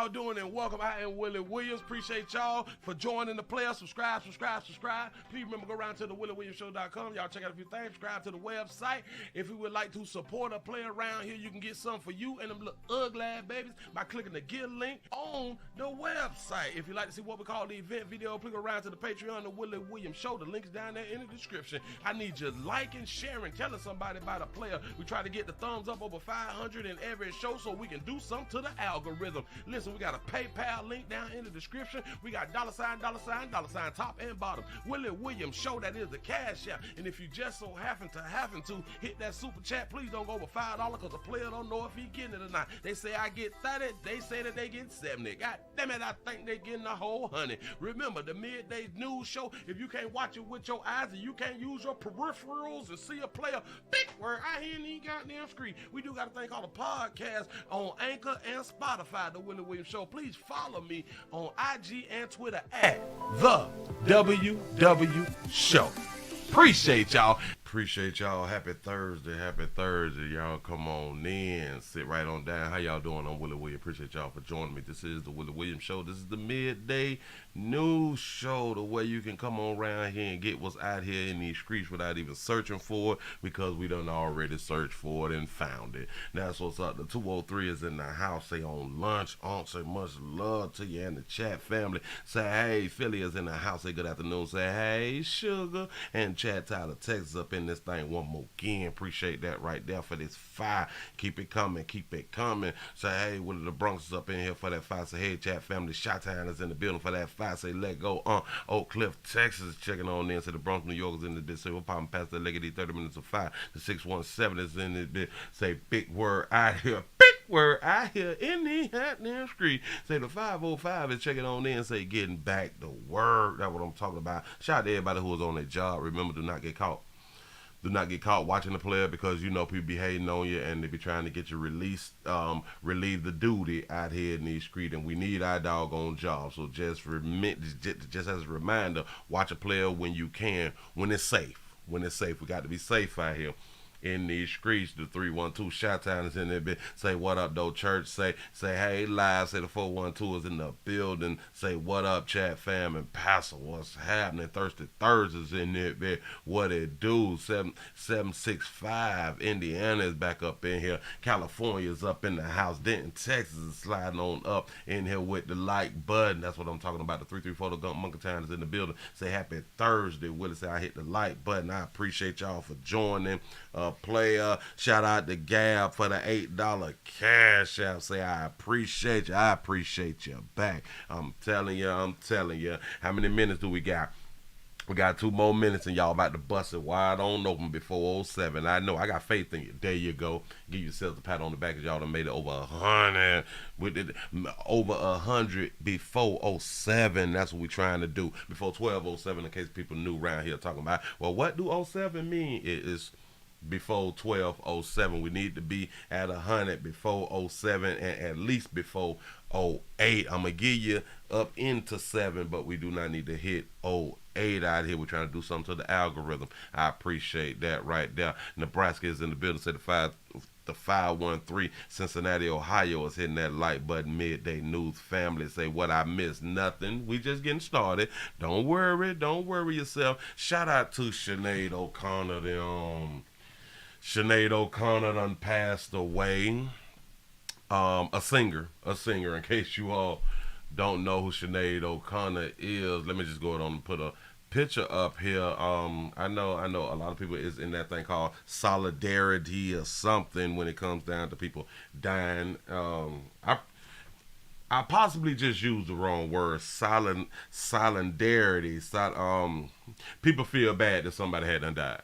y'all doing and welcome. I am Willie Williams. Appreciate y'all for joining the player. Subscribe. Please remember, go around to the WillieWilliamsShow.com. Y'all check out a few things. Subscribe to the website. If you would like to support a player around here, you can get something for you and them little ugly ass babies by clicking the Get link on the website. If you like to see what we call the event video, please go around to the Patreon, the Willie Williams Show. The link's down there in the description. I need you liking, sharing, telling somebody about a player. We try to get the thumbs up over 500 in every show so we can do something to the algorithm. Listen, we got a PayPal link down in the description. We got $, top and bottom. Willie Williams Show, that is the cash app. And if you just so happen to hit that super chat, please don't go over $5 because the player don't know if he getting it or not. They say I get 30, they say that they get 70. God damn it, I think they getting a whole 100. Remember, the midday news show, if you can't watch it with your eyes and you can't use your peripherals and see a player, big word, I hear any goddamn screen. We do got a thing called a podcast on Anchor and Spotify, the Willie Williams Show. Please follow me on IG and Twitter at the WW Show. Appreciate y'all. Happy Thursday. Y'all come on in. Sit right on down. How y'all doing? I'm Willie Williams. Appreciate y'all for joining me. This is the Willie Williams Show. This is the midday news show, the way you can come on around here and get what's out here in these streets without even searching for it, because we done already searched for it and found it. That's what's up. The 203 is in the house. They on lunch. Say much love to you and the chat family. Say, hey, Philly is in the house. Say good afternoon. Say, hey, Sugar. And Chad Tyler, Texas up in this thing one more again. Appreciate that right there for this fire. Keep it coming. Say, hey, one of the Bronx is up in here for that fire. Say, hey, chat family. Shot-Town is in the building for that fire. Say, let go. Oak Cliff, Texas is checking on in. Say, the Bronx, New York is in the bit. Say, we're popping past the Legacy 30 minutes of fire. The 617 is in the bit. Say, big word out here. Word out here in the goddamn street. Say the 505 is checking on in. Say getting back to work. That's what I'm talking about. Shout out to everybody who was on their job. Remember, do not get caught. Do not get caught watching the player, because you know people be hating on you and they be trying to get you released, relieve the duty out here in these streets, and we need our doggone job. So just as a reminder, watch a player when you can, when it's safe. We got to be safe out here in these streets. The 312 Shot-Town is in there. Say what up though, church. Say hey live. Say the 412 is in the building. Say what up, chat fam and pastor. What's happening? Thirsty Thursdays in there. Bit. What it do? 765 Indiana is back up in here. California is up in the house. Denton, Texas is sliding on up in here with the like button. That's what I'm talking about. The 334 the Gump Monkey Town is in the building. Say happy Thursday. Willie say I hit the like button. I appreciate y'all for joining. Player, shout out to Gab for the $8 cash app. Say I appreciate you back. I'm telling you. How many minutes do we got? We got 2 more minutes and y'all about to bust it wide on open before 07. I know, I got faith in you. There you go. Give yourselves a pat on the back because y'all done made it over 100. We did over 100 before 07. That's what we're trying to do. Before 12:07, in case people new around here talking about, well, what do 07 mean? It is before 12:07. We need to be at 100 before 07 and at least before 08. I'm gonna give you up into 7, but we do not need to hit 08 out here. We're trying to do something to the algorithm. I appreciate that right there. Nebraska is in the building. Say the 513 Cincinnati, Ohio is hitting that like button. Midday news family. Say what I missed. Nothing. We just getting started. Don't worry yourself. Shout out to Sinead O'Connor. Sinead O'Connor done passed away. A singer, in case you all don't know who Sinead O'Connor is. Let me just go ahead and put a picture up here. I know a lot of people is in that thing called solidarity or something when it comes down to people dying. I possibly just used the wrong word. Solidarity. People feel bad that somebody had done died.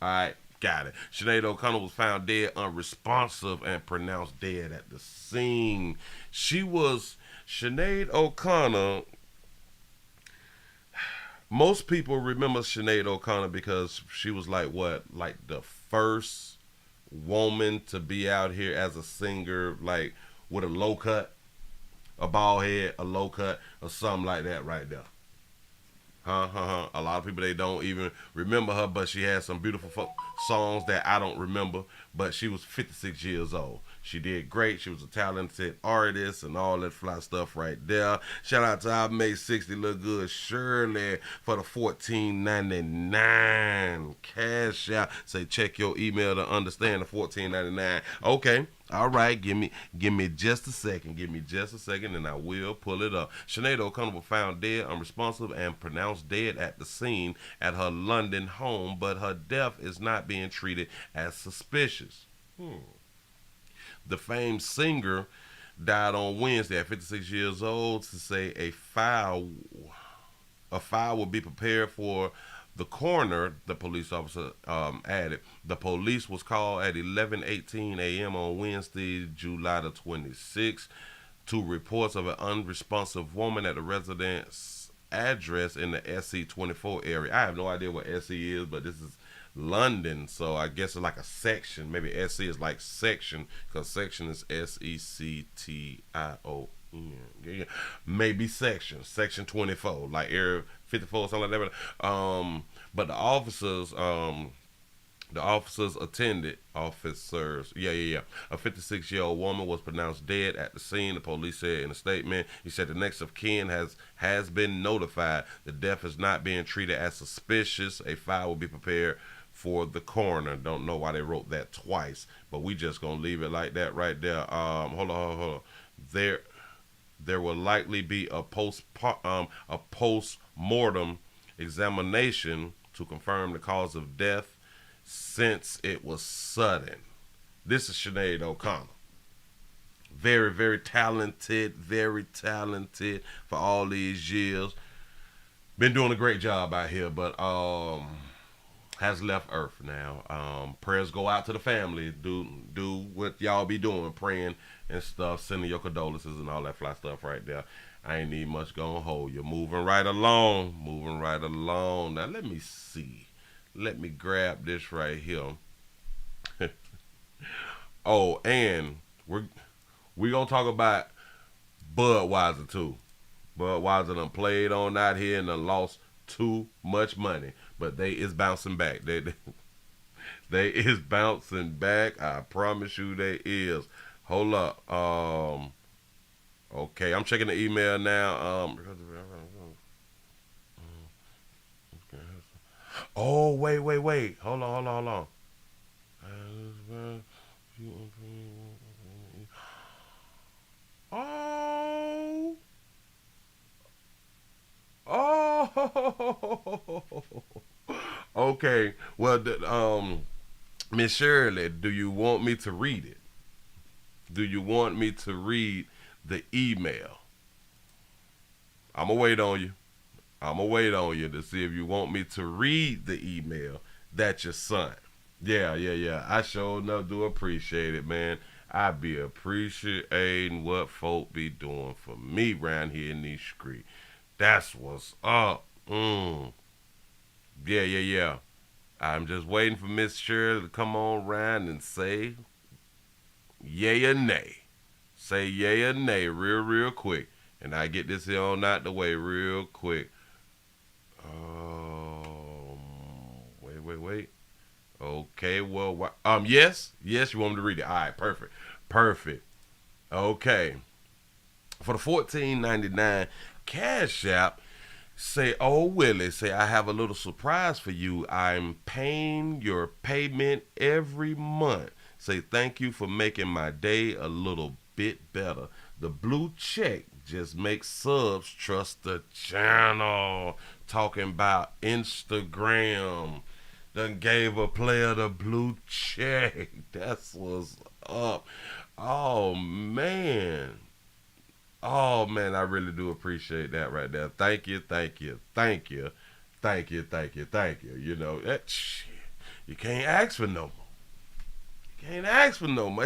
All right. Got it. Sinead O'Connor was found dead, unresponsive, and pronounced dead at the scene. Sinead O'Connor. Most people remember Sinead O'Connor because she was like the first woman to be out here as a singer, like with a low cut, a bald head, a low cut, or something like that right there. A lot of people, they don't even remember her, but she had some beautiful songs that I don't remember. But she was 56 years old. She did great. She was a talented artist and all that fly stuff right there. Shout out to our May 60 look good Shirley for the $14.99 cash out. Say check your email to understand the $14.99. Okay. All right, give me just a second. Give me just a second, and I will pull it up. Sinead O'Connor was found dead, unresponsive, and pronounced dead at the scene at her London home, but her death is not being treated as suspicious. The famed singer died on Wednesday at 56 years old. To say a file will be prepared for the coroner, the police officer added. The police was called at 11:18 a.m. on Wednesday, July the 26th, to reports of an unresponsive woman at the residence address in the SC24 area. I have no idea what SC is, but this is London, so I guess it's like a section. Maybe SC is like section, because section is SECTIO. Yeah. Maybe section 24, like area 54, something like that. But the officers attended. A 56-year-old woman was pronounced dead at the scene. The police said in a statement. He said the next of kin has been notified. The death is not being treated as suspicious. A file will be prepared for the coroner. Don't know why they wrote that twice, but we just gonna leave it like that right there. Hold on. There will likely be a post-mortem examination to confirm the cause of death, since it was sudden. This is Sinead O'Connor. Very, very talented for all these years. Been doing a great job out here, but has left Earth now. Prayers go out to the family. Do what y'all be doing, praying and stuff, sending your condolences and all that fly stuff right there. I ain't need much gonna hold you. Moving right along. Now let me see. Let me grab this right here. Oh, and we're gonna talk about Budweiser too. Budweiser done played on out here and done lost too much money, but they is bouncing back. They is bouncing back. I promise you they is. Hold up. Okay, I'm checking the email now. Oh, wait. Hold on. Oh. Okay. Well, Miss Shirley, do you want me to read it? Do you want me to read the email? I'm going to wait on you. To see if you want me to read the email that your son. Yeah. I sure enough do appreciate it, man. I be appreciating what folk be doing for me around here in these streets. That's what's up. Yeah. I'm just waiting for Miss Shirley to come on around and say yay or nay. Say yay or nay real quick. And I get this here on out the way real quick. Wait. Okay, well, yes, you want me to read it. All right, perfect. Okay. For the $14.99 cash app, say, oh, Willie, say, I have a little surprise for you. I'm paying your payment every month. Say, thank you for making my day a little bit better. The blue check just makes subs trust the channel. Talking about Instagram. Done gave a player the blue check. That's what's up. Oh, man, I really do appreciate that right there. Thank you. You know, that shit, you can't ask for no more.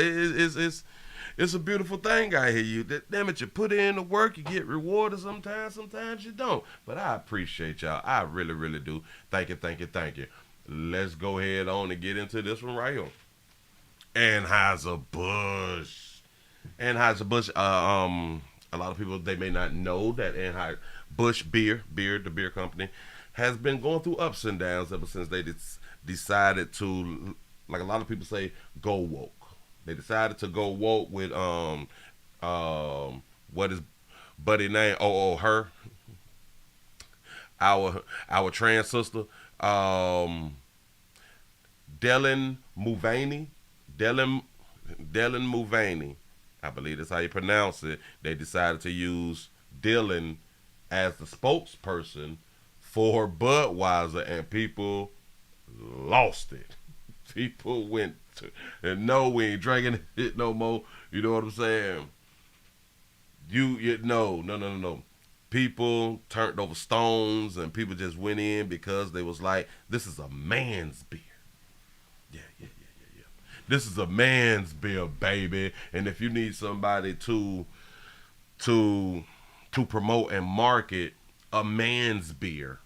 It's a beautiful thing out here. Damn it, you put in the work, you get rewarded sometimes you don't. But I appreciate y'all. I really do. Thank you. Let's go ahead on and get into this one right here. Anheuser-Busch. A lot of people, they may not know that Bush the beer company, has been going through ups and downs ever since they decided to, like a lot of people say, go woke. They decided to go woke with what is buddy name? Her, our trans sister, Dylan Mulvaney, Dylan Mulvaney, I believe that's how you pronounce it. They decided to use Dylan as the spokesperson for Budweiser, and people lost it. People went to, and no, we ain't drinking it no more. You know what I'm saying? No. People turned over stones, and people just went in because they was like, this is a man's beer. Yeah. This is a man's beer, baby. And if you need somebody to promote and market a man's beer,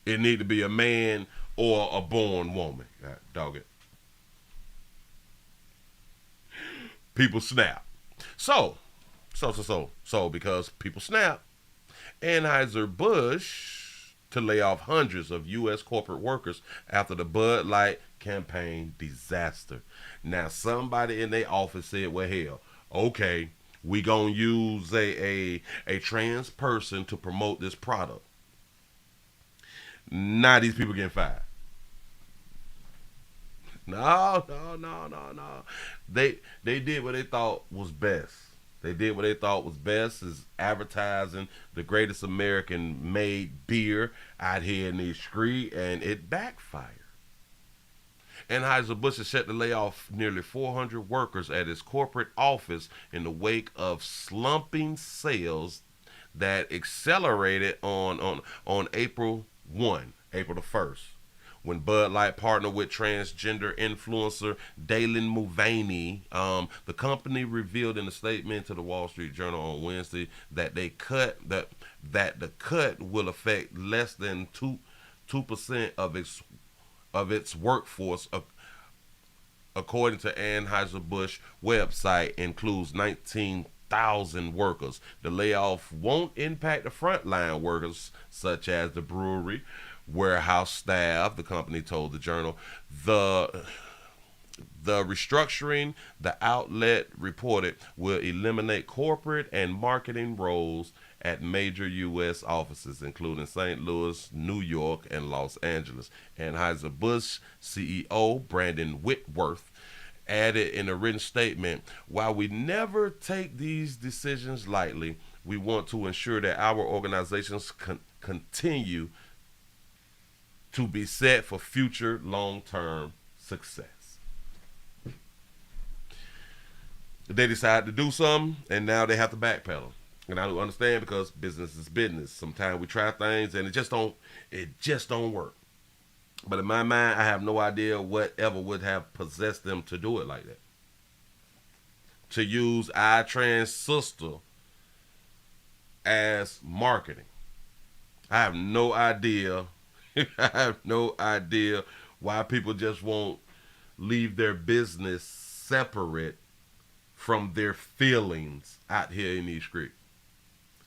it need to be a man or a born woman. God, dog it. People snap. So, because people snap, Anheuser-Busch to lay off hundreds of U.S. corporate workers after the Bud Light campaign disaster. Now, somebody in their office said, well, hell, okay, we gonna use a trans person to promote this product. Now these people getting fired. No. They did what they thought was best. They did what they thought was best, is advertising the greatest American made beer out here in the street, and it backfired. Anheuser-Busch is set to lay off nearly 400 workers at its corporate office in the wake of slumping sales that accelerated on April the 1st. When Bud Light partnered with transgender influencer Dylan Mulvaney, the company revealed in a statement to the Wall Street Journal on Wednesday that the cut will affect less than 2% of its workforce, according to Anheuser-Busch website, includes 19,000 workers. The layoff won't impact the frontline workers such as the brewery, warehouse staff, the company told the Journal. The restructuring, the outlet reported, will eliminate corporate and marketing roles at major U.S. offices, including St. Louis, New York, and Los Angeles. Anheuser-Busch CEO Brandon Whitworth added in a written statement, while we never take these decisions lightly, we want to ensure that our organizations continue to be set for future long-term success. They decided to do something, and now they have to backpedal. And I don't understand, because business is business. Sometimes we try things and it just don't work. But in my mind, I have no idea whatever would have possessed them to do it like that. To use our trans sister as marketing. I have no idea. I have no idea why people just won't leave their business separate from their feelings out here in these streets.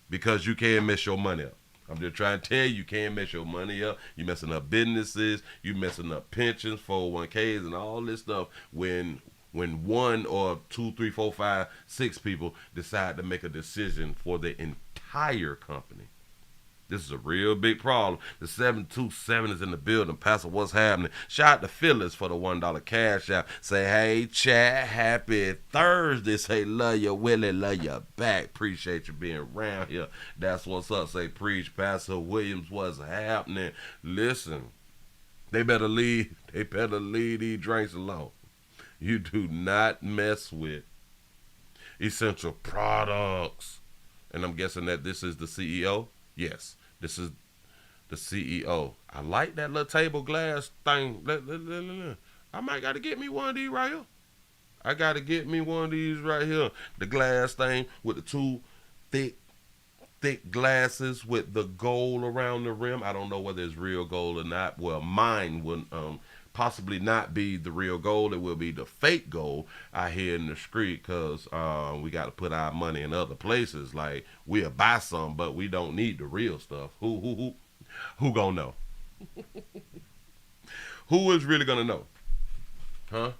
Because you can't mess your money up. I'm just trying to tell you, you can't mess your money up. You messing up businesses, you messing up pensions, 401ks, and all this stuff when one or two, three, four, five, six people decide to make a decision for the entire company. This is a real big problem. The 727 is in the building. Pastor, what's happening? Shout out to Phyllis for the $1 cash out. Say, hey, chat, happy Thursday. Say, love you, Willie, love you back. Appreciate you being around here. That's what's up. Say, preach, Pastor Williams, what's happening? Listen, they better leave these drinks alone. You do not mess with essential products. And I'm guessing that this is the CEO. Yes, this is the CEO. I like that little table glass thing. I might got to get me one of these right here. I got to get me one of these right here. The glass thing with the two thick glasses with the gold around the rim. I don't know whether it's real gold or not. Well, mine wouldn't possibly not be the real gold. It will be the fake gold out here in the street, because we got to put our money in other places. Like, we'll buy some, but we don't need the real stuff. Who gonna know? Who is really gonna know? Huh?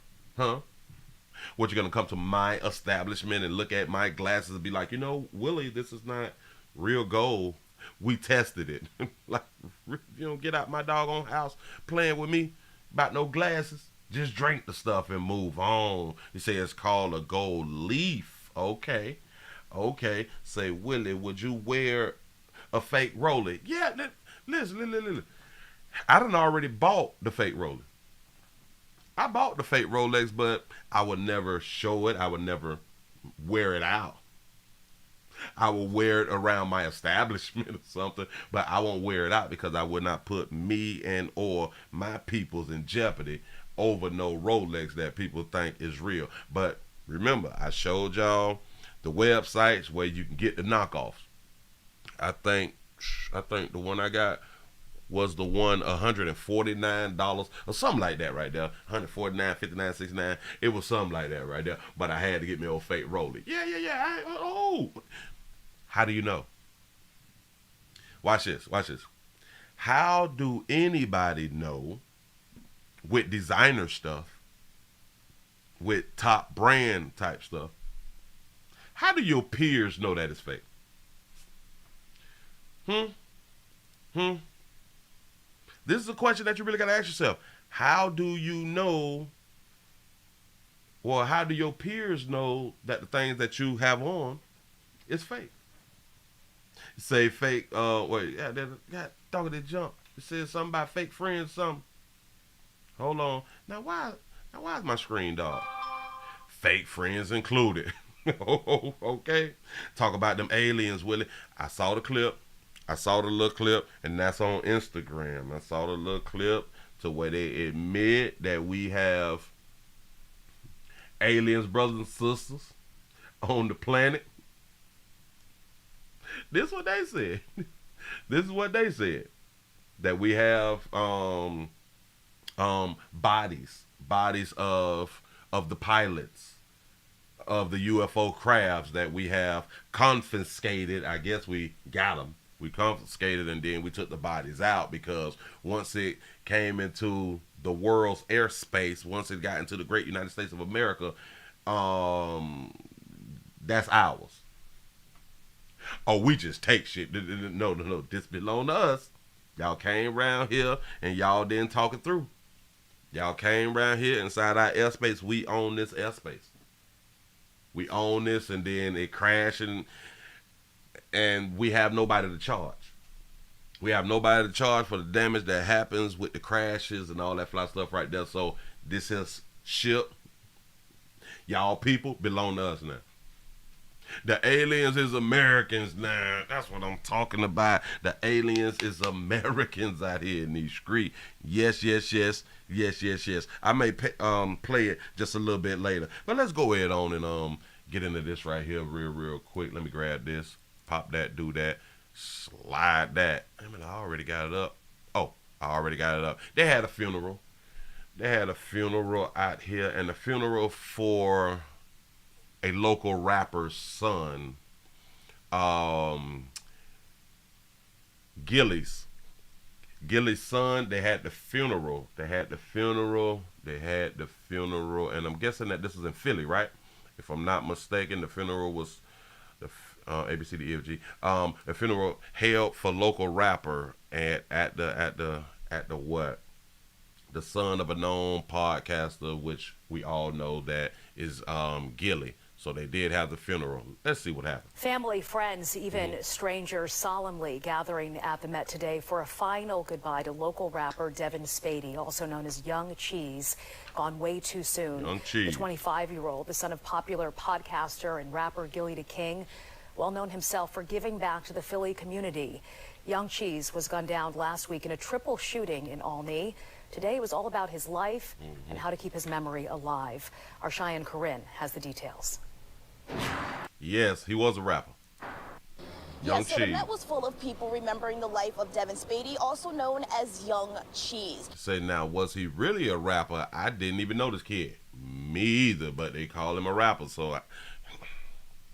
What, you gonna come to my establishment and look at my glasses and be like, Willie, this is not real gold. We tested it. Like, get out my doggone house playing with me about no glasses. Just drink the stuff and move on. You say it's called a gold leaf. Okay. Say, Willie, would you wear a fake Rolex? Yeah, listen. I done already bought the fake Rolex. I bought the fake Rolex, but I would never show it. I would never wear it out. I will wear it around my establishment or something, but I won't wear it out, because I would not put me and or my peoples in jeopardy over no Rolex that people think is real. But remember, I showed y'all the websites where you can get the knockoffs. I think the one I got was the one $149 or something like that right there. $149, $59, $69. It was something like that right there. But I had to get me old fake Rolex. Yeah. How do you know? Watch this. How do anybody know with designer stuff, with top brand type stuff? How do your peers know that it's fake? This is a question that you really got to ask yourself. How do you know, or how do your peers know that the things that you have on is fake? Say fake, God dog, they jump. It says something about fake friends, something. Hold on. Now why is my screen dog? Fake friends included. Okay. Talk about them aliens, Willie. I saw the clip. I saw the little clip, and that's on Instagram. I saw the little clip to where they admit that we have aliens, brothers and sisters, on the planet. This is what they said. This is what they said. That we have bodies of the pilots of the UFO crafts that we have confiscated. I guess we got them. We confiscated, and then we took the bodies out, because once it came into the world's airspace, once it got into the great United States of America, that's ours. Oh, we just take shit. No. This belong to us. Y'all came around here and y'all didn't talk it through. Y'all came around here inside our airspace. We own this airspace. We own this, and then it crashed, and we have nobody to charge. We have nobody to charge for the damage that happens with the crashes and all that fly stuff right there. So this is ship. Y'all people belong to us now. The aliens is Americans now. That's what I'm talking about. The aliens is Americans out here in these streets. Yes. I may play it just a little bit later. But let's go ahead on and get into this right here real quick. Let me grab this. Pop that, do that. Slide that. I already got it up. Oh, I already got it up. They had a funeral. Out here, and the funeral for a local rapper's son, Gillie's son. They had the funeral, and I'm guessing that this is in Philly, right? If I'm not mistaken, the funeral was the ABCDEFG. The funeral held for local rapper at the what? The son of a known podcaster, which we all know that is Gillie. So they did have the funeral. Let's see what happened. Family, friends, even strangers solemnly gathering at the Met today for a final goodbye to local rapper Devin Spady, also known as Young Cheese, gone way too soon. Young Cheese. The 25-year-old, the son of popular podcaster and rapper Gillie the King, well known himself for giving back to the Philly community. Young Cheese was gunned down last week in a triple shooting in Olney. Today was all about his life and how to keep his memory alive. Our Cheyenne Corinne has the details. Yes, he was a rapper. Young Yes, so the Cheese. event was full of people remembering the life of Devin Spady, also known as Young Cheese. Say now, was he really a rapper? I didn't even know this kid. Me either, but they call him a rapper, so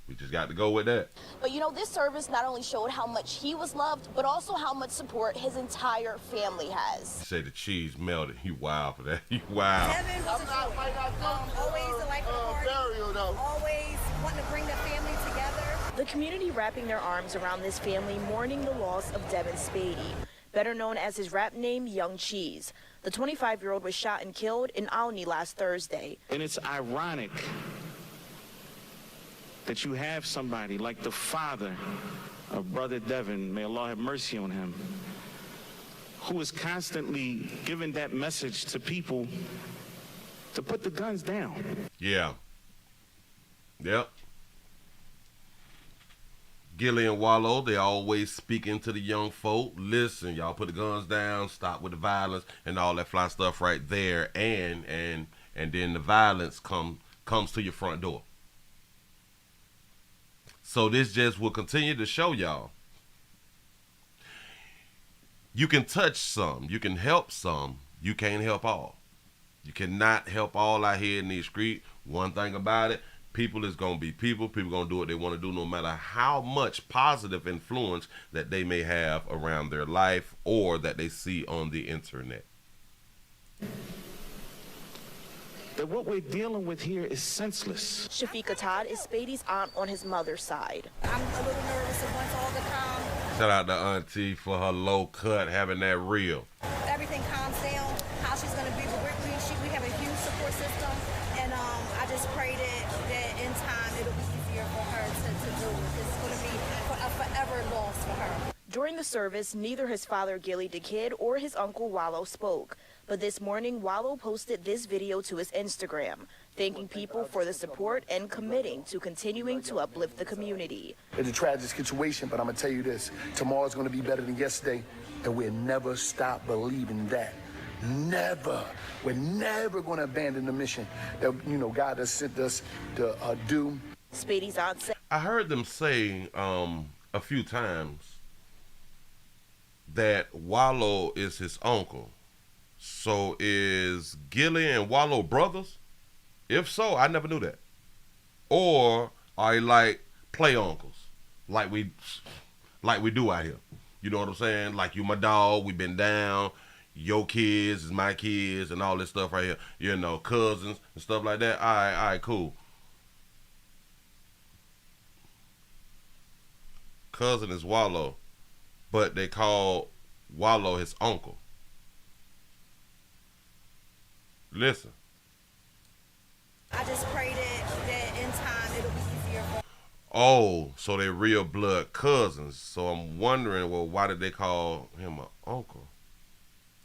we just got to go with that. But you know, this service not only showed how much he was loved, but also how much support his entire family has. Say the cheese melted. You wild for that. You wild. Devin was a joy. Always the life of the party. Always wanting to bring the family together. The community wrapping their arms around this family mourning the loss of Devin Spady, better known as his rap name, Young Cheese. The 25-year-old was shot and killed in Alney last Thursday. And it's ironic that you have somebody like the father of Brother Devin, may Allah have mercy on him, who is constantly giving that message to people to put the guns down. Yeah. Yep. Gillie and Wallow, they always speaking to the young folk. Listen, y'all put the guns down, stop with the violence and all that fly stuff right there. And then the violence comes to your front door. So this just will continue to show y'all. You can touch some, you can help some, you can't help all. You cannot help all out here in these streets. One thing about it, people is going to be people. People going to do what they want to do no matter how much positive influence that they may have around their life or that they see on the internet. That what we're dealing with here is senseless. Shafiqa Todd is Spady's aunt on his mother's side. I'm a little nervous and once all the calm, Shout out to Auntie for her low cut, having that real. everything calms down, how she's going to be. But we have a huge support system, and I just pray that in time it'll be easier for her to deal with. It's going to be a forever loss for her. During the service, neither his father, Gillie the Kid, or his uncle, Wallow, spoke. But this morning, Wallow posted this video to his Instagram, thanking people for the support and committing to continuing to uplift the community. It's a tragic situation, but I'm going to tell you this. Tomorrow's going to be better than yesterday, and we'll never stop believing that. Never. We're never going to abandon the mission that, God has sent us to do. Spady's aunt said, I heard them say a few times that Wallow is his uncle. So is Gillie and Wallow brothers? If so, I never knew that. Or are they like play uncles, like we do out here? You know what I'm saying? Like you my dog, we been down. Your kids is my kids and all this stuff right here. You know, cousins and stuff like that. All right, cool. Cousin is Wallow, but they call Wallow his uncle. Listen. I just pray that in time it'll be easier for Oh, so they real blood cousins. So I'm wondering, well, why did they call him an uncle?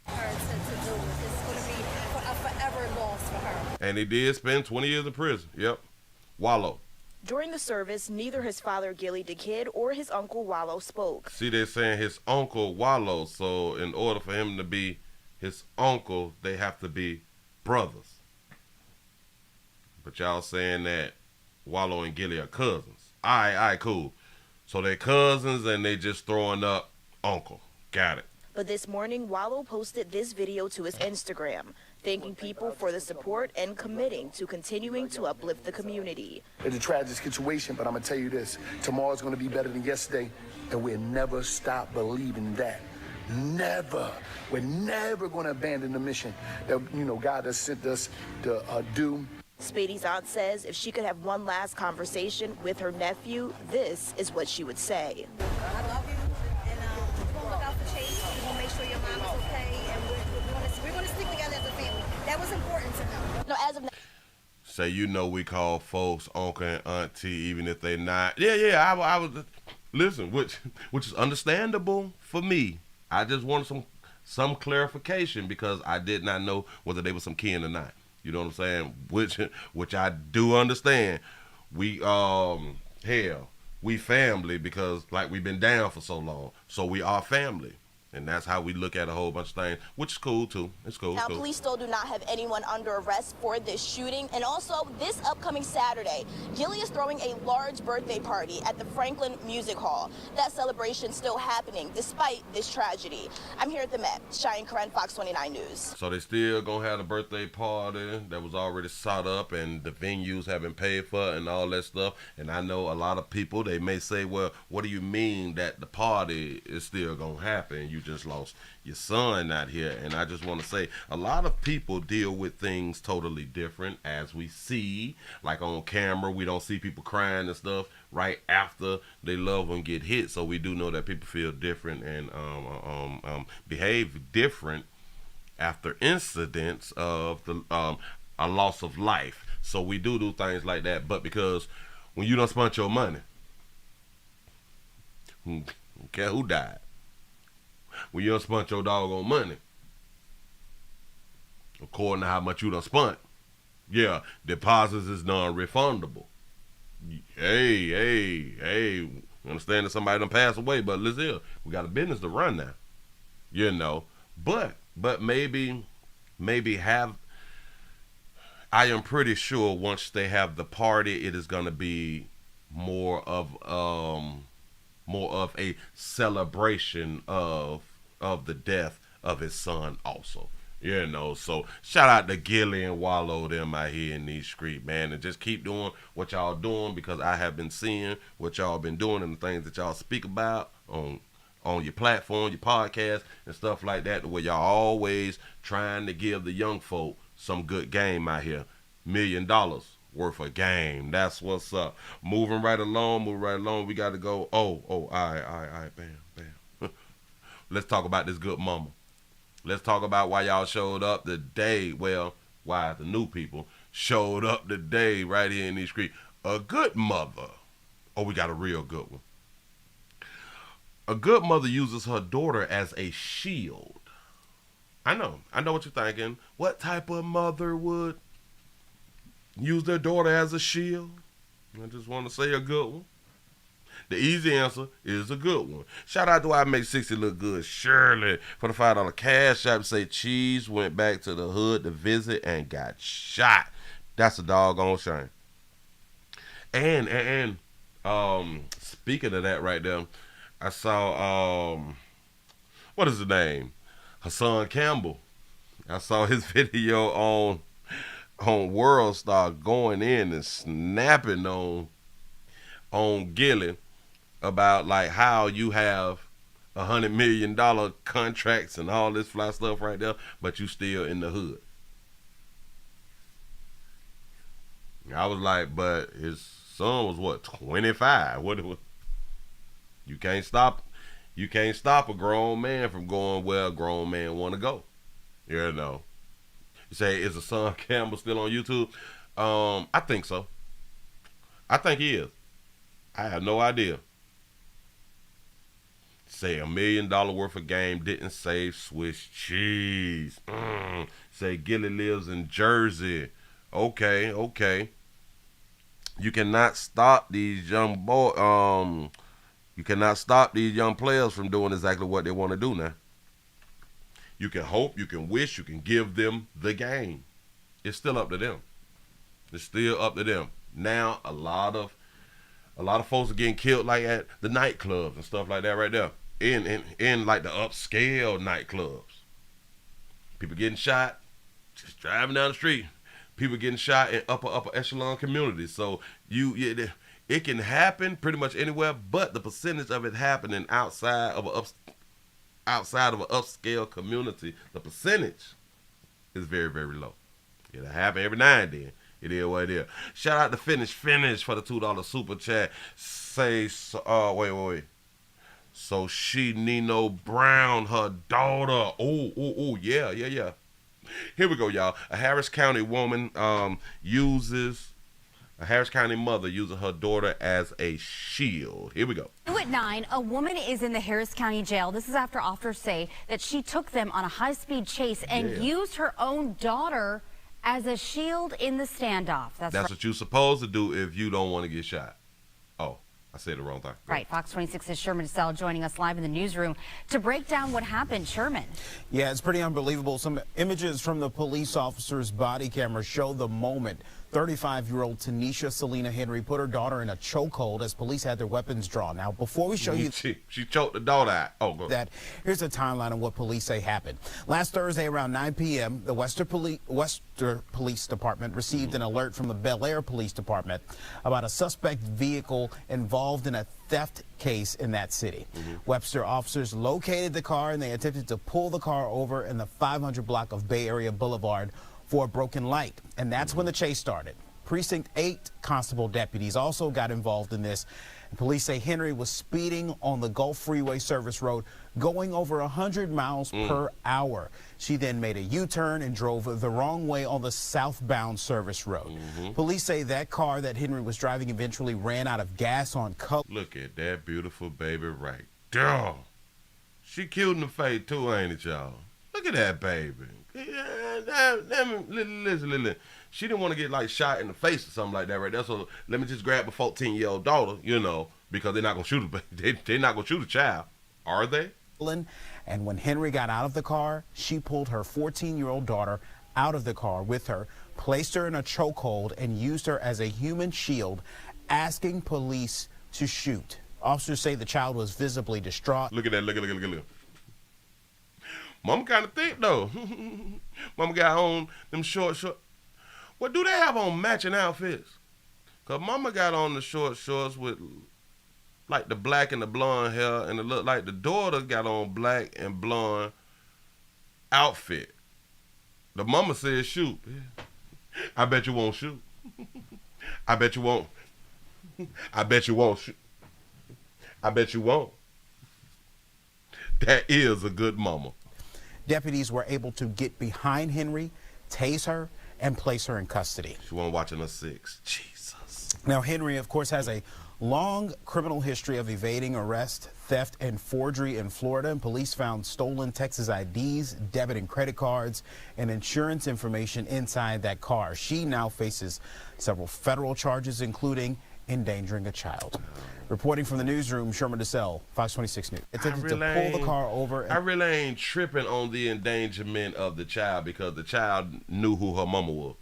her to deal with. It's going to be a forever loss for her. And he did spend 20 years in prison. Yep. Wallow. During the service, neither his father, Gillie the Kid, or his uncle, Wallow, spoke. See, they're saying his uncle Wallow. So in order for him to be his uncle, they have to be brothers. But y'all saying that Wallow and Gillie are cousins. All right, cool. So they're cousins and they just throwing up uncle. Got it. But this morning, Wallow posted this video to his Instagram, thanking people for the support and committing to continuing to uplift the community. It's a tragic situation, but I'm going to tell you this. Tomorrow's going to be better than yesterday, and we'll never stop believing that. Never. We're never going to abandon the mission that, God has sent us to do. Spady's aunt says if she could have one last conversation with her nephew, this is what she would say. I love you, and we're going to look out for Chase. We're going to make sure your mom is okay, and we're going to stick together as a family. That was important to know. No, as of now. Say, we call folks uncle and auntie even if they're not. Yeah, I was listen, which is understandable for me. I just wanted some clarification because I did not know whether they were some kin or not. You know what I'm saying? Which I do understand. We we family because like we've been down for so long. So we are family. And that's how we look at a whole bunch of things, which is cool too. It's cool. Now, it's cool. police still do not have anyone under arrest for this shooting. And also, this upcoming Saturday, Gillie is throwing a large birthday party at the Franklin Music Hall. That celebration still happening despite this tragedy. I'm here at the Met. Cheyenne Karen, Fox 29 News. So they still gonna have the birthday party that was already set up, and the venues have been paid for and all that stuff. And I know a lot of people, they may say, well, what do you mean that the party is still gonna happen? You just lost your son out here. And I just want to say, a lot of people deal with things totally different, as we see, like on camera. We don't see people crying and stuff right after their loved one get hit. So we do know that people feel different and behave different after incidents of the a loss of life. So we do things like that. But because when you don't spend your money, who care who died? When you done spent your doggone money, according to how much you done spent, yeah, deposits is non-refundable. Hey, understand that somebody done passed away, but listen, we got a business to run now, you know. But maybe have, I am pretty sure once they have the party, it is gonna be more of a celebration of the death of his son also. You know, so shout out to Gillie and Wallow, them out here in these streets, man, and just keep doing what y'all doing, because I have been seeing what y'all been doing and the things that y'all speak about on your platform, your podcast and stuff like that, the way y'all always trying to give the young folk some good game out here. $1 million worth of game. That's what's up. Moving right along. We got to go. All right, bam. Let's talk about this good mama. Let's talk about why y'all showed up today. Well, why the new people showed up today right here in these streets. A good mother. Oh, we got a real good one. A good mother uses her daughter as a shield. I know what you're thinking. What type of mother would use their daughter as a shield? I just want to say a good one. The easy answer is a good one. Shout out to I Make 60 Look Good, Shirley, for the $5 cash app. Say Cheese went back to the hood to visit and got shot. That's a doggone shame. And speaking of that right there, I saw what is his name? Hassan Campbell. I saw his video on World Star going in and snapping on Gillie about like how you have $100 million contracts and all this fly stuff right there, but you still in the hood. I was like, but his son was what, 25? What? You can't stop a grown man from going where a grown man want to go. You know. You say, is Hassan Campbell still on YouTube? I think so. I think he is. I have no idea. Say $1 million worth of game didn't save Swiss cheese. Say Gillie lives in Jersey. Okay. You cannot stop these young you cannot stop these young players from doing exactly what they want to do now. You can hope, you can wish, you can give them the game. It's still up to them. It's still up to them. Now a lot of folks are getting killed like at the nightclubs and stuff like that right there. In like the upscale nightclubs. People getting shot just driving down the street. People getting shot in upper echelon communities. So it can happen pretty much anywhere, but the percentage of it happening outside of an upscale community, the percentage is very, very low. It'll happen every now and then. It is what it is. Shout out to Finish for the $2 super chat. Say, wait. So she Nino Brown, her daughter. Oh, yeah. Here we go, y'all. A Harris County woman uses A Harris County mother using her daughter as a shield. Here we go. At 9, a woman is in the Harris County jail. This is after officers say that she took them on a high-speed chase and used her own daughter as a shield in the standoff. That's what you're supposed to do if you don't want to get shot. Oh, I said the wrong thing. Right. Fox 26's Sherman Desell joining us live in the newsroom to break down what happened. Sherman. Yeah, it's pretty unbelievable. Some images from the police officer's body camera show the moment 35-year-old Tanisha Selena Henry put her daughter in a chokehold as police had their weapons drawn. Now, before we show you she choked the daughter out. Oh, go. That, here's a timeline of what police say happened. Last Thursday around 9 p.m., the Worcester Police Department received an alert from the Bel Air Police Department about a suspect vehicle involved in a theft case in that city. Webster officers located the car and they attempted to pull the car over in the 500 block of Bay Area Boulevard for a broken light. And that's when the chase started. Precinct 8 constable deputies also got involved in this. And police say Henry was speeding on the Gulf Freeway Service Road going over 100 miles per hour. She then made a U-turn and drove the wrong way on the southbound service road. Police say that car that Henry was driving eventually ran out of gas on color. Look at that beautiful baby right there. She cute in the face too, ain't it, y'all? Look at that baby. Listen. She didn't want to get like shot in the face or something like that, right? That's so let me just grab a 14-year-old daughter, you know, because they're not gonna shoot they're not gonna shoot a child, are they? And when Henry got out of the car, she pulled her 14-year-old daughter out of the car with her, placed her in a chokehold, and used her as a human shield, asking police to shoot. Officers say the child was visibly distraught. Look at that, look. Mama kind of thick though. Mama got on them short. What do they have on matching outfits? Cause Mama got on the short shorts with like the black and the blonde hair, and it looked like the daughter got on black and blonde outfit. The mama said shoot. I bet you won't shoot. I bet you won't. I bet you won't shoot. I bet you won't. That is a good mama. Deputies were able to get behind Henry, tase her, and place her in custody. She wasn't watching us 6. Jesus. Now, Henry, of course, has a long criminal history of evading arrest, theft, and forgery in Florida. And police found stolen Texas IDs, debit and credit cards, and insurance information inside that car. She now faces several federal charges, including endangering a child. Reporting from the newsroom, Sherman Desell, Fox 26 News. Attempted to pull the car over. I really ain't tripping on the endangerment of the child because the child knew who her mama was.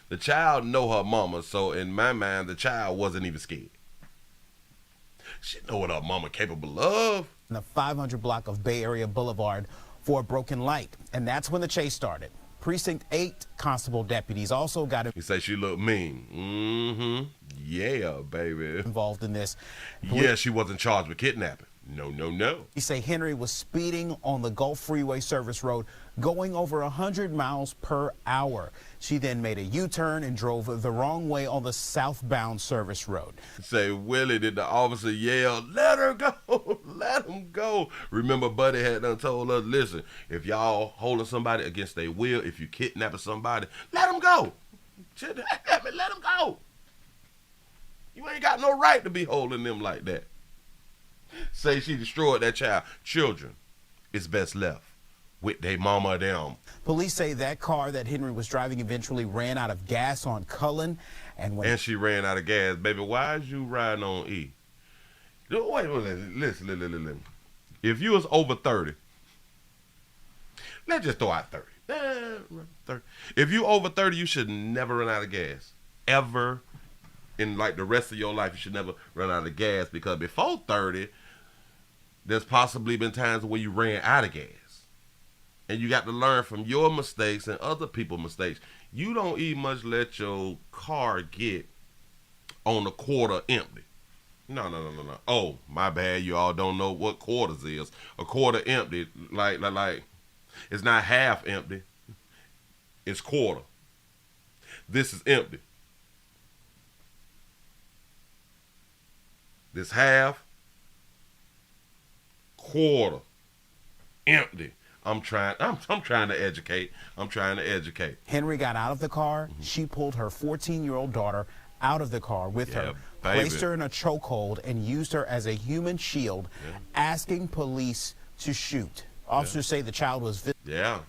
The child know her mama, so in my mind, the child wasn't even scared. She know what her mama capable of. In the 500 block of Bay Area Boulevard for a broken light. And that's when the chase started. Precinct 8 constable deputies also got He say she looked mean. Yeah, baby. involved in this. Yeah, she wasn't charged with kidnapping. No. He say Henry was speeding on the Gulf Freeway Service Road going over 100 miles per hour. She then made a U-turn and drove the wrong way on the southbound service road. Say, Willie, did the officer yell, let her go, let him go. Remember, Buddy had done told us, listen, if y'all holding somebody against their will, if you kidnapping somebody, let them go. Let them go. You ain't got no right to be holding them like that. Say she destroyed that child. Children, it's best left with their mama or them. Police say that car that Henry was driving eventually ran out of gas on Cullen. And she ran out of gas. Baby, why is you riding on E? Wait, listen. If you was over 30, let's just throw out 30. If you over 30, you should never run out of gas. Ever. In like the rest of your life, you should never run out of gas, because before 30, there's possibly been times where you ran out of gas. And you got to learn from your mistakes and other people's mistakes. You don't even much let your car get on a quarter empty. No. Oh, my bad. You all don't know what quarters is. A quarter empty, like it's not half empty. It's quarter. This is empty. This half, quarter, empty. I'm trying to educate. Henry got out of the car. She pulled her 14-year-old daughter out of the car with her, placed her in a chokehold, and used her as a human shield, asking police to shoot. Officers say the child was... Yeah.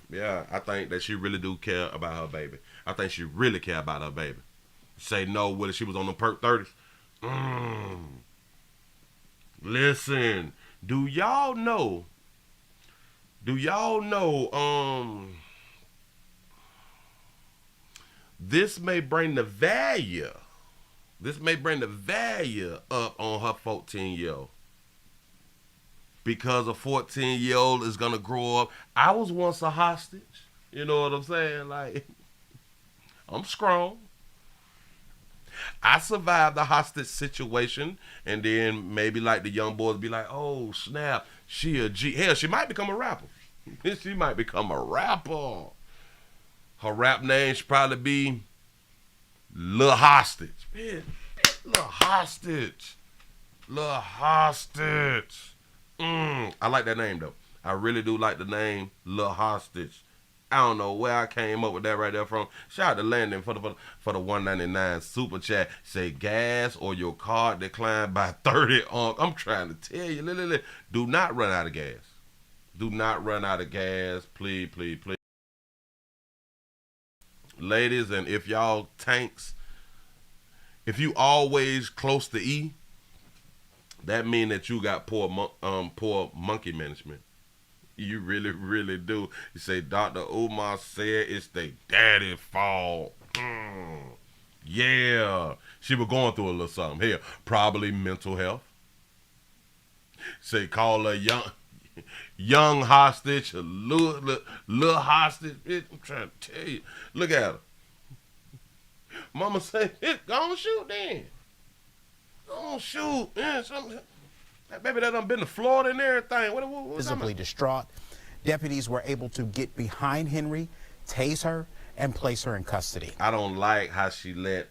I think that she really do care about her baby. I think she really care about her baby. Say no, Willie, she was on the perk 30s. Listen, do y'all know, this may bring the value up on her 14-year-old. Because a 14-year-old is going to grow up. I was once a hostage. You know what I'm saying? Like, I'm strong. I survived the hostage situation, and then maybe like the young boys be like, oh, snap, she a G. Hell, she might become a rapper. She might become a rapper. Her rap name should probably be Lil Hostage. Man, Lil Hostage. Lil Hostage. I like that name, though. I really do like the name Lil Hostage. I don't know where I came up with that right there from. Shout out to Landon for the $1.99 super chat. Say gas or your card declined by 30. I'm trying to tell you, do not run out of gas. Do not run out of gas, please, please, please. Ladies, and if y'all tanks, if you always close to E, that mean that you got poor monkey management. You really, really do. You say, Dr. Umar said it's the daddy fault. Yeah. She was going through a little something here. Probably mental health. Say, call her young hostage, a little hostage. I'm trying to tell you. Look at her. Mama say, go on shoot then. Go on shoot. Yeah, something. That baby that done been to Florida and everything. What Visibly distraught, deputies were able to get behind Henry, tase her, and place her in custody. I don't like how she let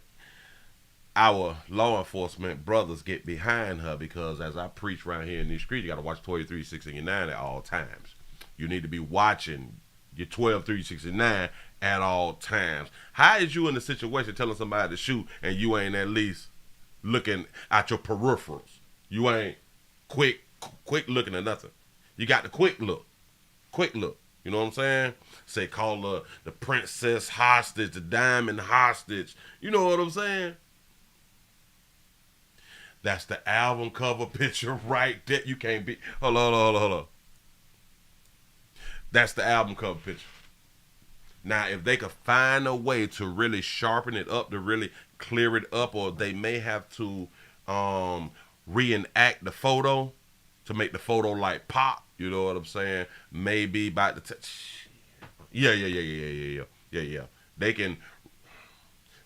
our law enforcement brothers get behind her, because as I preach around here in these streets, you got to watch 12-3-69 at all times. You need to be watching your 12-3-69 at all times. How is you in the situation telling somebody to shoot and you ain't at least looking at your peripherals? You ain't quick looking at nothing. You got the quick look. You know what I'm saying? Say, call her the princess hostage, the diamond hostage. You know what I'm saying? That's the album cover picture right there. You can't be. Hold on. That's the album cover picture. Now, if they could find a way to really sharpen it up, to really clear it up, or they may have to reenact the photo to make the photo like pop. You know what I'm saying? Maybe by the yeah. They can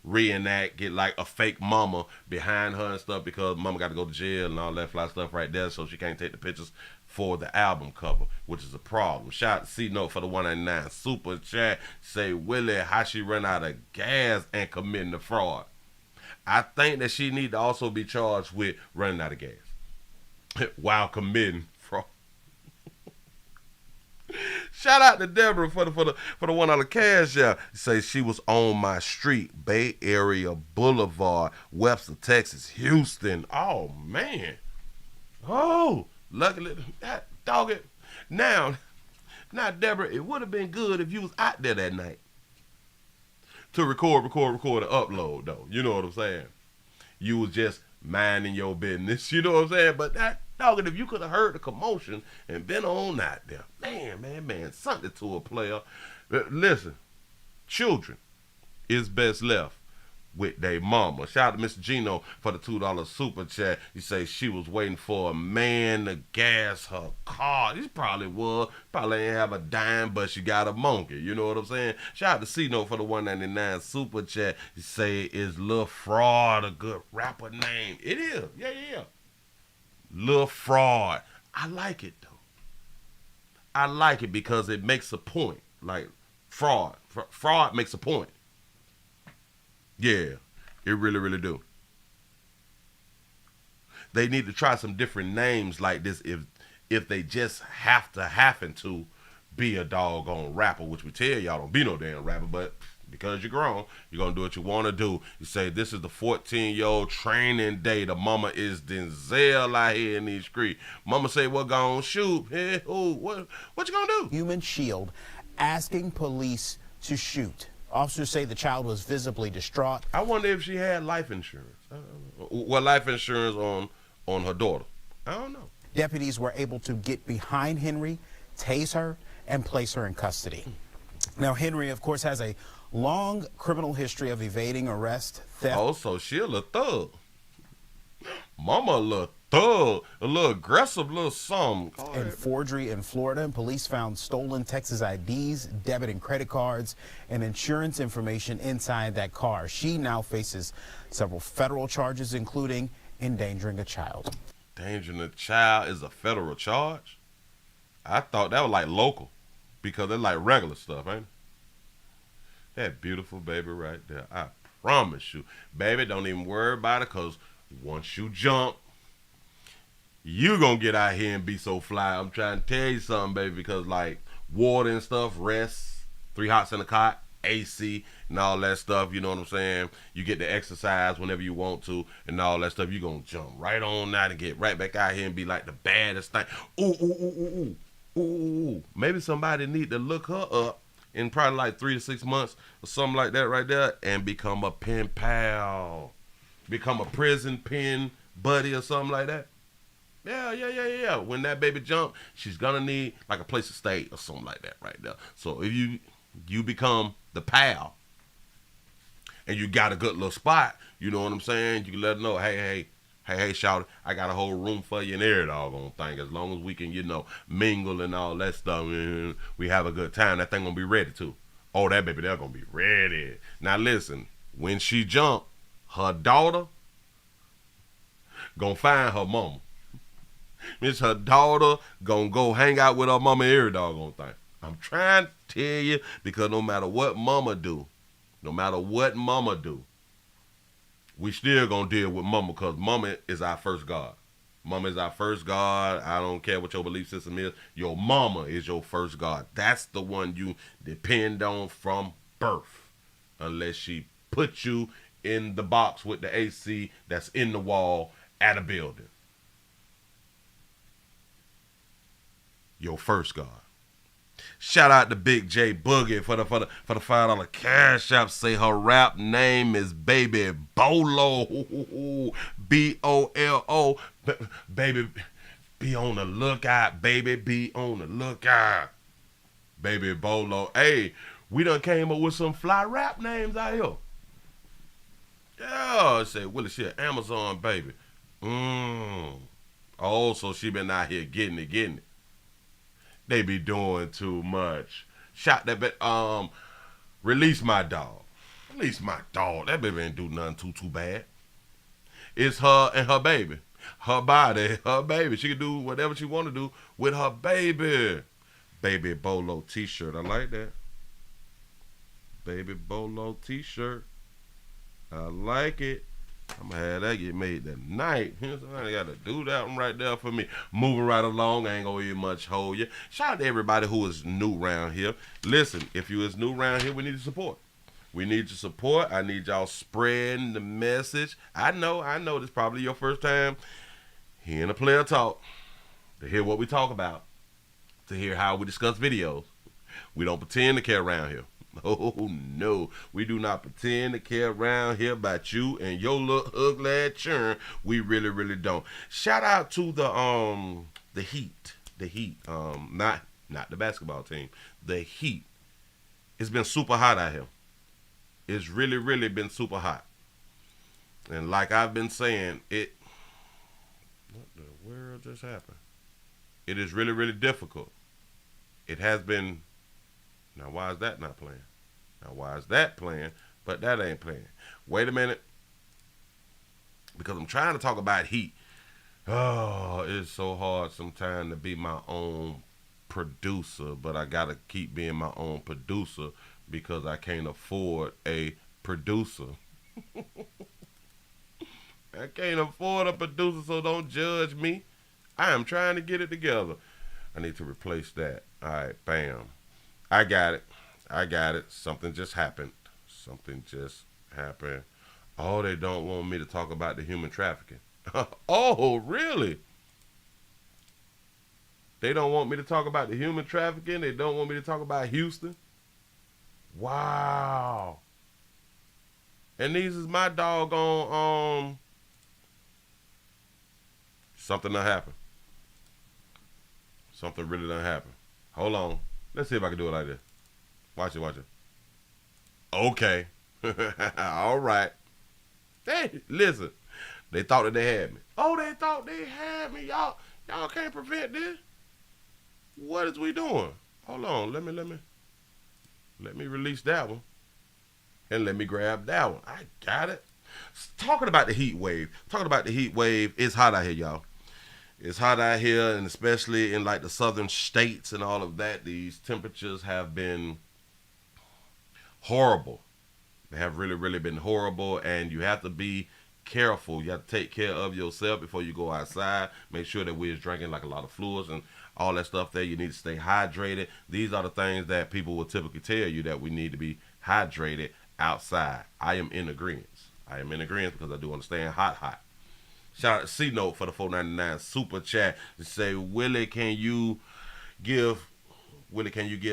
reenact, get like a fake mama behind her and stuff, because mama got to go to jail and all that fly stuff right there, so she can't take the pictures for the album cover, which is a problem. Shout out to C-Note for the $1.99 super chat. Say, Willie, how she run out of gas and committing the fraud? I think that she need to also be charged with running out of gas while committing fraud. Shout out to Deborah for the $1 cash out. Say she was on my street, Bay Area Boulevard, Webster, Texas, Houston. Oh man. Oh, luckily that dog it. Now Deborah, it would have been good if you was out there that night to record and upload though. You know what I'm saying? You was just minding your business. You know what I'm saying? But that dog, if you could have heard the commotion and been on out there, man, something to a player. Listen, children is best left with their mama. Shout out to Mr. Gino for the $2 super chat. He say she was waiting for a man to gas her car. He probably ain't have a dime, but she got a monkey. You know what I'm saying? Shout out to C-Note for the $1.99 super chat. He say, is Lil Fraud a good rapper name? It is. Yeah. Lil Fraud. I like it though. I like it because it makes a point. Like fraud makes a point. Yeah, it really, really do. They need to try some different names like this if they just happen to be a doggone rapper, which we tell y'all don't be no damn rapper, but because you're grown, you're going to do what you want to do. You say, this is the 14-year-old training day. The mama is Denzel out here in these streets. Mama say, we're going to shoot. Hey, what you going to do? Human Shield asking police to shoot. Officers say the child was visibly distraught. I wonder if she had life insurance. What life insurance on her daughter? I don't know. Deputies were able to get behind Henry, tase her, and place her in custody. Now, Henry, of course, has a long criminal history of evading arrest, theft. Oh, so she a little thug. Mama a little thug, a little aggressive, little something. And forgery in Florida. And police found stolen Texas IDs, debit and credit cards, and insurance information inside that car. She now faces several federal charges, including endangering a child. Endangering a child is a federal charge? I thought that was like local, because they're like regular stuff, ain't it? That beautiful baby right there. I promise you. Baby, don't even worry about it, because once you jump, you gonna get out here and be so fly. I'm trying to tell you something, baby, because like water and stuff, rest, 3 hots in a cot, AC, and all that stuff, you know what I'm saying? You get to exercise whenever you want to, and all that stuff. You gonna jump right on out and get right back out here and be like the baddest thing. Ooh, ooh, ooh, ooh, ooh, ooh, ooh. Maybe somebody need to look her up in probably like 3 to 6 months or something like that right there, and become a pen pal. Become a prison pen buddy or something like that. Yeah. When that baby jump, she's gonna need like a place to stay or something like that right there. So if you become the pal and you got a good little spot, you know what I'm saying? You can let her know, hey, shout, I got a whole room for you and every doggone thing. As long as we can, mingle and all that stuff, and we have a good time, that thing gonna be ready too. Oh, that baby, they're gonna be ready. Now listen, when she jump, her daughter gonna find her mama. Miss her daughter gonna go hang out with her mama every doggone thing. I'm trying to tell you, because no matter what mama do, we still gonna deal with mama, because mama is our first God. Mama is our first God. I don't care what your belief system is. Your mama is your first God. That's the one you depend on from birth, unless she put you in the box with the AC that's in the wall at a building. Your first God. Shout out to Big J Boogie for the $5 cash app. Say her rap name is Baby Bolo. B-O-L-O. Baby, be on the lookout. Baby, be on the lookout. Baby Bolo. Hey, we done came up with some fly rap names out here. Yeah, say Willie, she an Amazon baby. Oh, so she been out here getting it. They be doing too much. Shot that bit. Release my dog. That baby ain't do nothing too bad. It's her and her baby. Her body, her baby. She can do whatever she want to do with her baby. Baby Bolo t-shirt. I like that. Baby Bolo t-shirt. I like it. I'm going to have that get made tonight. Somebody got to do that one right there for me. Moving right along. I ain't going to even much hold you. Shout out to everybody who is new around here. Listen, if you is new around here, we need your support. We need your support. I need y'all spreading the message. I know this is probably your first time hearing a player talk, to hear what we talk about, to hear how we discuss videos. We don't pretend to care around here. Oh, no. We do not pretend to care around here about you and your little ugly churn. We really, really don't. Shout out to the Heat. The Heat. Not the basketball team. The Heat. It's been super hot out here. It's really, really been super hot. And like I've been saying, what the world just happened? It is really, really difficult. It has been. Now, why is that not playing? Now, why is that playing, but that ain't playing? Wait a minute. Because I'm trying to talk about heat. Oh, it's so hard sometimes to be my own producer, but I got to keep being my own producer because I can't afford a producer. I can't afford a producer, so don't judge me. I am trying to get it together. I need to replace that. All right, bam. I got it. Something just happened. Oh, they don't want me to talk about the human trafficking. Oh, really? They don't want me to talk about the human trafficking? They don't want me to talk about Houston? Wow. And these is my doggone Something done happened. Something really done happened. Hold on. Let's see if I can do it like this. Watch it, watch it. Okay. All right. Hey, listen. They thought that they had me. Oh, they thought they had me. Y'all can't prevent this. What is we doing? Hold on. Let me release that one. And let me grab that one. I got it. Talking about the heat wave. It's hot out here, y'all. It's hot out here, and especially in like the southern states and all of that, these temperatures have been horrible. They have really, really been horrible, and you have to be careful. You have to take care of yourself before you go outside. Make sure that we're drinking like a lot of fluids and all that stuff there. You need to stay hydrated. These are the things that people will typically tell you, that we need to be hydrated outside. I am in agreement. Because I do understand hot. Shout out to C-Note for the $4.99 super chat to say, Willie, can you give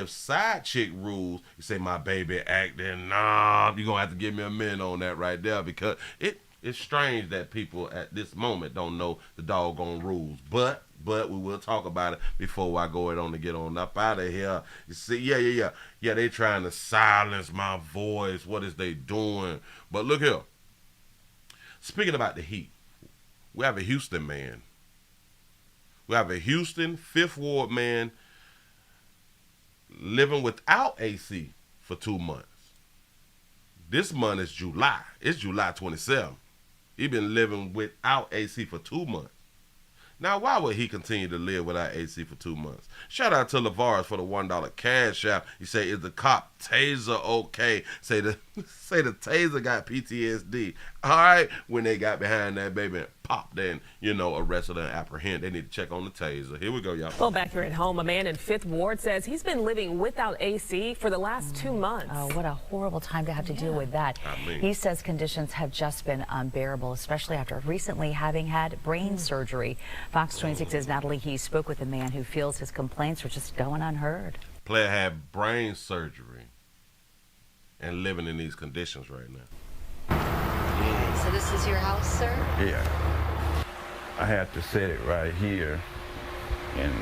side chick rules? You say, my baby acting, nah, you're going to have to give me a minute on that right there, because it's strange that people at this moment don't know the doggone rules. But we will talk about it before I go on to get on up out of here. You see, yeah, they trying to silence my voice. What is they doing? But look here. Speaking about the heat, we have a Houston man. We have a Houston 5th Ward man living without AC for 2 months. This month is July. It's July 27th. He been living without AC for 2 months. Now, why would he continue to live without AC for 2 months? Shout out to LeVars for the $1 cash app. You say, is the cop taser okay? Say the taser got PTSD. All right, when they got behind that baby and popped in, arrested and apprehended. They need to check on the taser. Here we go, y'all. Well, back here at home, a man in 5th Ward says he's been living without AC for the last 2 months. Oh, what a horrible time to have to deal with that. He says conditions have just been unbearable, especially after recently having had brain surgery. Fox 26's Natalie He spoke with a man who feels his complaints are just going unheard. Player had brain surgery and living in these conditions right now. So this is your house, sir? Yeah. I have to set it right here and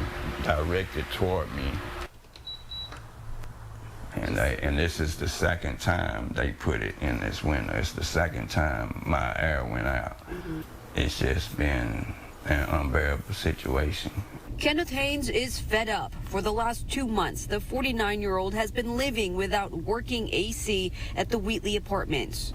direct it toward me. And this is the second time they put it in this window. It's the second time my air went out. It's just been an unbearable situation. Kenneth Haynes is fed up. For the last 2 months, the 49-year-old has been living without working AC at the Wheatley apartments.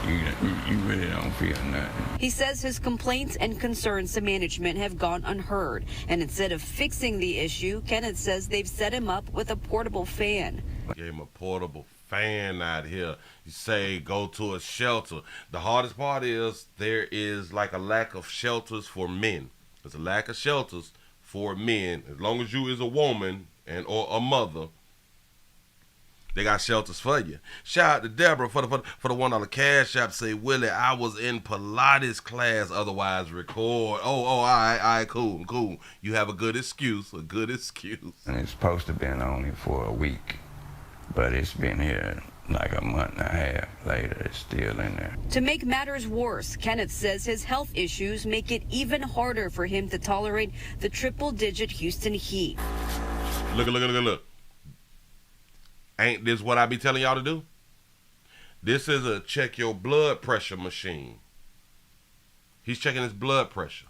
You really don't feel nothing. He says his complaints and concerns to management have gone unheard. And instead of fixing the issue, Kenneth says they've set him up with a portable fan. Gave him a portable fan out here. You say go to a shelter. The hardest part is there is like a lack of shelters for men. There's a lack of shelters for men. As long as you is a woman and or a mother, they got shelters for you. Shout out to Deborah for the $1 cash app. Say, Willie, I was in Pilates class, otherwise record. All right, cool. You have a good excuse. And it's supposed to have been only for a week, but it's been here like a month and a half later. It's still in there. To make matters worse, Kenneth says his health issues make it even harder for him to tolerate the triple-digit Houston heat. Look. Ain't this what I be telling y'all to do? This is a check your blood pressure machine. He's checking his blood pressure.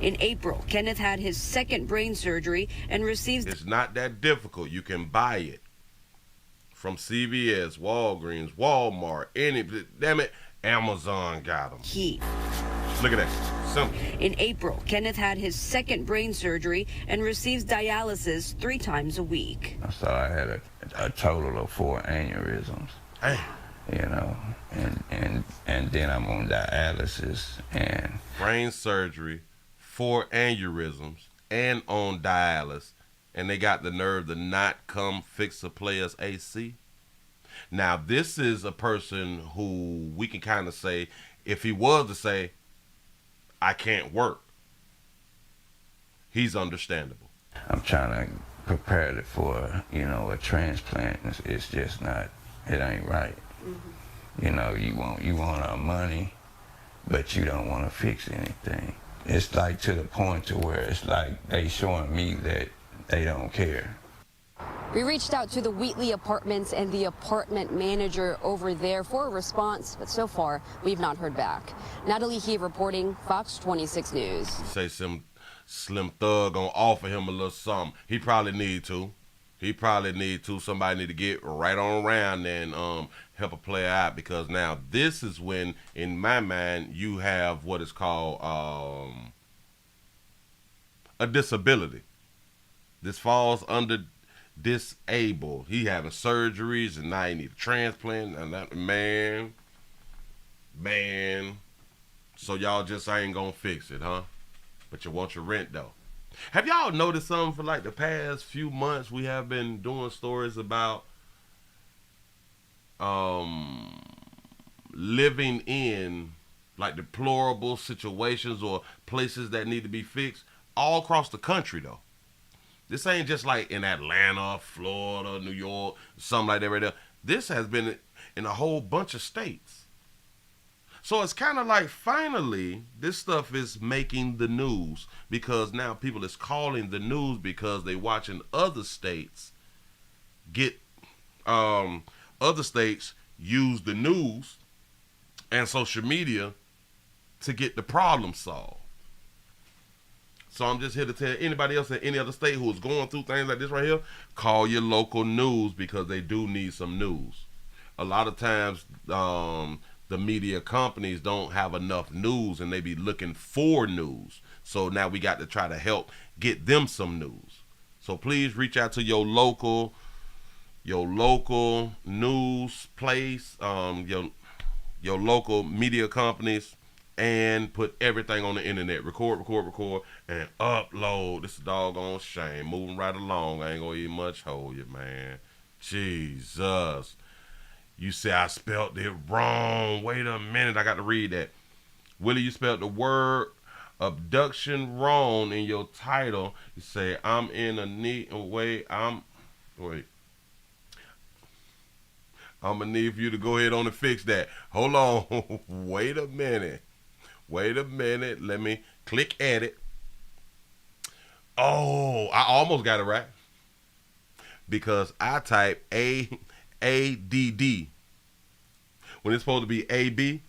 In April, Kenneth had his second brain surgery and receives... It's not that difficult. You can buy it from CVS, Walgreens, Walmart, Amazon got them. Look at that. Simple. In April, Kenneth had his second brain surgery and receives dialysis 3 times a week. So I had a total of 4 aneurysms. Hey. And then I'm on dialysis and brain surgery, 4 aneurysms, and on dialysis. And they got the nerve to not come fix a player's AC. Now, this is a person who we can kind of say, if he was to say, I can't work, he's understandable. I'm trying to prepare it for, a transplant. It's just not, it ain't right. You want our money, but you don't want to fix anything. It's like to the point to where it's like they showing me that they don't care. We reached out to the Wheatley Apartments and the apartment manager over there for a response, but so far we've not heard back. Natalie He reporting, Fox 26 News. Say some Slim Thug gonna offer him a little something. He probably need to. Somebody need to get right on around and help a player out, because now this is when, in my mind, you have what is called a disability. This falls under disabled. He having surgeries and now he need a transplant, and that man. So y'all just ain't gonna fix it, huh? But you want your rent though. Have y'all noticed something for like the past few months? We have been doing stories about living in like deplorable situations or places that need to be fixed all across the country though. This ain't just like in Atlanta, Florida, New York, something like that right there. This has been in a whole bunch of states. So it's kind of like finally this stuff is making the news, because now people is calling the news because they watching other states get other states use the news and social media to get the problem solved. So I'm just here to tell anybody else in any other state who is going through things like this right here, call your local news, because they do need some news. A lot of times the media companies don't have enough news and they be looking for news. So now we got to try to help get them some news. So please reach out to your local news place, your local media companies, and put everything on the internet. Record, and upload. This is a doggone shame. Moving right along. I ain't gonna even much hold you, man. Jesus. You say I spelled it wrong. Wait a minute. I got to read that. Willie, you spelled the word abduction wrong in your title. You say, I'm in a need. Wait. I'm going to need for you to go ahead on and fix that. Hold on. Wait a minute. Let me click edit. Oh, I almost got it right, because I type A-D-D when it's supposed to be A-B.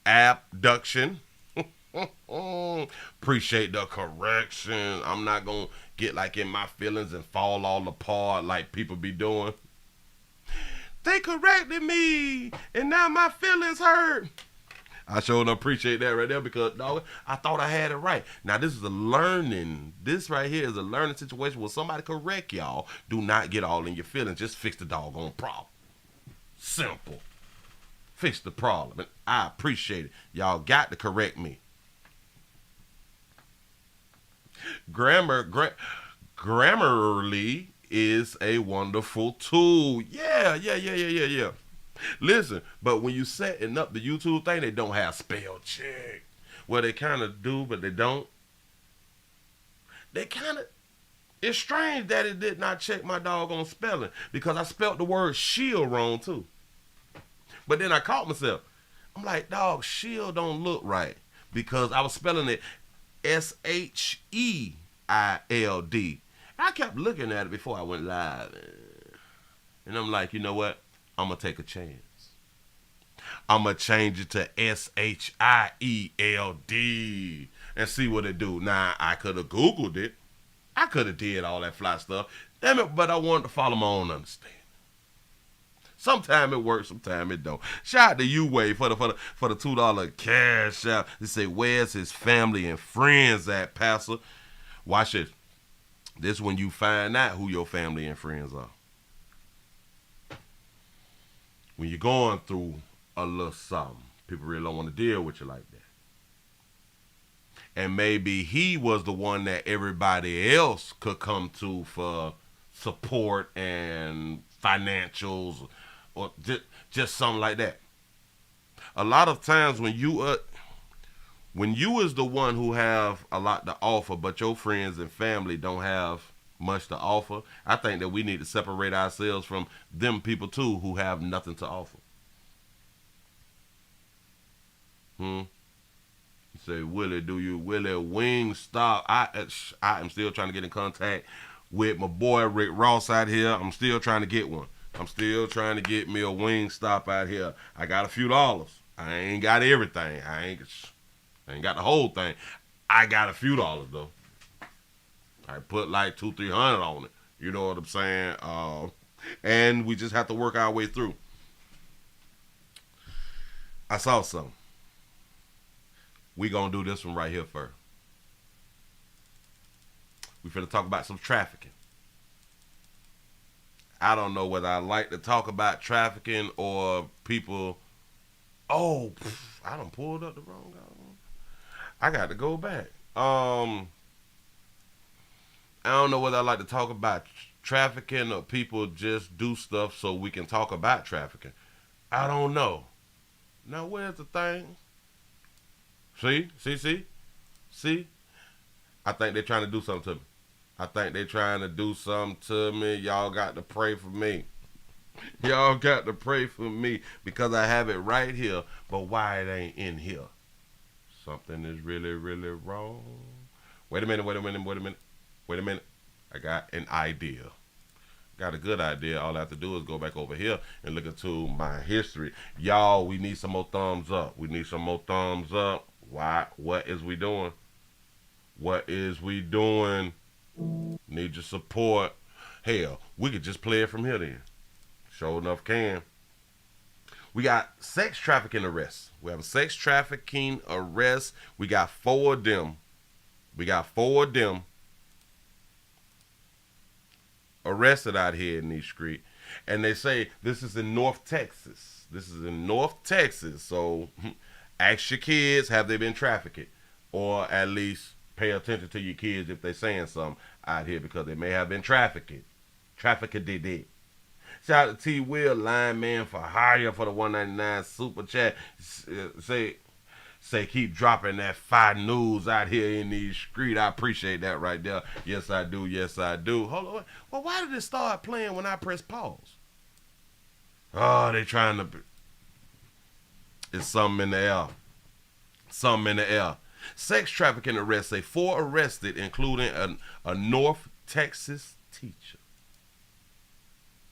Abduction. Appreciate the correction. I'm not going to get like in my feelings and fall all apart like people be doing. They corrected me and now my feelings hurt. I sure don't appreciate that right there, because, dog, I thought I had it right. Now, this is a learning. This right here is a learning situation where somebody correct y'all. Do not get all in your feelings. Just fix the doggone problem. Simple. Fix the problem. And I appreciate it. Y'all got to correct me. Grammarly is a wonderful tool. Yeah. Listen, but when you setting up the YouTube thing, they don't have spell check. Well, they kind of do, but they don't. It's strange that it did not check my doggone spelling, because I spelled the word shield wrong too. But then I caught myself. I'm like, dog, shield don't look right, because I was spelling it S-H-E-I-L-D. I kept looking at it before I went live. And I'm like, you know what? I'm going to take a chance. I'm going to change it to S-H-I-E-L-D and see what it do. Now, I could have Googled it. I could have did all that fly stuff. Damn it, but I wanted to follow my own understanding. Sometimes it works, sometimes it don't. Shout out to you, Wade, for the $2 cash out. They say, where's his family and friends at, Pastor? Watch it. This is when you find out who your family and friends are. When you're going through a little something, people really don't want to deal with you like that. And maybe he was the one that everybody else could come to for support and financials, or just something like that. A lot of times when you is the one who have a lot to offer, but your friends and family don't have much to offer, I think that we need to separate ourselves from them people too who have nothing to offer. Say, Willie, Willie Wingstop? I am still trying to get in contact with my boy Rick Ross out here. I'm still trying to get one. I'm still trying to get me a Wingstop out here. I got a few dollars. I ain't got everything. I ain't got the whole thing. I got a few dollars though. I put like $200-300 on it. You know what I'm saying? And we just have to work our way through. I saw something. We gonna do this one right here first. We finna talk about some trafficking. I don't know whether I like to talk about trafficking or people. Oh, I done pulled up the wrong guy. I got to go back. I don't know whether I like to talk about trafficking or people just do stuff so we can talk about trafficking. I don't know. Now, where's the thing? See? I think they're trying to do something to me. Y'all got to pray for me. Y'all got to pray for me because I have it right here, but why it ain't in here? Something is really, really wrong. Wait a minute. I got an idea. Got a good idea. All I have to do is go back over here and look into my history. Y'all, we need some more thumbs up. Why? What is we doing? Need your support. Hell, we could just play it from here then. Sure enough can. We got sex trafficking arrests. We have a sex trafficking arrest. We got 4 of them. Arrested out here in these streets. And they say this is in North Texas. So ask your kids, have they been trafficked? Or at least pay attention to your kids if they're saying something out here because they may have been trafficked. They did. Shout out to T. Will, lineman for hire for the $1.99 super chat. Say keep dropping that fire news out here in these streets. I appreciate that right there. Yes, I do. Hold on. Well, why did it start playing when I press pause? Oh, they trying to... It's something in the air. Sex trafficking arrests. Say 4 arrested, including a North Texas teacher.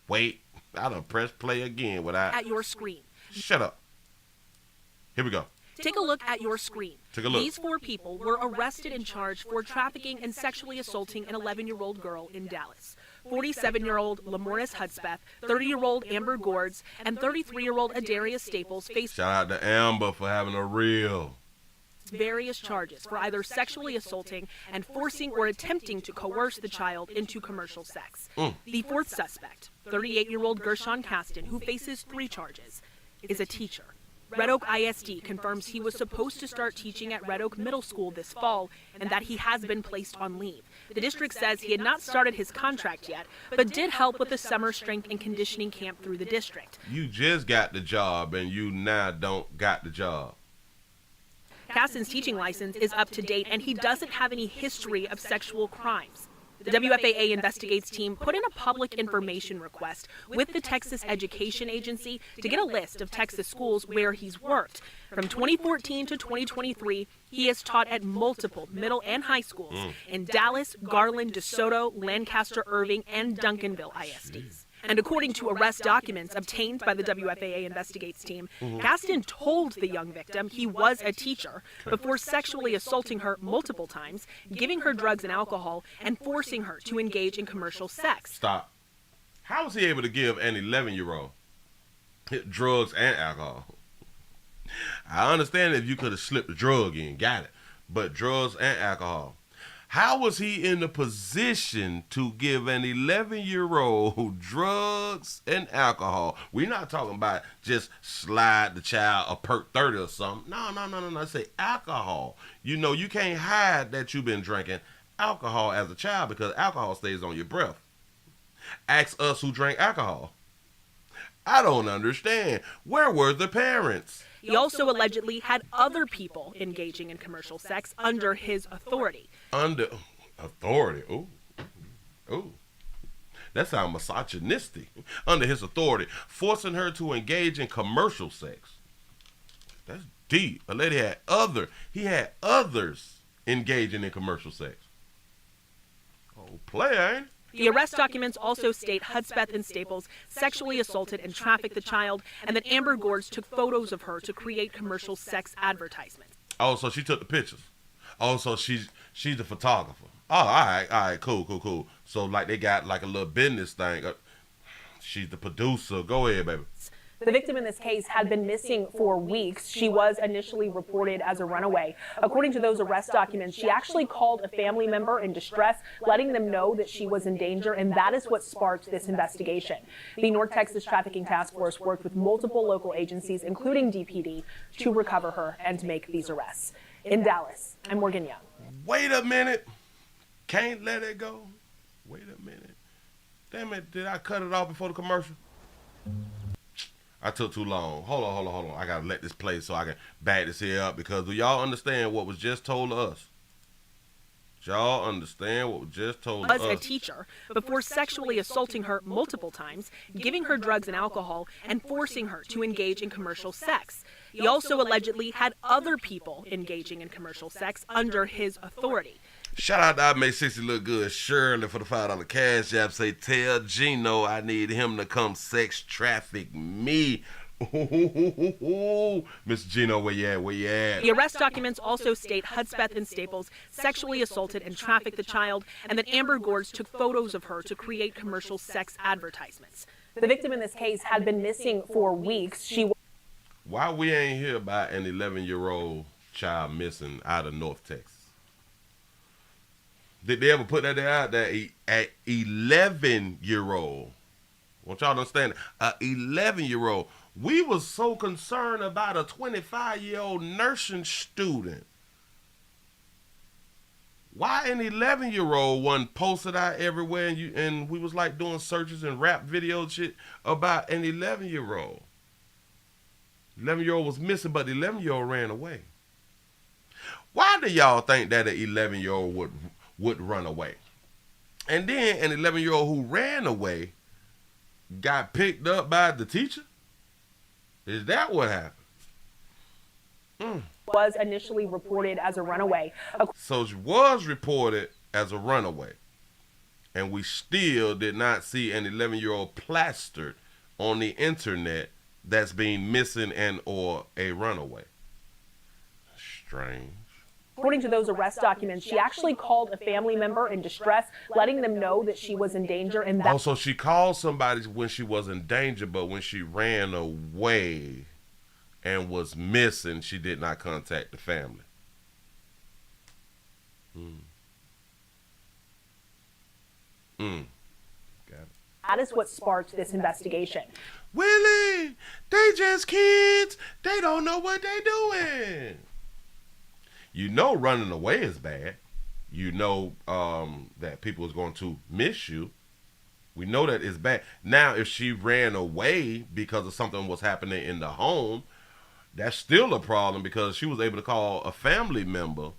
Wait, I done press play again without... At your screen. Shut up. Here we go. Take a look at your screen. Take a look. These 4 people were arrested and charged for trafficking and sexually assaulting an 11-year-old girl in Dallas. 47-year-old Lamoris Hudspeth, 30-year-old Amber Gords, and 33-year-old Adarius Staples faced... Shout out to Amber for having a reel. ...various charges for either sexually assaulting and forcing or attempting to coerce the child into commercial sex. The 4th suspect, 38-year-old Gershon Caston, who faces 3 charges, is a teacher. Red Oak ISD confirms he was supposed to start teaching at Red Oak Middle School this fall and that he has been placed on leave. The district says he had not started his contract yet, but did help with the summer strength and conditioning camp through the district. You just got the job and you now don't got the job. Caston's teaching license is up to date and he doesn't have any history of sexual crimes. The WFAA investigates team put in a public information request with the Texas Education Agency to get a list of Texas schools where he's worked. From 2014 to 2023, he has taught at multiple middle and high schools in Dallas, Garland, DeSoto, Lancaster, Irving, and Duncanville ISDs. And according to arrest documents obtained by the WFAA investigates team, Caston told the young victim he was a teacher before sexually assaulting her multiple times, giving her drugs and alcohol, and forcing her to engage in commercial sex. Stop. How was he able to give an 11-year-old drugs and alcohol? I understand if you could have slipped a drug in, got it, but drugs and alcohol. How was he in the position to give an 11-year-old drugs and alcohol? We're not talking about just slide the child a perk 30 or something. No. I say alcohol. You know, you can't hide that you've been drinking alcohol as a child because alcohol stays on your breath. Ask us who drank alcohol. I don't understand. Where were the parents? He also allegedly had other people engaging in commercial sex under his authority. Under authority? Ooh. That sounds misogynistic. Under his authority, forcing her to engage in commercial sex. That's deep. A lady had others engaging in commercial sex. Oh, player, ain't it? The arrest documents also state Hudspeth and Staples sexually assaulted and trafficked the child, and that Amber Gorge took photos of her to create commercial sex advertisements. Oh, so she took the pictures. Oh, so she's the photographer. Oh, all right, cool. So like they got like a little business thing. She's the producer. Go ahead, baby. The victim in this case had been missing for weeks. She was initially reported as a runaway. According to those arrest documents, she actually called a family member in distress, letting them know that she was in danger, and that is what sparked this investigation. The North Texas Trafficking Task Force worked with multiple local agencies, including DPD, to recover her and make these arrests. In Dallas, I'm Morgan Young. Wait a minute. Can't let it go. Wait a minute. Damn it, did I cut it off before the commercial? I took too long. Hold on. I gotta let this play so I can back this here up, because do y'all understand what was just told to us? Y'all understand what was just told to us? Was a teacher before sexually assaulting her multiple times, giving her drugs and alcohol, and forcing her to engage in commercial sex. He also allegedly had other people engaging in commercial sex under his authority. Shout out to I Make 60 Look Good Shirley for the $5 cash app. Say, tell Gino I need him to come sex traffic me. Mr. Gino, where you at? The arrest documents also state Hudspeth and Staples sexually assaulted and trafficked the child, and that Amber Gorge took photos of her to create commercial sex advertisements. The victim in this case had been missing for weeks. Why we ain't hear about an 11-year-old child missing out of North Texas? Did they ever put that out there? At 11-year-old. I want y'all to understand, an 11-year-old. We was so concerned about a 25-year-old nursing student. Why an 11-year-old wasn't posted out everywhere, and we was like doing searches and rap videos shit about an 11-year-old. 11-year-old was missing, but the 11-year-old ran away. Why do y'all think that an 11-year-old would run away? And then an 11-year-old who ran away got picked up by the teacher? Is that what happened? Was initially reported as a runaway. So she was reported as a runaway, and we still did not see an 11-year-old plastered on the internet that's being missing and or a runaway. Strange. According to those arrest documents, she actually called a family member in distress, letting them know that she was in danger. And that also, she called somebody when she was in danger, but when she ran away and was missing, she did not contact the family. Got it. That is what sparked this investigation. Willie, they just kids. They don't know what they doing. You know running away is bad. You know that people is going to miss you. We know that it's bad. Now, if she ran away because of something was happening in the home, that's still a problem, because she was able to call a family member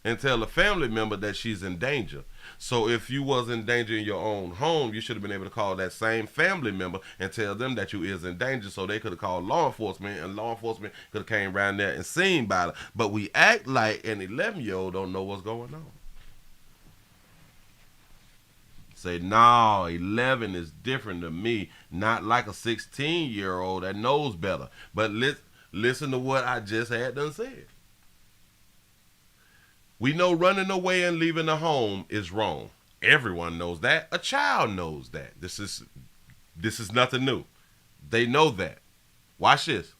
and tell a family member that she's in danger. So if you was in danger in your own home, you should have been able to call that same family member and tell them that you is in danger, so they could have called law enforcement, and law enforcement could have came around there and seen about it. But we act like an 11-year-old don't know what's going on. Say, no, 11 is different to me, not like a 16-year-old that knows better. But listen to what I just had done said. We know running away and leaving the home is wrong. Everyone knows that. A child knows that. This is nothing new. They know that. Watch this.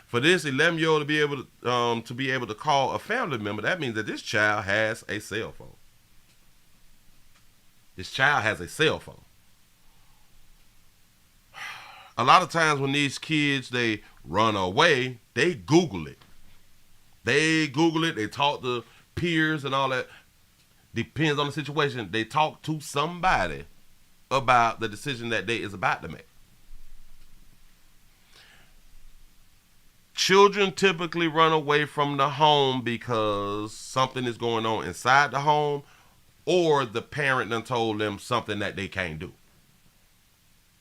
For this 11-year-old to be able to call a family member, that means that this child has a cell phone. This child has a cell phone. A lot of times when these kids, they run away, they Google it. They talk to peers and all that. Depends on the situation. They talk to somebody about the decision that they is about to make. Children typically run away from the home because something is going on inside the home, or the parent done told them something that they can't do.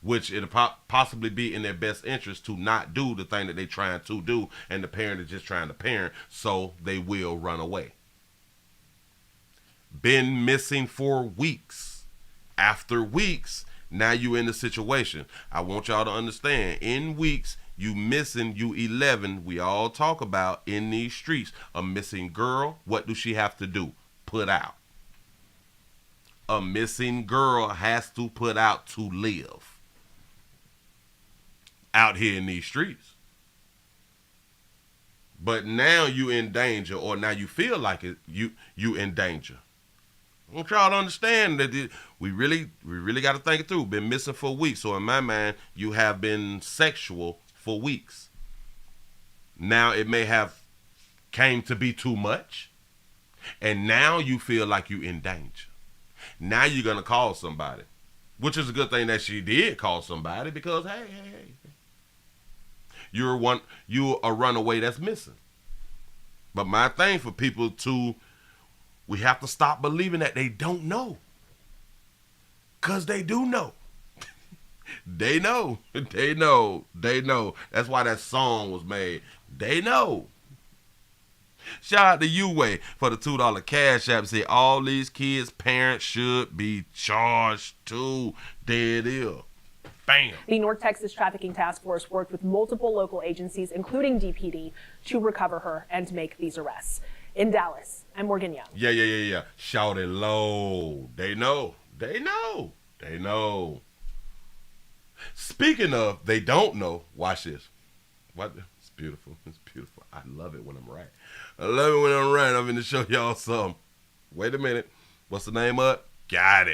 which it'll possibly be in their best interest to not do the thing that they're trying to do, and the parent is just trying to parent, so they will run away. Been missing for weeks. After weeks, now you in the situation. I want y'all to understand, in weeks, you missing, you 11, we all talk about in these streets, a missing girl, what do she have to do? Put out. A missing girl has to put out to live out here in these streets. But now you in danger, or now you feel like it, you in danger. I want y'all to understand that we really got to think it through. Been missing for weeks. So in my mind, you have been sexual for weeks. Now it may have came to be too much. And now you feel like you in danger. Now you're going to call somebody. Which is a good thing that she did call somebody, because hey. You're a runaway that's missing. But my thing for people we have to stop believing that they don't know. Because they do know. They know. They know. That's why that song was made. They know. Shout out to U-Way for the $2 cash app. Say all these kids' parents should be charged too. There it is. Bam. The North Texas Trafficking Task Force worked with multiple local agencies, including DPD, to recover her and make these arrests. In Dallas, I'm Morgan Young. Yeah. Shout it low. They know. Speaking of, they don't know. Watch this. What? It's beautiful. I love it when I'm right. I'm going to show y'all something. Wait a minute. What's the name of it? Got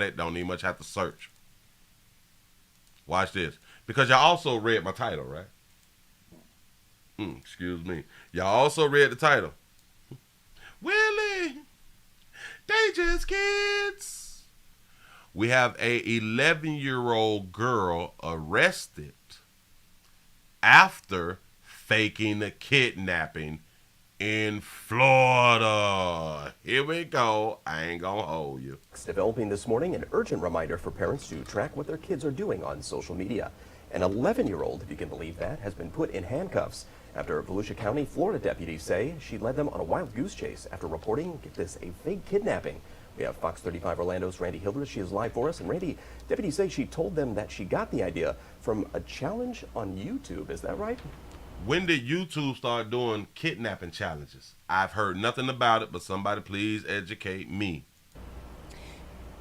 it. Don't need much have to search. Watch this. Because y'all also read my title, right? Excuse me. Y'all also read the title. Willie, they just kids. We have a 11-year-old girl arrested after faking a kidnapping in Florida. Here we go. I ain't gonna hold you. Developing this morning, an urgent reminder for parents to track what their kids are doing on social media. An 11-year-old, if you can believe that, has been put in handcuffs after Volusia County, Florida deputies say she led them on a wild goose chase after reporting, get this, a fake kidnapping. We have Fox 35 Orlando's Randy Hildreth. She is live for us. And Randy, deputies say she told them that she got the idea from a challenge on YouTube. Is that right? When did YouTube start doing kidnapping challenges? I've heard nothing about it, but somebody please educate me.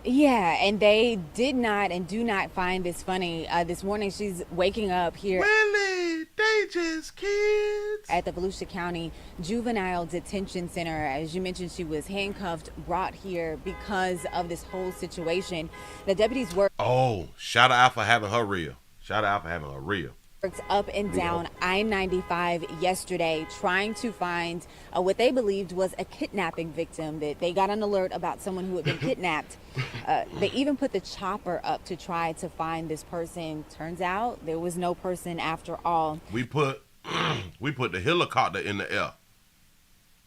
Yeah, and they did not and do not find this funny. This morning she's waking up here. Willie, they just kids. At the Volusia County Juvenile Detention Center. As you mentioned, she was handcuffed, brought here because of this whole situation. The deputies worked. Oh, shout out for having her real. Worked up and down I-95 yesterday trying to find what they believed was a kidnapping victim. That they got an alert about someone who had been kidnapped. They even put the chopper up to try to find this person. Turns out there was no person after all. We put the helicopter in the air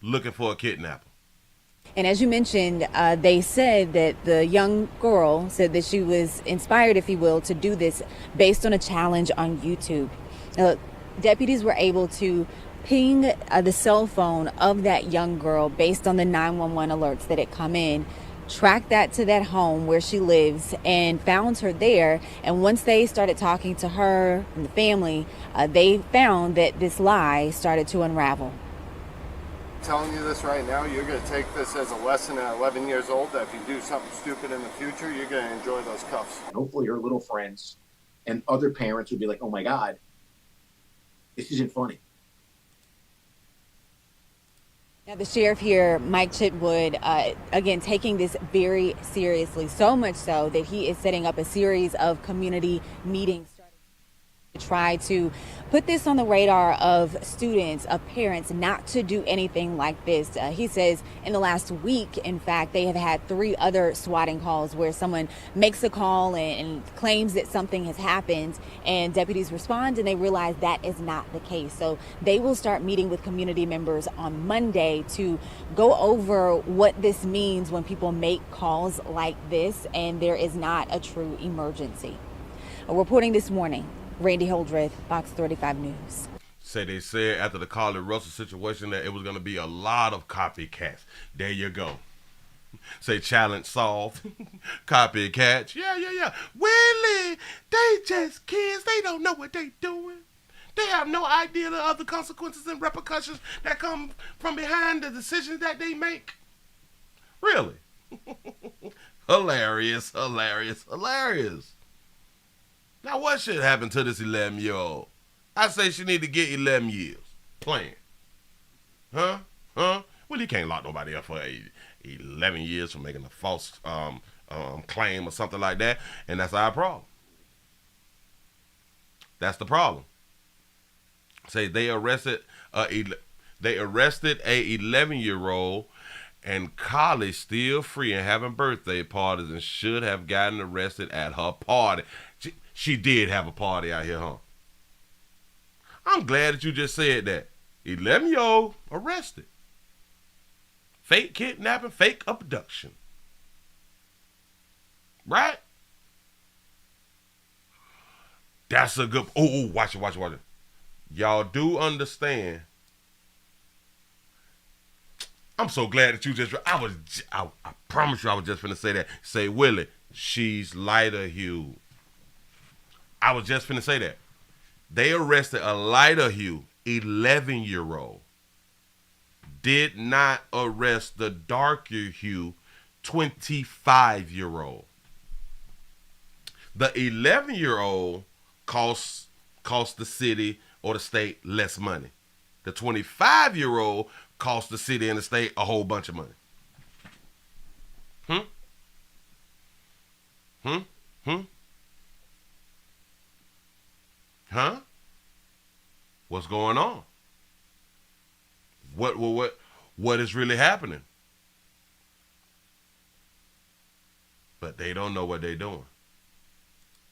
looking for a kidnapper. And as you mentioned, they said that the young girl said that she was inspired, if you will, to do this based on a challenge on YouTube. Deputies were able to ping the cell phone of that young girl based on the 911 alerts that had come in, track that to that home where she lives, and found her there. And once they started talking to her and the family, they found that this lie started to unravel. Telling you this right now, you're going to take this as a lesson at 11 years old, that if you do something stupid in the future, you're going to enjoy those cuffs. Hopefully her little friends and other parents would be like, oh my God, this isn't funny. Now, the sheriff here, Mike Chitwood, again, taking this very seriously, so much so that he is setting up a series of community meetings. Try to put this on the radar of students, of parents, not to do anything like this. He says in the last week, in fact, they have had 3 other swatting calls where someone makes a call and claims that something has happened, and deputies respond and they realize that is not the case. So they will start meeting with community members on Monday to go over what this means when people make calls like this and there is not a true emergency. Reporting this morning, Randy Holdreth, Fox 35 News. Say they said after the Carly Russell situation that it was going to be a lot of copycats. There you go. Say challenge solved. Copycats. Yeah. Willie, they just kids. They don't know what they doing. They have no idea of the consequences and repercussions that come from behind the decisions that they make. Really. Hilarious. Now, what should happen to this 11-year-old? I say she need to get 11 years playing. Huh? Well, you can't lock nobody up for 11 years for making a false claim or something like that, and that's our problem. That's the problem. Say they arrested a 11-year-old and Carly still free and having birthday parties and should have gotten arrested at her party. She did have a party out here, huh? I'm glad that you just said that. 11-year-old arrested. Fake kidnapping, fake abduction. Right? That's a good... Oh, watch it. Y'all do understand. I'm so glad that you just... I promise you I was just finna say that. Say, Willie, she's lighter hue. I was just finna say that. They arrested a lighter hue 11-year-old. Did not arrest the darker hue 25-year-old. The 11-year-old costs the city or the state less money. The 25-year-old costs the city and the state a whole bunch of money. Huh? What's going on? What is really happening? But they don't know what they're doing.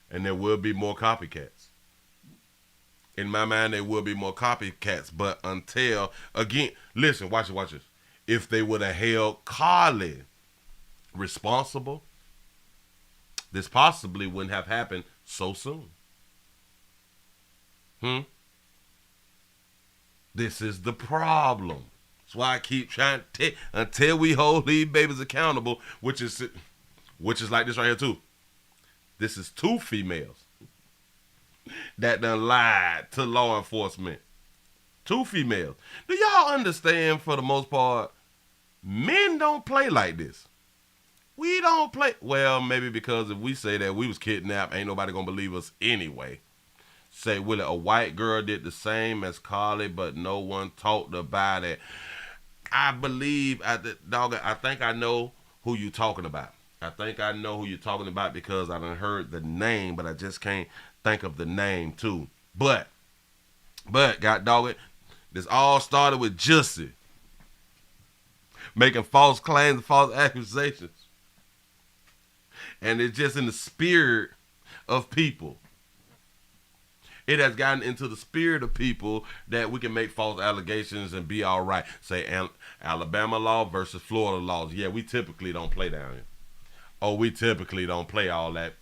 And there will be more copycats. In my mind, there will be more copycats. But until, again, listen, watch this. If they would have held Carly responsible, this possibly wouldn't have happened so soon. This is the problem. That's why I keep trying to until we hold these babies accountable, which is like this right here too. This is 2 females that done lied to law enforcement. 2 females. Do y'all understand, for the most part, men don't play like this. We don't play. Well, maybe because if we say that we was kidnapped, ain't nobody gonna believe us anyway. Say, Willie, a white girl did the same as Carly, but no one talked about it. I believe, I think I know who you talking about. I think I know who you're talking about because I done heard the name, but I just can't think of the name too. But, God dog it, this all started with Jussie making false claims and false accusations. And it's just in the spirit of people. It has gotten into the spirit of people that we can make false allegations and be all right. Say Alabama law versus Florida laws. Yeah, we typically don't play down here. Oh, we typically don't play all that.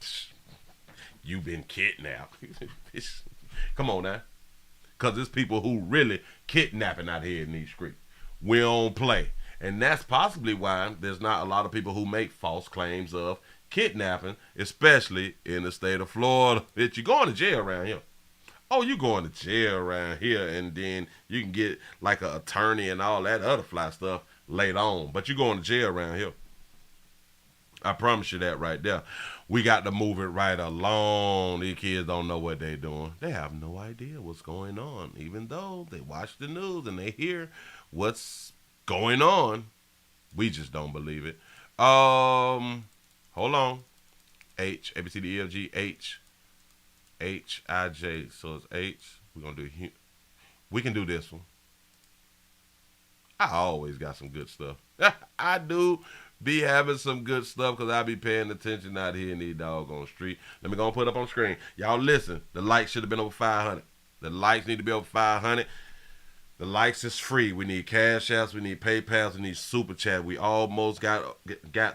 You've been kidnapped. Come on now. Because there's people who really kidnapping out here in these streets. We don't play. And that's possibly why there's not a lot of people who make false claims of kidnapping, especially in the state of Florida. You're going to jail around here. Oh, you going to jail around here, and then you can get like an attorney and all that other fly stuff later on. But you're going to jail around here. I promise you that right there. We got to move it right along. These kids don't know what they're doing. They have no idea what's going on, even though they watch the news and they hear what's going on. We just don't believe it. Hold on. H, A, B, C, D, E, F, G, H. H-I-J. So it's H. We're going to do, we can do this one. I always got some good stuff. I do be having some good stuff because I be paying attention out here in these doggone street. Let me go and put it up on screen. Y'all listen. The likes should have been over 500. The likes need to be over 500. The likes is free. We need Cash Apps. We need PayPals. We need Super Chat. We almost got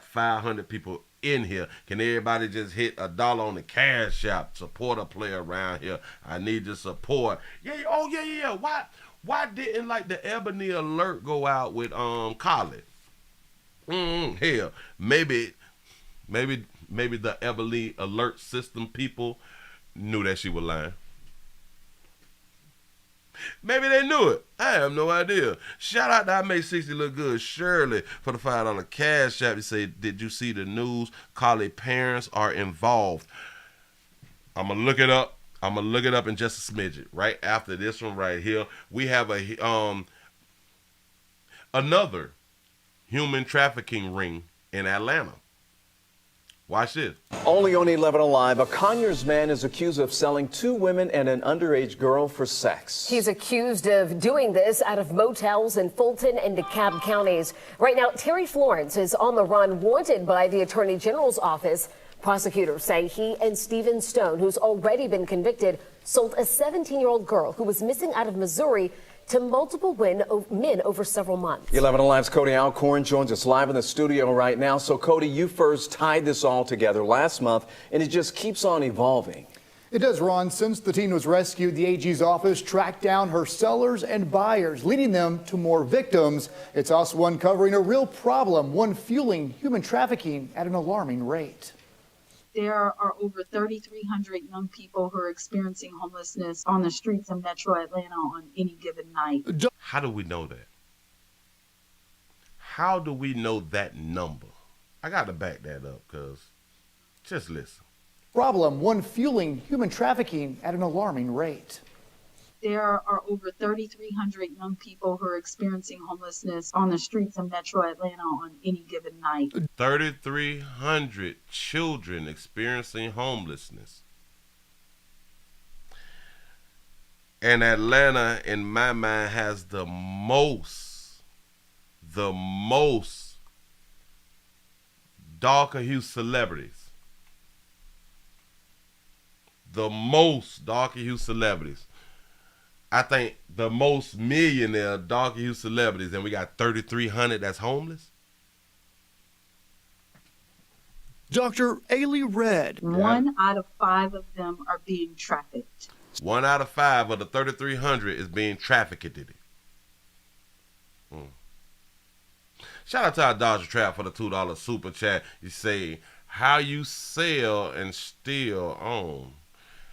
500 people in here. Can everybody just hit $1 on the Cash App? Support a player around here. I need your support. Yeah. Oh, yeah. Why didn't like the Ebony alert go out with Collie? Hell, maybe the Ebony alert system people knew that she was lying. Maybe they knew it. I have no idea. Shout out to I Make 60 Look Good, Shirley, for the $5 Cash App. He said, did you see the news? Collie parents are involved. I'm going to look it up. I'm going to look it up in just a smidget. Right after this one right here, we have another human trafficking ring in Atlanta. Watch this. Only on 11 Alive, a Conyers man is accused of selling 2 women and an underage girl for sex. He's accused of doing this out of motels in Fulton and DeKalb counties. Right now, Terry Florence is on the run, wanted by the Attorney General's office. Prosecutors say he and Stephen Stone, who's already been convicted, sold a 17-year-old girl who was missing out of Missouri to multiple men over several months. 11 Alive's Cody Alcorn joins us live in the studio right now. So, Cody, you first tied this all together last month, and it just keeps on evolving. It does, Ron. Since the teen was rescued, the AG's office tracked down her sellers and buyers, leading them to more victims. It's also uncovering a real problem, one fueling human trafficking at an alarming rate. There are over 3,300 young people who are experiencing homelessness on the streets of Metro Atlanta on any given night. How do we know that? How do we know that number? I got to back that up because just listen. Problem, one fueling human trafficking at an alarming rate. There are over 3,300 young people who are experiencing homelessness on the streets of Metro Atlanta on any given night. 3,300 children experiencing homelessness. And Atlanta, in my mind, has the most darker hue celebrities. The most darker hue celebrities. I think the most millionaire darker hue celebrities, and we got 3,300 that's homeless. Dr. Ailey Red. 1 out of 5 of them are being trafficked. 1 out of 5 of the 3,300 is being trafficked. Shout out to our Dodger Trap for the $2 super chat. You say, how you sell and still own.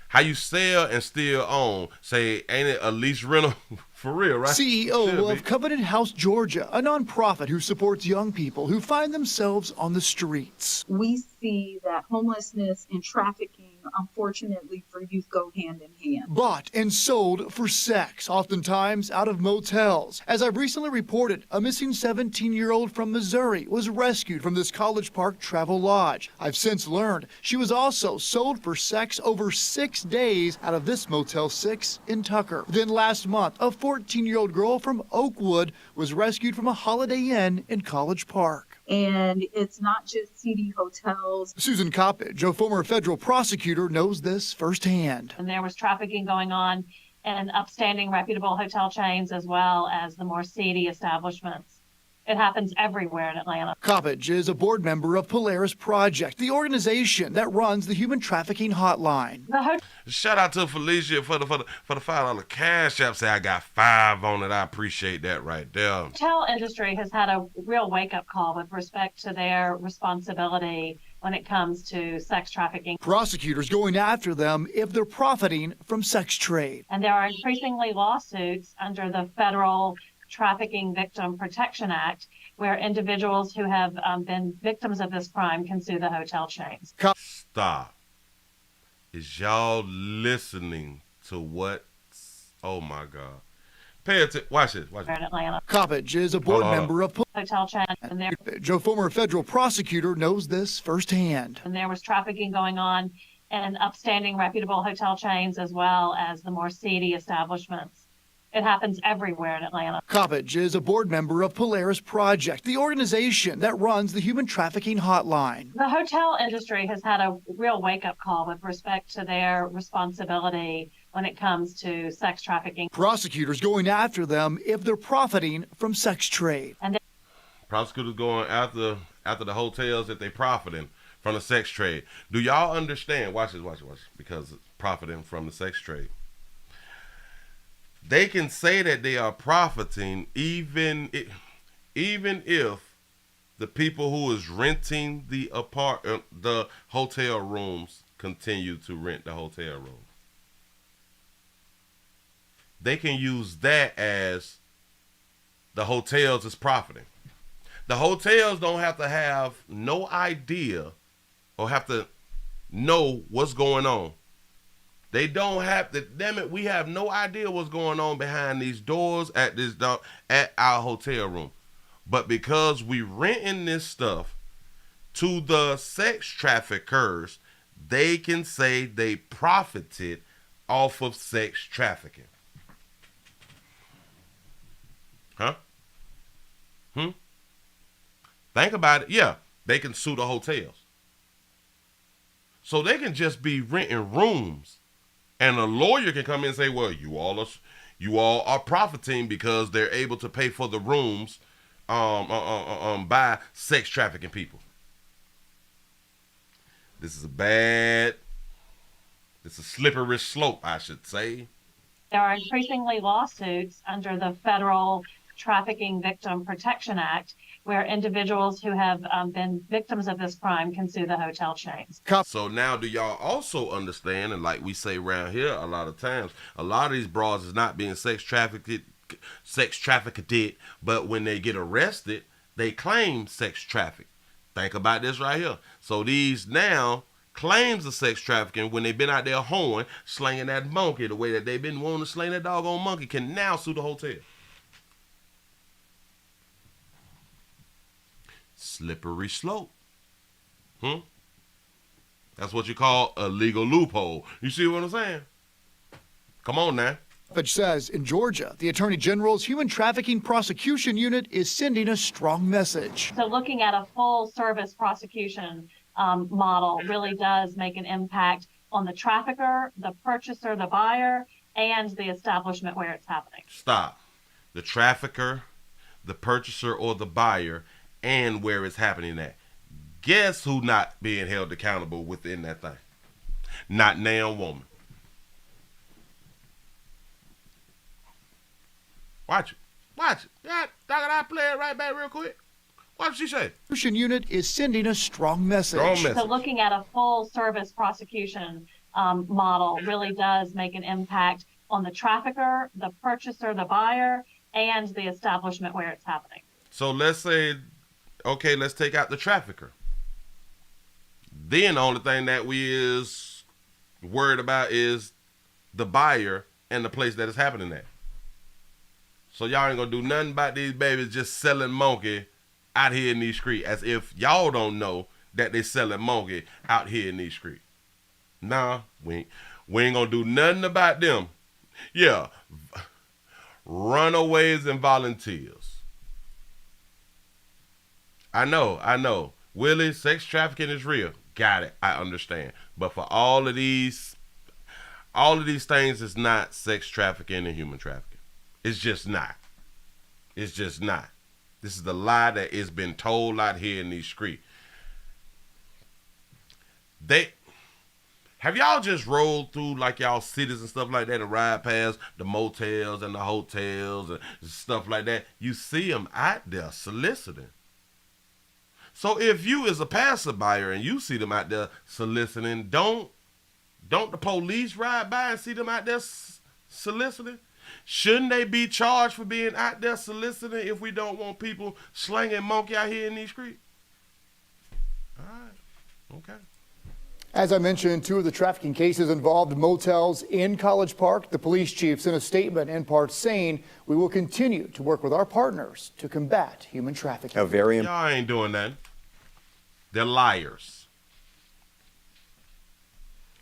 How you sell and still own. Say, ain't it a lease rental? For real, right? CEO of Covenant House, Georgia, a nonprofit who supports young people who find themselves on the streets. We see that homelessness and trafficking, unfortunately, for youth go hand in hand. Bought and sold for sex, oftentimes out of motels. As I've recently reported, a missing 17-year-old from Missouri was rescued from this College Park travel lodge. I've since learned she was also sold for sex over 6 days out of this Motel 6 in Tucker. Then last month, a 14-year-old girl from Oakwood was rescued from a Holiday Inn in College Park. And it's not just seedy hotels. Susan Coppedge, a former federal prosecutor, knows this firsthand. And there was trafficking going on in upstanding, reputable hotel chains as well as the more seedy establishments. It happens everywhere in Atlanta. Coppedge is a board member of Polaris Project, the organization that runs the human trafficking hotline. Shout out to Felicia for the $5 Cash App. Say I got 5 on it. I appreciate that right there. The hotel industry has had a real wake-up call with respect to their responsibility when it comes to sex trafficking. Prosecutors going after them if they're profiting from sex trade. And there are increasingly lawsuits under the federal Trafficking Victim Protection Act, where individuals who have been victims of this crime can sue the hotel chains. Stop. Is y'all listening to what? Oh my God. Pay attention. Watch it. Watch it. In Atlanta. Coppedge is a board member of hotel chain. And there, a former federal prosecutor, knows this firsthand. And there was trafficking going on and upstanding, reputable hotel chains, as well as the more seedy establishments. It happens everywhere in Atlanta. Coppage is a board member of Polaris Project, the organization that runs the human trafficking hotline. The hotel industry has had a real wake-up call with respect to their responsibility when it comes to sex trafficking. Prosecutors going after them if they're profiting from sex trade. And prosecutors going after the hotels if they profiting from the sex trade. Do y'all understand? Watch this, because it's profiting from the sex trade. They can say that they are profiting even if the people who is renting the hotel rooms continue to rent the hotel room. They can use that as the hotels is profiting. The hotels don't have to have no idea or have to know what's going on. They don't have to, damn it, we have no idea what's going on behind these doors at our hotel room. But because we renting this stuff to the sex traffickers, they can say they profited off of sex trafficking. Huh? Think about it. Yeah, they can sue the hotels. So they can just be renting rooms. And a lawyer can come in and say, well, you all are profiting because they're able to pay for the rooms by sex trafficking people. This is it's a slippery slope, I should say. there are increasingly lawsuits under the Federal Trafficking Victim Protection Act where individuals who have been victims of this crime can sue the hotel chains. So now do y'all also understand, and like we say around here a lot of times, a lot of these bras is not being sex trafficked, but when they get arrested, they claim sex traffic. Think about this right here. So these now claims of sex trafficking, when they've been out there hoeing, slinging that monkey the way that they've been wanting to sling that doggone monkey, can now sue the hotel. Slippery slope. That's what you call a legal loophole. You see what I'm saying? Come on now. Coppage says in Georgia, the Attorney General's Human Trafficking Prosecution Unit is sending a strong message. So looking at a full service prosecution model really does make an impact on the trafficker, the purchaser, the buyer, and the establishment where it's happening. Stop. The trafficker, the purchaser, or the buyer, and where it's happening at. Guess who not being held accountable within that thing? Not now woman. Watch it. Watch it. Dog, I play it right back real quick. What did she say? The prosecution unit is sending a strong message. So looking at a full service prosecution model really does make an impact on the trafficker, the purchaser, the buyer, and the establishment where it's happening. So let's say, okay, let's take out the trafficker. Then the only thing that we is worried about is the buyer and the place that it's happening at. So y'all ain't gonna do nothing about these babies just selling monkey out here in these streets, as if y'all don't know that they selling monkey out here in these streets. Nah, we ain't gonna do nothing about them. Yeah, runaways and volunteers. I know. Willie, sex trafficking is real. Got it. I understand. But for all of these things is not sex trafficking and human trafficking. It's just not. It's just not. This is the lie that is been told out here in these streets. Have y'all just rolled through like y'all cities and stuff like that and ride past the motels and the hotels and stuff like that? You see them out there soliciting. So if you as a passerby and you see them out there soliciting, don't the police ride by and see them out there soliciting? Shouldn't they be charged for being out there soliciting if we don't want people slinging monkey out here in these streets? All right. Okay. As I mentioned, 2 of the trafficking cases involved motels in College Park. The police chief sent a statement in part saying we will continue to work with our partners to combat human trafficking. Y'all ain't doing that. They're liars.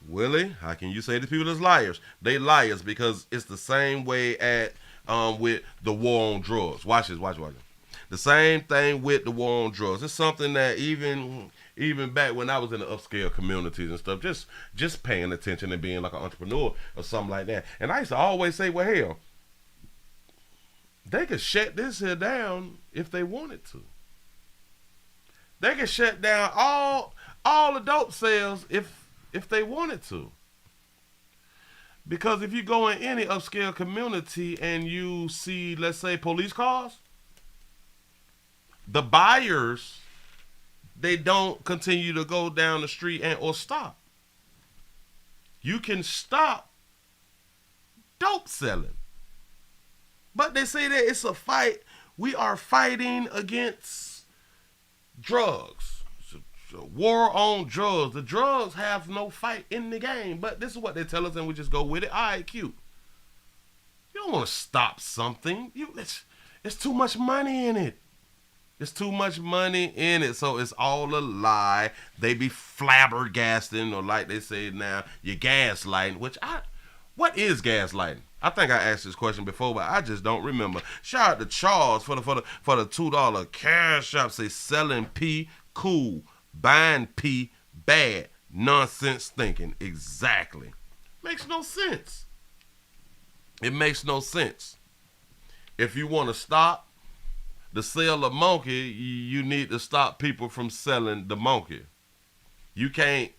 Willie, how can you say the people is liars? They liars because it's the same way at with the war on drugs. Watch this. The same thing with the war on drugs. It's something that even back when I was in the upscale communities and stuff, just paying attention and being like an entrepreneur or something like that. And I used to always say, well, hell, they could shut this here down if they wanted to. They could shut down all the dope sales if they wanted to. Because if you go in any upscale community and you see, let's say, police cars, the buyers, they don't continue to go down the street or stop. You can stop dope selling. But they say that it's a fight. We are fighting against drugs. War on drugs. The drugs have no fight in the game, but this is what they tell us, and we just go with it. All right, cute. You don't want to stop something. It's too much money in it. It's too much money in it, so it's all a lie. They be flabbergasting, or like they say now, you're gaslighting. What is gaslighting? I think I asked this question before, but I just don't remember. Shout out to Charles for the $2 cash shop. Say selling P, cool. Buying P, bad. Nonsense thinking. Exactly. Makes no sense. It makes no sense. If you want to stop the sale of monkey, you need to stop people from selling the monkey. You can't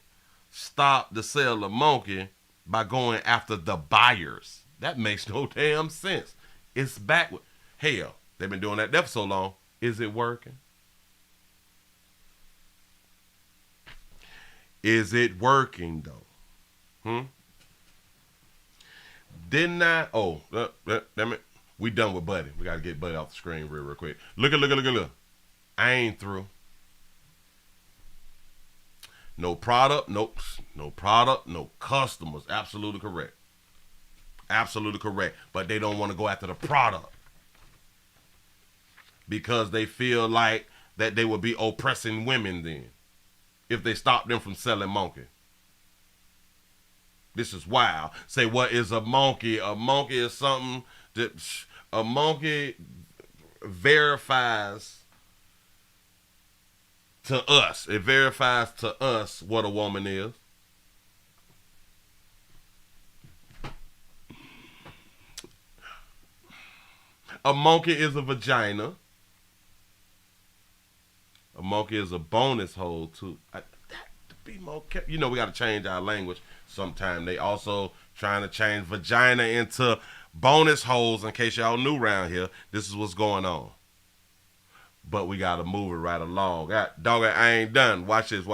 stop the sale of monkey by going after the buyers. That makes no damn sense. It's backward. Hell, they've been doing that for so long. Is it working? Is it working though? Didn't I? Oh, damn it. We done with Buddy. We gotta get Buddy off the screen real quick. Look. I ain't through. No product, no customers. Absolutely correct. Absolutely correct. But they don't want to go after the product because they feel like that they would be oppressing women then if they stop them from selling monkey. This is wild. Say, what is a monkey? A monkey is something that a monkey verifies to us. It verifies to us what a woman is. A monkey is a vagina. A monkey is a bonus hole too. Be more we got to change our language sometime. They also trying to change vagina into bonus holes. In case y'all new around here, this is what's going on. But we got to move it right along. Dog, I ain't done. Watch this.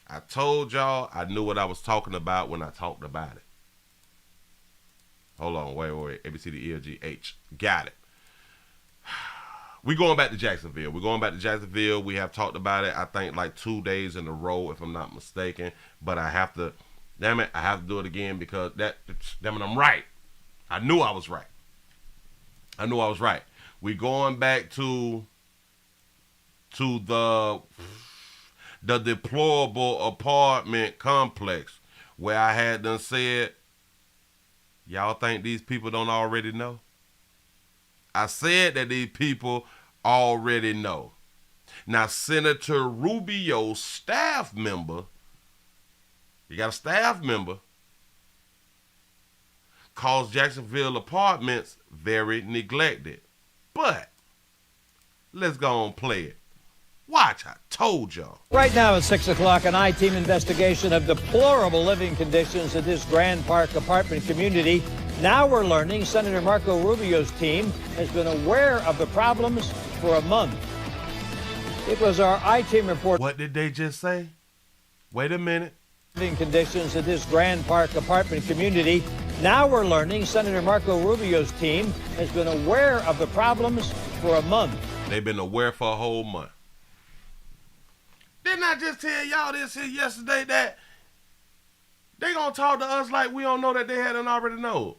I told y'all I knew what I was talking about when I talked about it. Hold on. Wait. A, B, C, D, E, F, G, H. Got it. We're going back to Jacksonville. We have talked about it, I think, like 2 days in a row, if I'm not mistaken. But I have to do it again because I'm right. I knew I was right. We going back to the deplorable apartment complex where I had done said, y'all think these people don't already know? I said that these people already know. Now, Senator Rubio's staff member, you got a staff member, calls Jacksonville apartments very neglected. But let's go on play it. Watch, I told y'all. Right now at 6 o'clock, an I-Team investigation of deplorable living conditions at this Grand Park apartment community. Now we're learning Senator Marco Rubio's team has been aware of the problems for a month. It was our I-Team report. What did they just say? Wait a minute. Living conditions at this Grand Park apartment community. Now we're learning Senator Marco Rubio's team has been aware of the problems for a month. They've been aware for a whole month. Didn't I just tell y'all this here yesterday that they gonna talk to us like we don't know that they hadn't already know?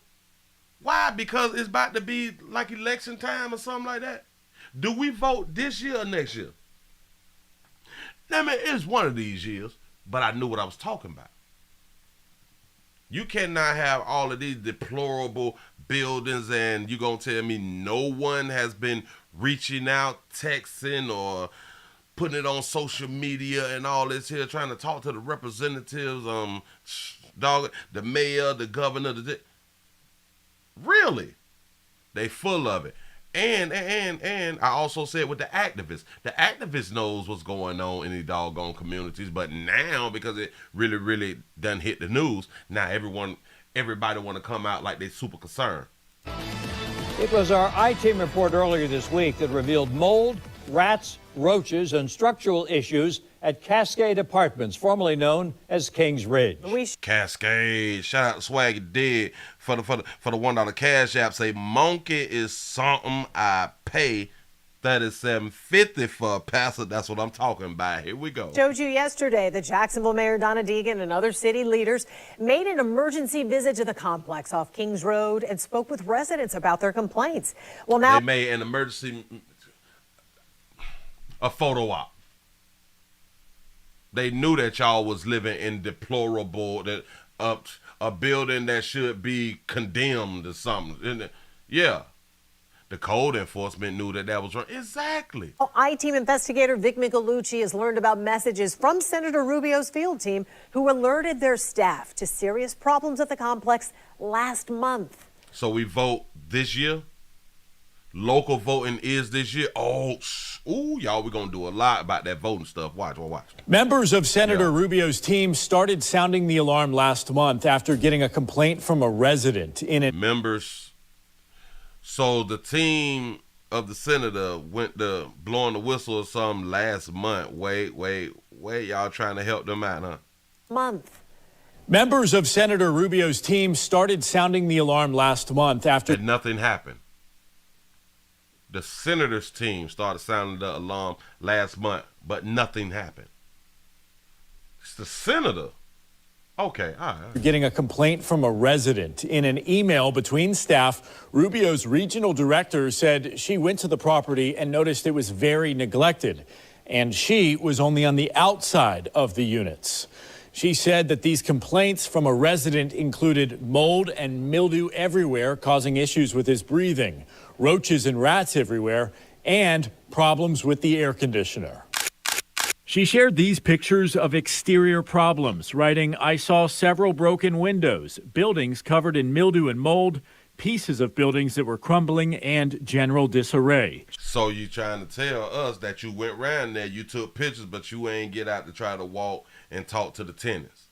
Why? Because it's about to be like election time or something like that. Do we vote this year or next year? I mean, it's one of these years, but I knew what I was talking about. You cannot have all of these deplorable buildings and you gonna tell me no one has been reaching out, texting, or putting it on social media and all this here, trying to talk to the representatives, the mayor, the governor, really? They full of it. And I also said with the activists knows what's going on in these doggone communities, but now because it really done hit the news, now everybody want to come out like they super concerned. It was our I-Team report earlier this week that revealed mold, rats, roaches, and structural issues at Cascade Apartments, formerly known as Kings Ridge. Cascade, shout out to Swaggy Dead for the $1 Cash App. Say monkey is something I pay $37.50 for a passer. That's what I'm talking about. Here we go. Showed you yesterday that Jacksonville Mayor Donna Deegan and other city leaders made an emergency visit to the complex off Kings Road and spoke with residents about their complaints. Well, now they made an emergency a photo op. They knew that y'all was living in deplorable, a building that should be condemned or something. Yeah. The code enforcement knew that was wrong. Exactly. I-Team investigator Vic Michelucci has learned about messages from Senator Rubio's field team who alerted their staff to serious problems at the complex last month. So we vote this year? Local voting is this year? Y'all, we're going to do a lot about that voting stuff. Watch. Members of Senator Rubio's team started sounding the alarm last month after getting a complaint from a resident in it. Members. So the team of the senator went to blowing the whistle or something last month. Wait. Y'all trying to help them out, huh? Members of Senator Rubio's team started sounding the alarm last month after nothing happened. The senator's team started sounding the alarm last month, but nothing happened. It's the senator. Okay, all right. Getting a complaint from a resident. In an email between staff, Rubio's regional director said she went to the property and noticed it was very neglected, and she was only on the outside of the units. She said that these complaints from a resident included mold and mildew everywhere, causing issues with his breathing, roaches and rats everywhere, and problems with the air conditioner. She shared these pictures of exterior problems, writing, "I saw several broken windows, buildings covered in mildew and mold, pieces of buildings that were crumbling, and general disarray." So you trying to tell us that you went around there, you took pictures, but you ain't get out to try to walk and talk to the tenants.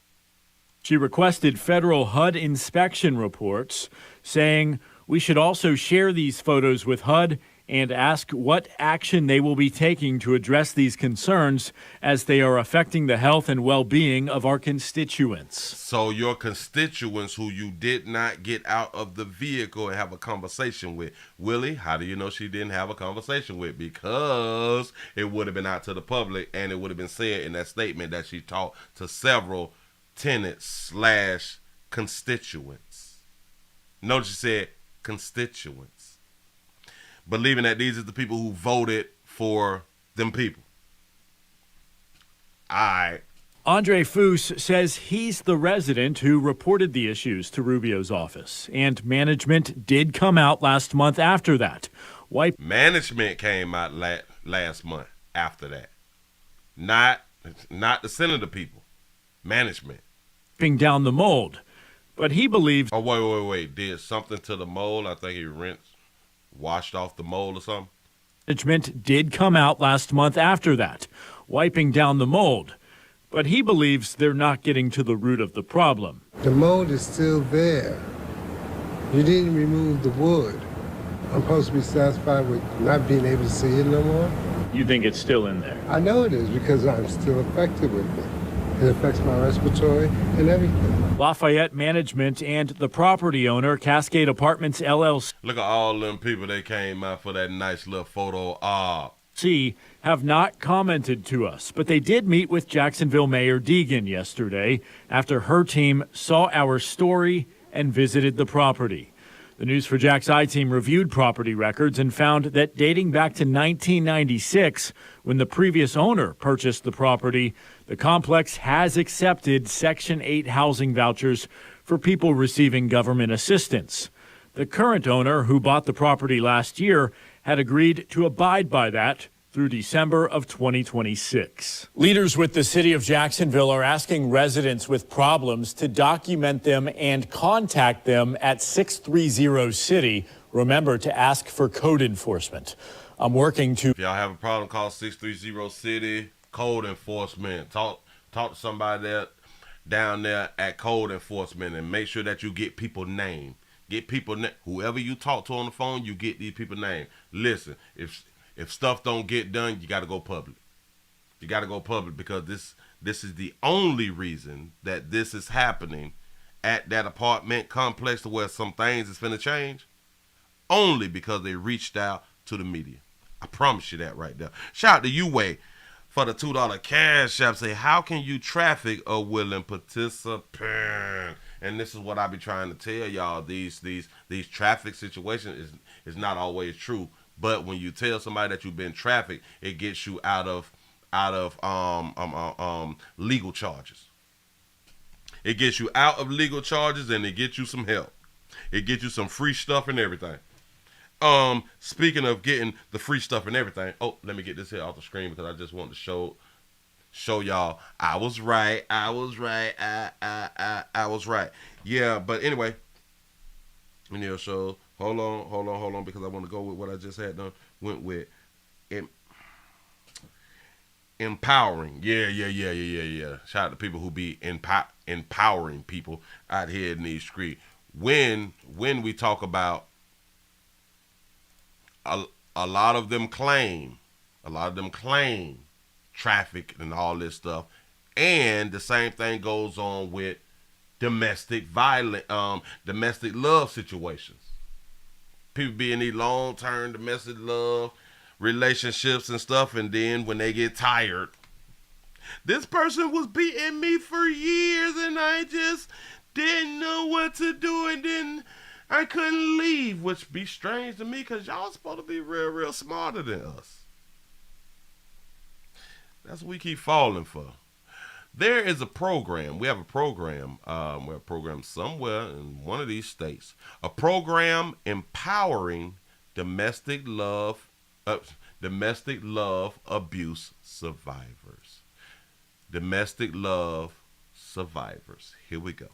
She requested federal HUD inspection reports, saying, "We should also share these photos with HUD and ask what action they will be taking to address these concerns as they are affecting the health and well-being of our constituents." So your constituents who you did not get out of the vehicle and have a conversation with. Willie, how do you know she didn't have a conversation with? Because it would have been out to the public and it would have been said in that statement that she talked to several tenants / constituents. Notice she said constituents. Believing that these are the people who voted for them people. Andre Foose says he's the resident who reported the issues to Rubio's office, and management did come out last month after that. Management came out last month after that. Not the senator people. Management. Wiping down the mold. But he believes... Oh, wait. Did something to the mold? I think he washed off the mold or something. Management did come out last month after that, wiping down the mold. But he believes they're not getting to the root of the problem. The mold is still there. You didn't remove the wood. I'm supposed to be satisfied with not being able to see it no more. You think it's still in there? I know it is because I'm still affected with it. It affects my respiratory and everything. Lafayette Management and the property owner, Cascade Apartments, LLC. Look at all them people that came out for that nice little photo op. Have not commented to us, but they did meet with Jacksonville Mayor Deegan yesterday after her team saw our story and visited the property. The News for Jack's I-Team reviewed property records and found that dating back to 1996, when the previous owner purchased the property, The complex has accepted Section 8 housing vouchers for people receiving government assistance. The current owner, who bought the property last year, had agreed to abide by that through December of 2026. Leaders with the city of Jacksonville are asking residents with problems to document them and contact them at 630-CITY. Remember to ask for code enforcement. I'm working to... If y'all have a problem, call 630-CITY, code enforcement. Talk to somebody down there at code enforcement and make sure that you get people name. Get people, whoever you talk to on the phone, you get these people name. Listen, if stuff don't get done, you got to go public. You got to go public because this is the only reason that this is happening at that apartment complex to where some things is finna change. Only because they reached out to the media. I promise you that right there. Shout out to U-Way for the $2 cash app. Say, how can you traffic a willing participant? And this is what I be trying to tell y'all. These traffic situations is not always true. But when you tell somebody that you've been trafficked, it gets you out of legal charges. It gets you out of legal charges and it gets you some help. It gets you some free stuff and everything. Speaking of getting the free stuff and everything. Oh, let me get this here off the screen because I just want to show y'all I was right. I was right. Yeah, but anyway, so hold on, because I want to go with what I just had done. Went with empowering. Yeah. Shout out to people who be empowering people out here in these streets. When we talk about a lot of them claim traffic and all this stuff, and the same thing goes on with domestic love situations. People be in these long-term domestic love relationships and stuff, and then when they get tired, this person was beating me for years and I just didn't know what to do, and then I couldn't leave, which be strange to me because y'all supposed to be real smarter than us. That's what we keep falling for. There is a program. We have a program. We have a program somewhere in one of these states. A program empowering domestic love abuse survivors. Domestic love survivors. Here we go.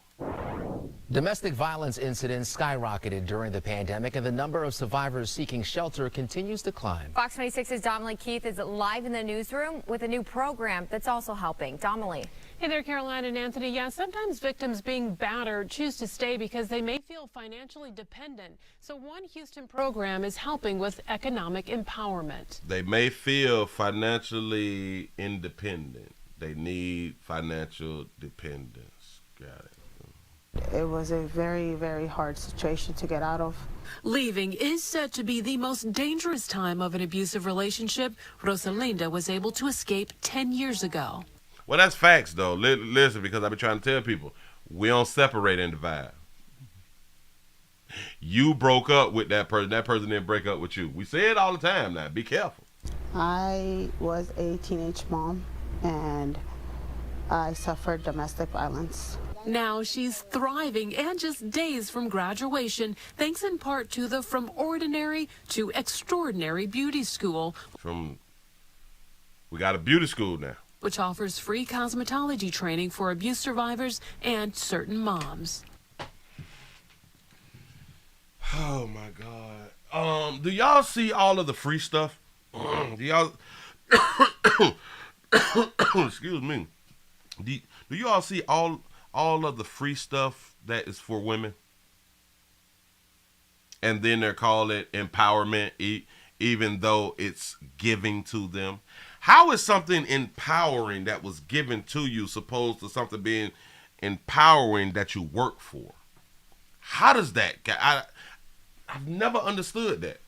Domestic violence incidents skyrocketed during the pandemic, and the number of survivors seeking shelter continues to climb. Fox 26's Dominique Keith is live in the newsroom with a new program that's also helping. Dominique. Hey there, Caroline and Anthony. Yeah, sometimes victims being battered choose to stay because they may feel financially dependent. So one Houston program is helping with economic empowerment. They may feel financially independent. They need financial dependence. Got it. It was a very, very hard situation to get out of. Leaving is said to be the most dangerous time of an abusive relationship. Rosalinda was able to escape 10 years ago. Well, that's facts, though. Listen, because I've been trying to tell people, we don't separate and divide. You broke up with that person. That person didn't break up with you. We say it all the time now. Be careful. I was a teenage mom, and I suffered domestic violence. Now she's thriving and just days from graduation, thanks in part to the From Ordinary to Extraordinary Beauty School. We got a beauty school now, which offers free cosmetology training for abuse survivors and certain moms. Oh my God. Do y'all see all of the free stuff? Do y'all excuse me. Do you all see all of the free stuff that is for women? And then they're calling it empowerment, even though it's giving to them. How is something empowering that was given to you supposed to something being empowering that you work for? How does that? I've never understood that.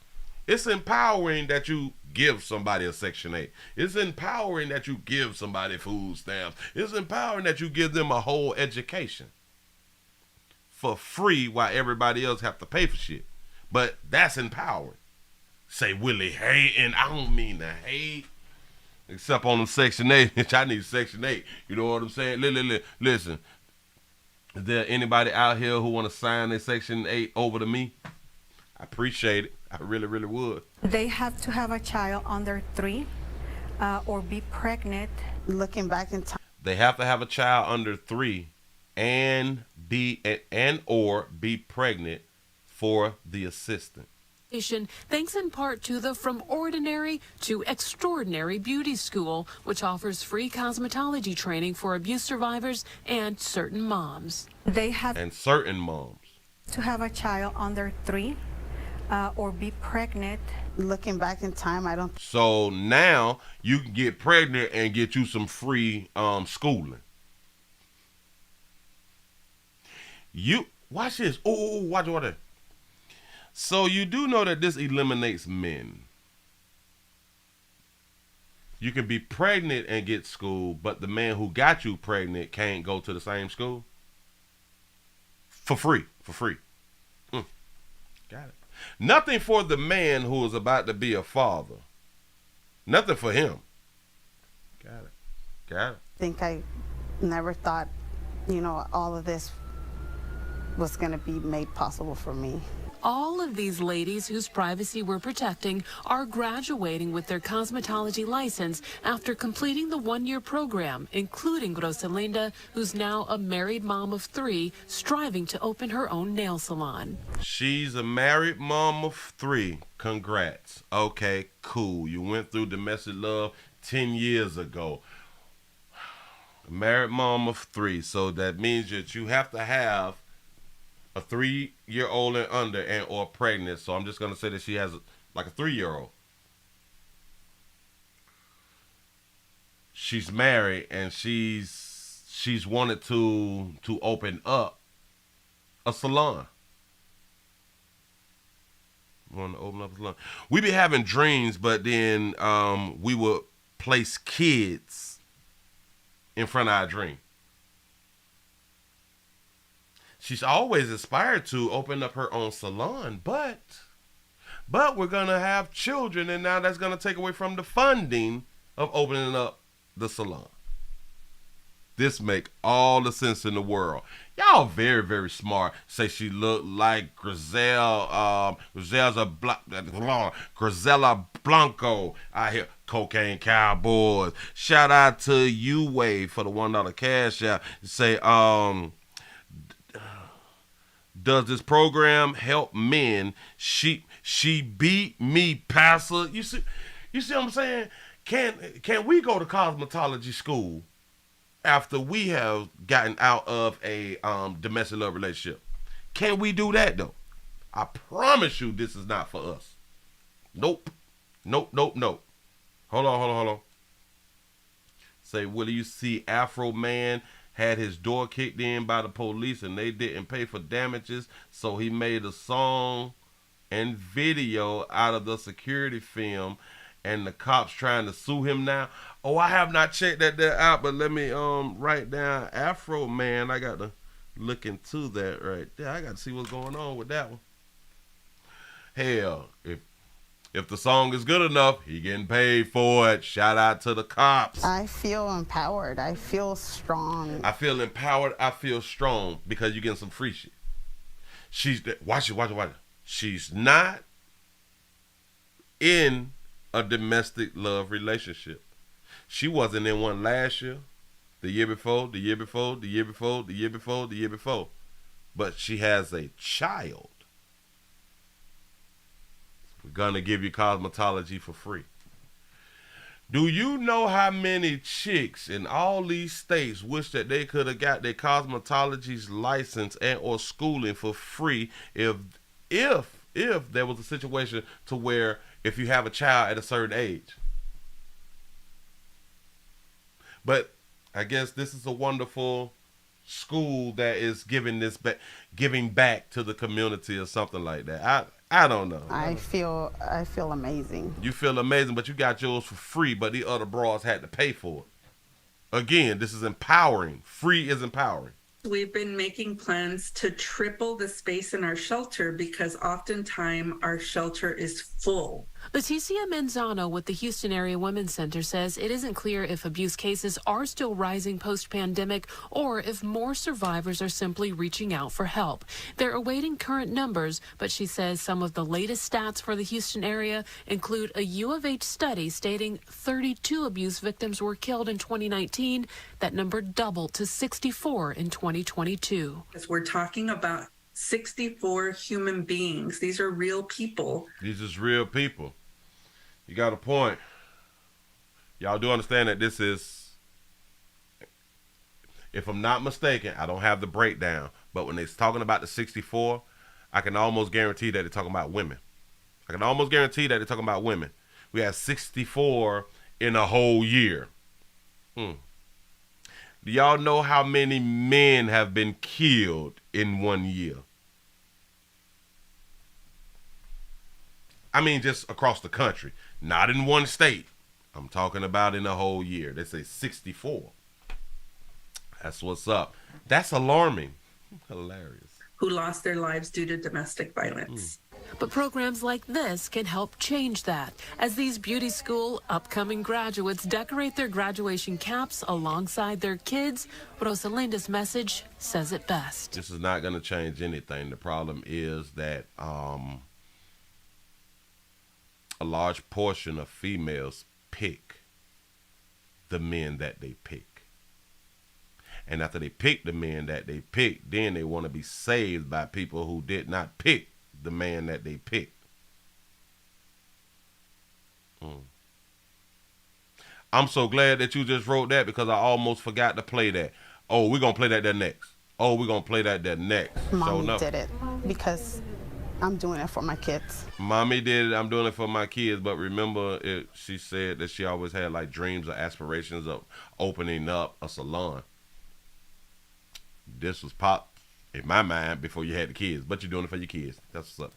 It's empowering that you give somebody a Section 8. It's empowering that you give somebody food stamps. It's empowering that you give them a whole education for free while everybody else have to pay for shit. But that's empowering. Say Willie hating. I don't mean to hate. Except on them Section 8, which I need Section 8. You know what I'm saying? Listen, is there anybody out here who want to sign their Section 8 over to me? I appreciate it. I really, really would. They have to have a child under 3 or be pregnant. Looking back in time. They have to have a child under 3 or be pregnant for the assistant. Thanks in part to the From Ordinary to Extraordinary Beauty School, which offers free cosmetology training for abuse survivors and certain moms. They have certain moms to have a child under 3 or be pregnant. Looking back in time, I don't. So now you can get pregnant and get you some free schooling. You watch this. Oh, watch it. So you do know that this eliminates men. You can be pregnant and get school, but the man who got you pregnant can't go to the same school? For free. Got it. Nothing for the man who is about to be a father. Nothing for him. Got it. I think I never thought, all of this was going to be made possible for me. All of these ladies whose privacy we're protecting are graduating with their cosmetology license after completing the 1-year program, including Rosalinda, who's now a married mom of 3, striving to open her own nail salon. She's a married mom of 3. Congrats. Okay, cool. You went through domestic love 10 years ago. A married mom of 3. So that means that you have to have a 3-year-old and under and or pregnant. So I'm just going to say that she has like a 3-year-old. She's married and she's wanted to open up a salon. Want to open up a salon. We be having dreams, but then we would place kids in front of our dream. She's always aspired to open up her own salon, but we're going to have children, and now that's going to take away from the funding of opening up the salon. This make all the sense in the world. Y'all very, very smart. Say she looked like Grisella Blanco out here. Cocaine Cowboys. Shout out to U-Wave for the $1 cash out. Say, does this program help men? She beat me, Pastor. You see what I'm saying? Can we go to cosmetology school after we have gotten out of a domestic love relationship? Can we do that though? I promise you this is not for us. Nope. Hold on. Say, Willie, you see Afro Man had his door kicked in by the police and they didn't pay for damages, so he made a song and video out of the security film, and the cops trying to sue him now. Oh, I have not checked that out, but let me write down Afro Man. I got to look into that right there. I got to see what's going on with that one. Hell, if the song is good enough, he getting paid for it. Shout out to the cops. I feel empowered. I feel strong. I feel empowered. I feel strong because you're getting some free shit. Watch it. She's not in a domestic love relationship. She wasn't in one last year, the year before. But she has a child. We're going to give you cosmetology for free. Do you know how many chicks in all these states wish that they could have got their cosmetology's license and or schooling for free if there was a situation to where if you have a child at a certain age? But I guess this is a wonderful school that is giving back to the community or something like that. I don't know. I feel amazing. You feel amazing, but you got yours for free, but the other bras had to pay for it. Again, this is empowering. Free is empowering. We've been making plans to triple the space in our shelter because oftentimes our shelter is full. Leticia Manzano with the Houston Area Women's Center says it isn't clear if abuse cases are still rising post-pandemic or if more survivors are simply reaching out for help. They're awaiting current numbers, but she says some of the latest stats for the Houston area include a U of H study stating 32 abuse victims were killed in 2019. That number doubled to 64 in 2022. As we're talking about 64 human beings. These are real people. These is real people. You got a point. Y'all do understand that this is, if I'm not mistaken, I don't have the breakdown, but when they're talking about the 64, I can almost guarantee that they're talking about women. I can almost guarantee that they're talking about women. We have 64 in a whole year. Do y'all know how many men have been killed in 1 year? I mean, just across the country, not in one state. I'm talking about in a whole year. They say 64. That's what's up. That's alarming. Hilarious. Who lost their lives due to domestic violence. But programs like this can help change that as these beauty school upcoming graduates decorate their graduation caps alongside their kids. Rosalinda's message says it best. This is not going to change anything. The problem is that a large portion of females pick the men that they pick. And after they pick the men that they pick, then they want to be saved by people who did not pick the man that they picked. I'm so glad that you just wrote that because I almost forgot to play that. Oh, we're going to play that there next. Oh, we're going to play that there next. Mommy did it because I'm doing it for my kids. Mommy did it. I'm doing it for my kids. But remember, she said that she always had like dreams or aspirations of opening up a salon. This was popped in my mind before you had the kids, but you're doing it for your kids. That's what's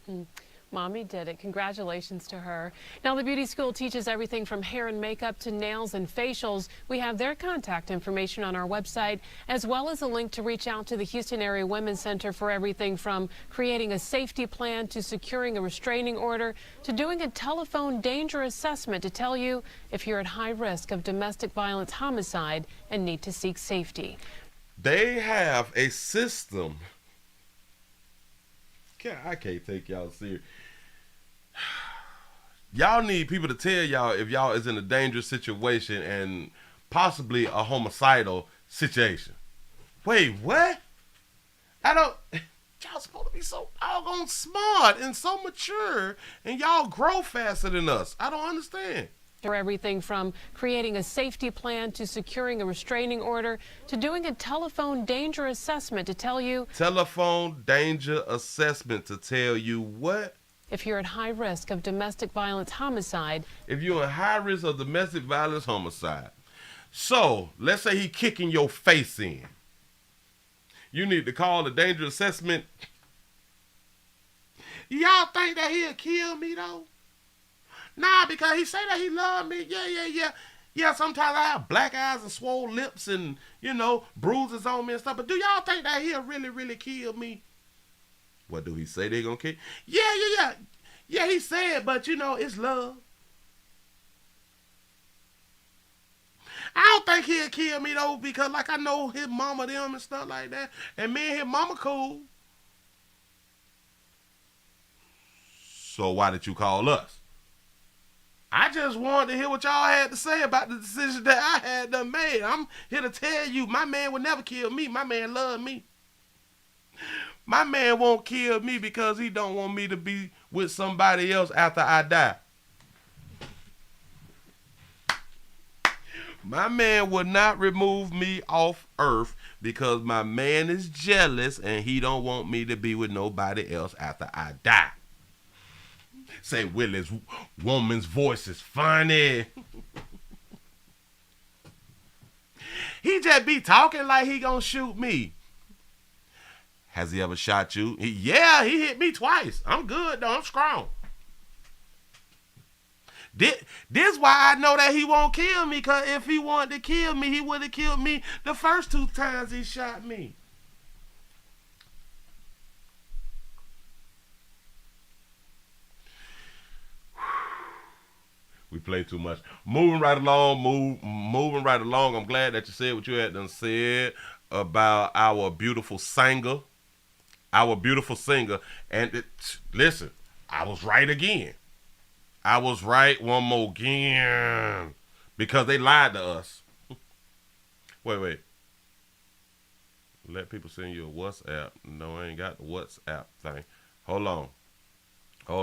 up. Mommy did it. Congratulations to her. Now, the beauty school teaches everything from hair and makeup to nails and facials. We have their contact information on our website, as well as a link to reach out to the Houston Area Women's Center for everything from creating a safety plan to securing a restraining order to doing a telephone danger assessment to tell you if you're at high risk of domestic violence, homicide, and need to seek safety. They have a system. I can't take y'all serious. Y'all need people to tell y'all if y'all is in a dangerous situation and possibly a homicidal situation. Wait, what? Y'all supposed to be so doggone smart and so mature, and y'all grow faster than us. I don't understand. For everything from creating a safety plan to securing a restraining order to doing a telephone danger assessment to tell you. Telephone danger assessment to tell you what? If you're at high risk of domestic violence, homicide. If you're at high risk of domestic violence, homicide. So, let's say he kicking your face in. You need to call the danger assessment. Y'all think that he'll kill me, though? Nah, because he say that he love me. Yeah, sometimes I have black eyes and swole lips and, bruises on me and stuff. But do y'all think that he'll really, really kill me? What do he say they gonna kill? Yeah, he said, but, it's love. I don't think he'll kill me, though, because, I know his mama, them, and stuff like that. And me and his mama cool. So why did you call us? I just wanted to hear what y'all had to say about the decision that I had done made. I'm here to tell you, my man would never kill me. My man love me. My man won't kill me because he don't want me to be with somebody else after I die. My man would not remove me off earth because my man is jealous and he don't want me to be with nobody else after I die. Say Willie's woman's voice is funny. He just be talking like he gonna shoot me. Has he ever shot you? Yeah, he hit me twice. I'm good though, I'm strong. This why I know that he won't kill me, because if he wanted to kill me, he would have killed me the first 2 times he shot me. play too much. Moving right along. I'm glad that you said what you had done said about our beautiful singer. And listen, I was right again. I was right one more again. Because they lied to us. Wait. Let people send you a WhatsApp. No, I ain't got the WhatsApp thing. Hold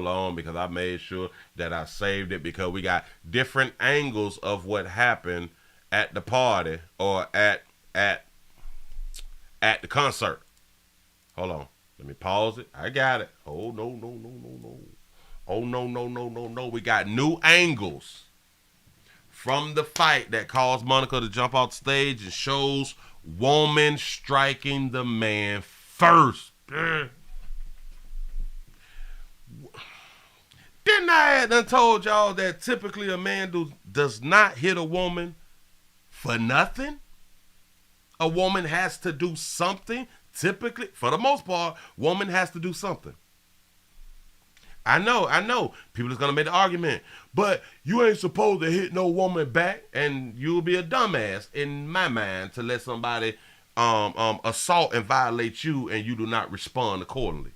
on, because I made sure that I saved it, because we got different angles of what happened at the party or at the concert. Hold on. Let me pause it. I got it. Oh, no. Oh, no. We got new angles from the fight that caused Monica to jump off stage and shows woman striking the man first. Didn't I have done told y'all that typically a man does not hit a woman for nothing? A woman has to do something. Typically, for the most part, woman has to do something. I know. People is going to make the argument. But you ain't supposed to hit no woman back, and you'll be a dumbass in my mind to let somebody assault and violate you and you do not respond accordingly.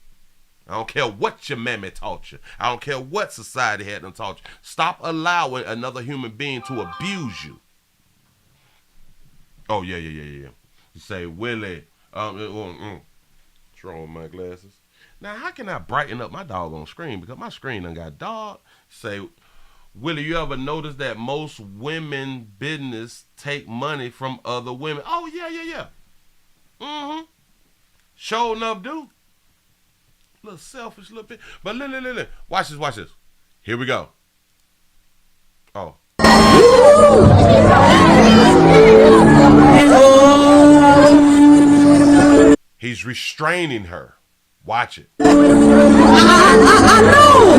I don't care what your mammy taught you. I don't care what society had them taught you. Stop allowing another human being to abuse you. Oh, yeah. You say, Willie, what's wrong with my glasses? Now, how can I brighten up my doggone screen? Because my screen done got dark. Say, Willie, you ever notice that most women business take money from other women? Oh, yeah. Sure enough, dude. A little selfish, little bit. But look. Watch this. Here we go. Oh. He's restraining her. Watch it. I know.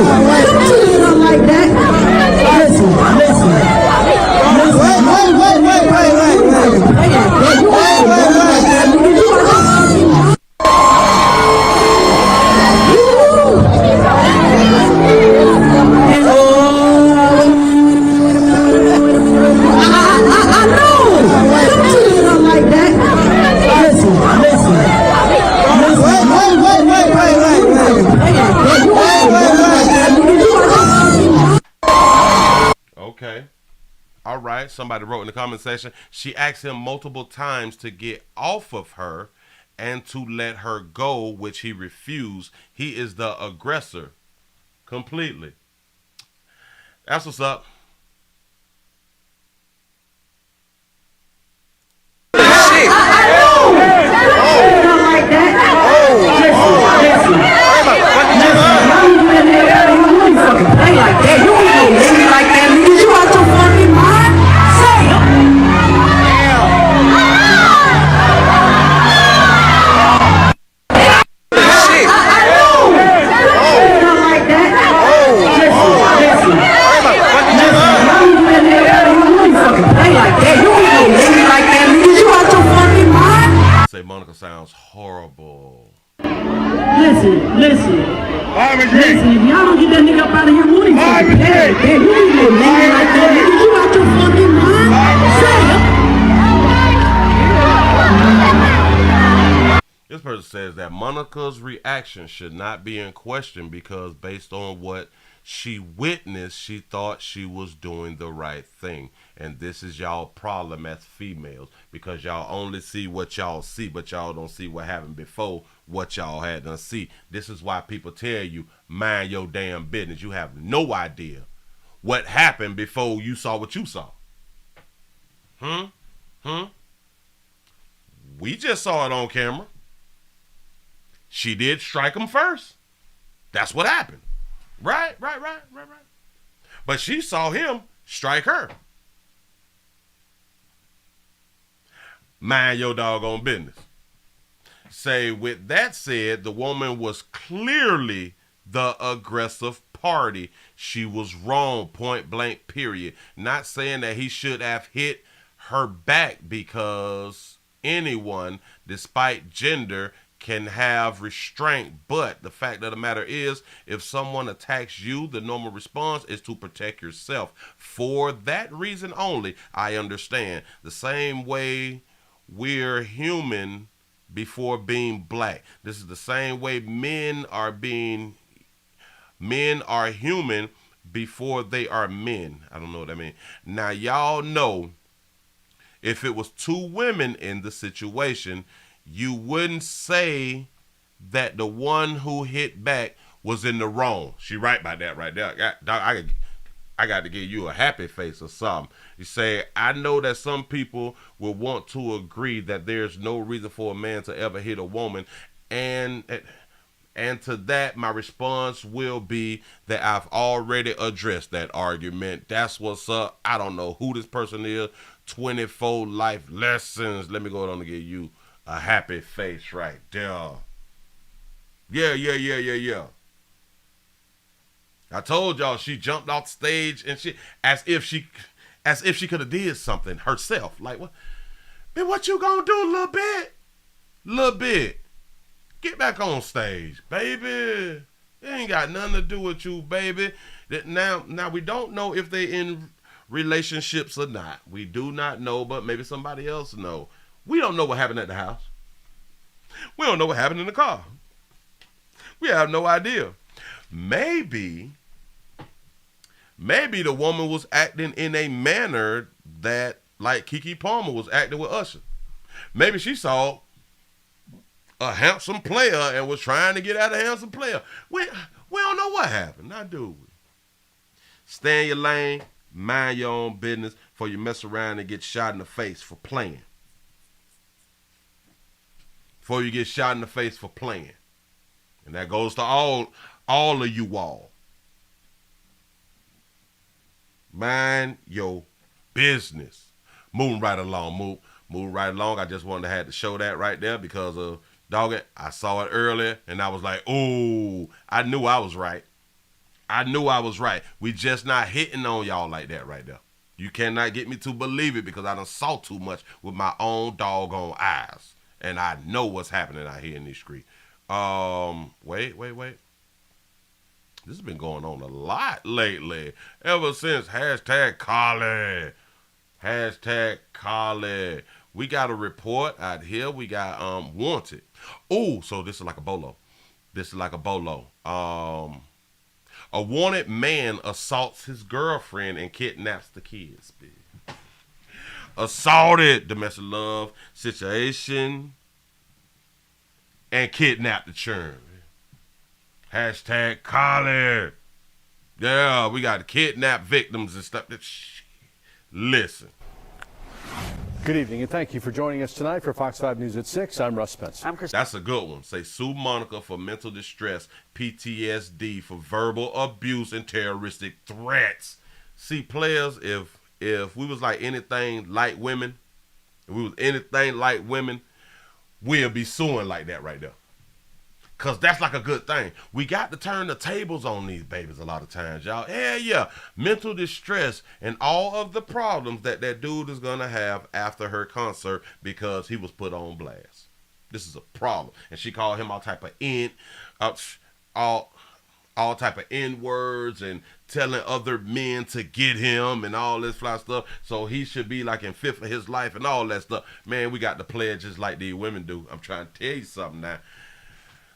Don't like that. Okay. All right. Somebody wrote in the comment section, she asked him multiple times to get off of her and to let her go, which he refused. He is the aggressor completely. That's what's up. Say Monica sounds horrible. Listen. If y'all don't get that nigga up out of here, Willie, you ain't no nigga like that, nigga. You out your fucking mind? This person says that Monica's reaction should not be in question because based on what she witnessed, she thought she was doing the right thing. And this is y'all problem as females, because y'all only see what y'all see, but y'all don't see what happened before what y'all had to see. This is why people tell you, mind your damn business. You have no idea what happened before you saw what you saw. We just saw it on camera. She did strike him first. That's what happened. Right. But she saw him strike her. Mind your doggone business. Say, with that said, the woman was clearly the aggressive party. She was wrong, point blank, period. Not saying that he should have hit her back, because anyone, despite gender, can have restraint, but the fact of the matter is, if someone attacks you, the normal response is to protect yourself. For that reason only, I understand. The same way we're human before being black. This is the same way men are human before they are men. I don't know what I mean. Now, y'all know, if it was two women in the situation, you wouldn't say that the one who hit back was in the wrong. She right by that right there. I got to give you a happy face or something. You say, I know that some people will want to agree that there's no reason for a man to ever hit a woman. And to that, my response will be that I've already addressed that argument. That's what's up. I don't know who this person is. 24 life lessons. Let me go on and give you a happy face right there. Yeah. I told y'all she jumped off stage and she as if she could have did something herself. Like, what? Man, what you gonna do, little bit? Get back on stage, baby. It ain't got nothing to do with you, baby. Now we don't know if they in relationships or not. We do not know, but maybe somebody else know. We don't know what happened at the house. We don't know what happened in the car. We have no idea. Maybe the woman was acting in a manner that, like Keke Palmer was acting with Usher. Maybe she saw a handsome player and was trying to get at a handsome player. We don't know what happened, now do we? Stay in your lane, mind your own business, before you mess around and get shot in the face for playing. Before you get shot in the face for playing. And that goes to all of you all. Mind your business. Moving right along. Move right along. I just wanted to have to show that right there because of dog it. I saw it earlier and I was like, oh, I knew I was right. We just not hitting on y'all like that right there. You cannot get me to believe it because I done saw too much with my own doggone eyes. And I know what's happening out here in these streets. Wait. This has been going on a lot lately. Ever since #Collie. We got a report out here. We got wanted. Oh, so this is like a bolo. A wanted man assaults his girlfriend and kidnaps the kids. Assaulted, domestic love situation, and kidnapped the children. #Collie. Yeah, we got kidnapped victims and stuff. Listen. Good evening, and thank you for joining us tonight for Fox 5 News at 6. I'm Russ Spencer. That's a good one. Say sue Monica for mental distress, PTSD, for verbal abuse and terroristic threats. See, players, if we was like anything like women, we'll be suing like that right there. Because that's like a good thing. We got to turn the tables on these babies a lot of times, y'all. Yeah. Mental distress and all of the problems that dude is going to have after her concert because he was put on blast. This is a problem. And she called him all type of N-words and telling other men to get him and all this fly stuff. So he should be like in fifth of his life and all that stuff. Man, we got to play it just like these women do. I'm trying to tell you something now.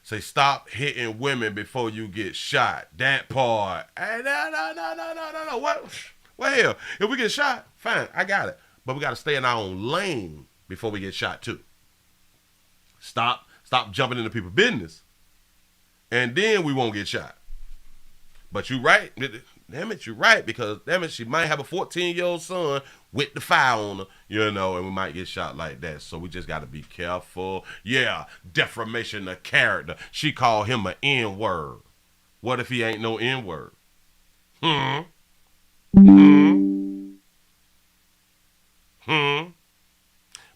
Say, stop hitting women before you get shot. That part. Hey, no. What hell? If we get shot, fine, I got it. But we got to stay in our own lane before we get shot too. Stop jumping into people's business. And then we won't get shot. But you right. Damn it, you're right. Because, damn it, she might have a 14-year-old son with the fire on her, and we might get shot like that. So we just got to be careful. Yeah, defamation of character. She called him an N-word. What if he ain't no N-word?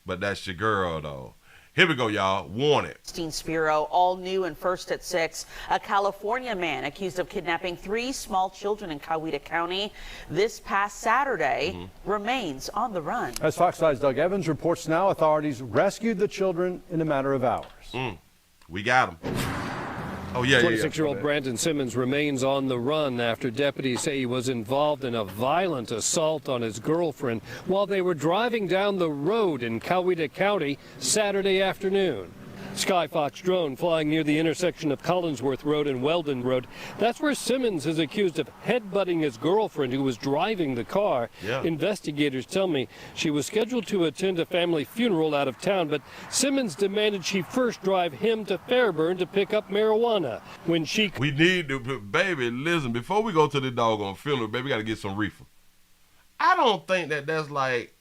But that's your girl, though. Here we go, y'all. Wanted. Spiro, all new and first at 6. A California man accused of kidnapping 3 small children in Coweta County this past Saturday remains on the run. As Fox 5's Doug Evans reports now, authorities rescued the children in a matter of hours. We got him. Oh, yeah, 26-year-old Brandon Simmons remains on the run after deputies say he was involved in a violent assault on his girlfriend while they were driving down the road in Coweta County Saturday afternoon. Skyfox drone flying near the intersection of Collinsworth Road and Weldon Road. That's where Simmons is accused of headbutting his girlfriend who was driving the car. Yeah. Investigators tell me she was scheduled to attend a family funeral out of town, but Simmons demanded she first drive him to Fairburn to pick up marijuana. When she... We need to, baby, listen, before we go to the doggone funeral, baby, we got to get some reefer. I don't think that that's like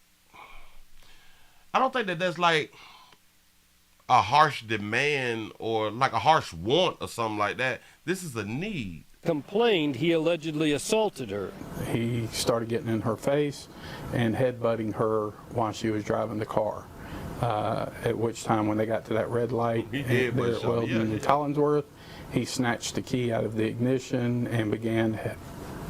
a harsh demand or like a harsh want or something like that. This is a need. Complained he allegedly assaulted her. He started getting in her face and headbutting her while she was driving the car. At which time, when they got to that red light there at Weldon and Collinsworth, he snatched the key out of the ignition and began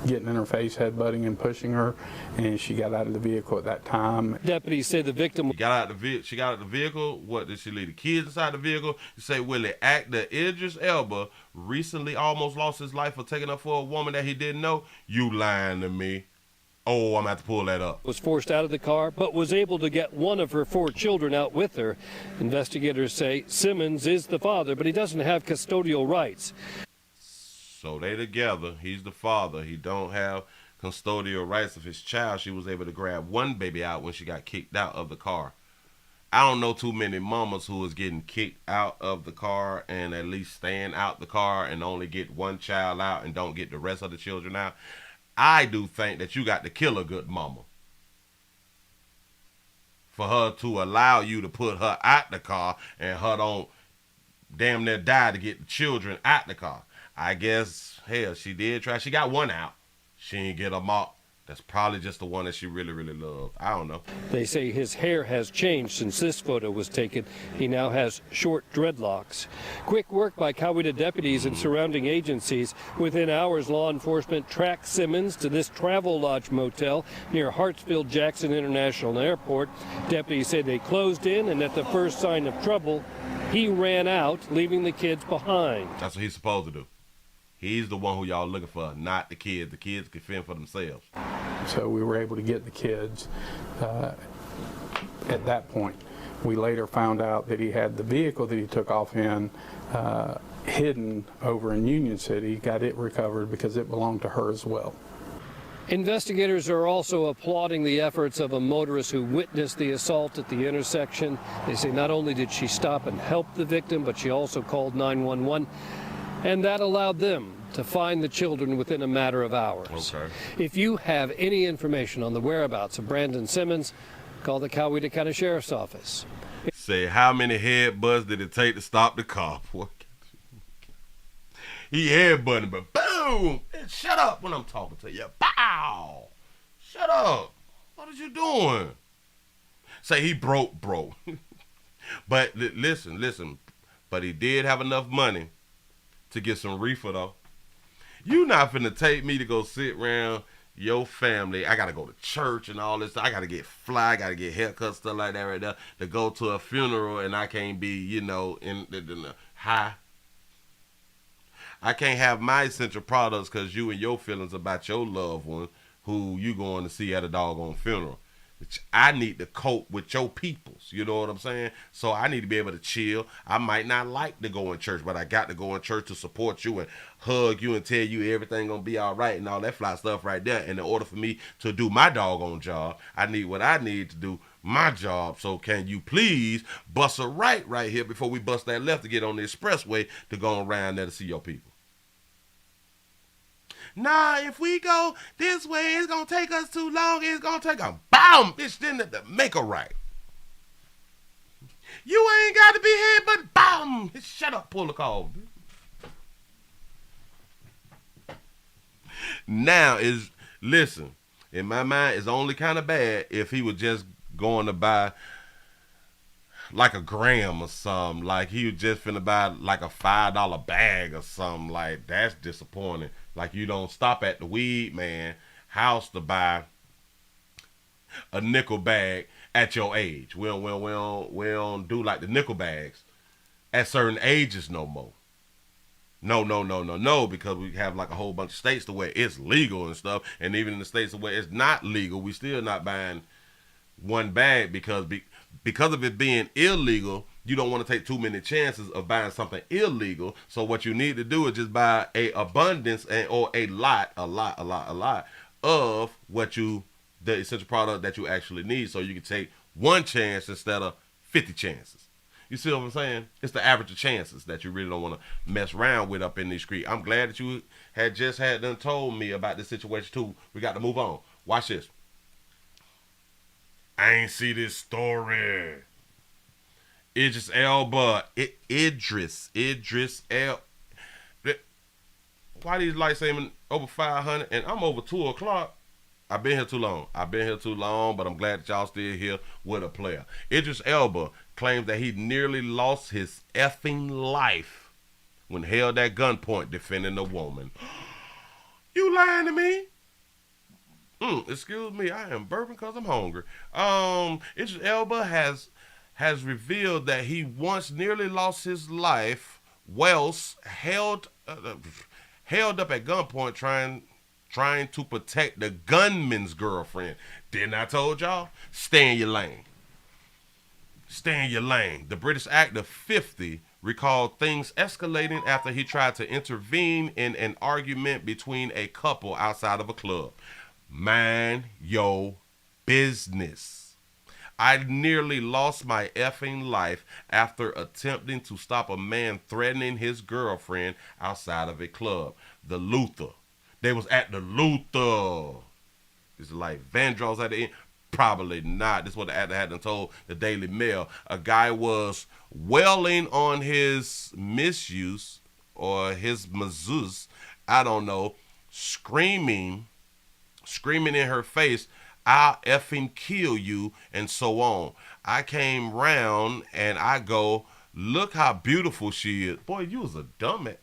getting in her face, headbutting and pushing her, and she got out of the vehicle at that time. Deputies say the victim... She got out of the vehicle. What, did she leave the kids inside the vehicle? You say Willie, actor Idris Elba recently almost lost his life for taking up for a woman that he didn't know. You lying to me. Oh, I'm going to have to pull that up. Was forced out of the car, but was able to get one of her 4 children out with her. Investigators say Simmons is the father, but he doesn't have custodial rights. So they together. He's the father. He don't have custodial rights of his child. She was able to grab one baby out when she got kicked out of the car. I don't know too many mamas who is getting kicked out of the car and at least staying out the car and only get one child out and don't get the rest of the children out. I do think that you got to kill a good mama for her to allow you to put her out the car and her don't damn near die to get the children out the car. I guess, hell, she did try. She got one out. She didn't get them all. That's probably just the one that she really, really loved. I don't know. They say his hair has changed since this photo was taken. He now has short dreadlocks. Quick work by Coweta deputies and surrounding agencies. Within hours, law enforcement tracked Simmons to this Travel Lodge motel near Hartsfield-Jackson International Airport. Deputies say they closed in, and at the first sign of trouble, he ran out, leaving the kids behind. That's what he's supposed to do. He's the one who y'all looking for, not the kids. The kids can fend for themselves. So we were able to get the kids at that point. We later found out that he had the vehicle that he took off in hidden over in Union City, got it recovered because it belonged to her as well. Investigators are also applauding the efforts of a motorist who witnessed the assault at the intersection. They say not only did she stop and help the victim, but she also called 911. And that allowed them to find the children within a matter of hours. Okay. If you have any information on the whereabouts of Brandon Simmons, call the Coweta County Sheriff's Office. Say, how many headbutts did it take to stop the car? He headbutting, but boom! Shut up when I'm talking to you. Bow! Shut up. What are you doing? Say he broke. But listen. But he did have enough money to get some reefer, though. You not finna take me to go sit around your family. I gotta go to church and all this. I gotta get fly. I gotta get haircuts, stuff like that right there, to go to a funeral, and I can't be, in the high. I can't have my essential products because you and your feelings about your loved one who you going to see at a doggone funeral. I need to cope with your peoples, you know what I'm saying? So I need to be able to chill. I might not like to go in church, but I got to go in church to support you and hug you and tell you everything gonna be all right and all that fly stuff right there. And in order for me to do my doggone job, I need what I need to do my job. So can you please bust a right here before we bust that left to get on the expressway to go around there to see your people? Nah, if we go this way, it's going to take us too long. It's going to take a BAM! Bitch, then to make a right. You ain't got to be here, but BAM! Shut up, pull the call. Now, listen, in my mind, it's only kind of bad if he was just going to buy like a gram or something. Like he was just finna buy like a $5 bag or something. Like, that's disappointing. Like, you don't stop at the weed man house to buy a nickel bag at your age. We don't do like the nickel bags. at certain ages no more. No, because we have like a whole bunch of states to where it's legal and stuff, and even in the states where it's not legal, we still not buying one bag because of it being illegal. You don't want to take too many chances of buying something illegal. So what you need to do is just buy a abundance or a lot of the essential product that you actually need, so you can take one chance instead of 50 chances. You see what I'm saying? It's the average of chances that you really don't want to mess around with up in these streets. I'm glad that you had done told me about this situation too. We got to move on. Watch this. I ain't see this story. Idris Elba. Idris Elba. Why these lights saying over 500 and I'm over 2 o'clock? I've been here too long, but I'm glad that y'all still here with a player. Idris Elba claims that he nearly lost his effing life when held at gunpoint defending a woman. You lying to me? Excuse me, I am burping because I'm hungry. Idris Elba has revealed that he once nearly lost his life whilst held up at gunpoint trying to protect the gunman's girlfriend. Didn't I told y'all? Stay in your lane. Stay in your lane. The British actor 50 recalled things escalating after he tried to intervene in an argument between a couple outside of a club. Mind your business. I nearly lost my effing life after attempting to stop a man threatening his girlfriend outside of a club. The Luther. They was at the Luther. Is it like Vandross at the end? Probably not. This is what the actor had told the Daily Mail. A guy was wailing on his misuse or his masseuse, I don't know, screaming in her face, I'll effing kill you, and so on. I came round and I go, look how beautiful she is. Boy, you was a dumbass.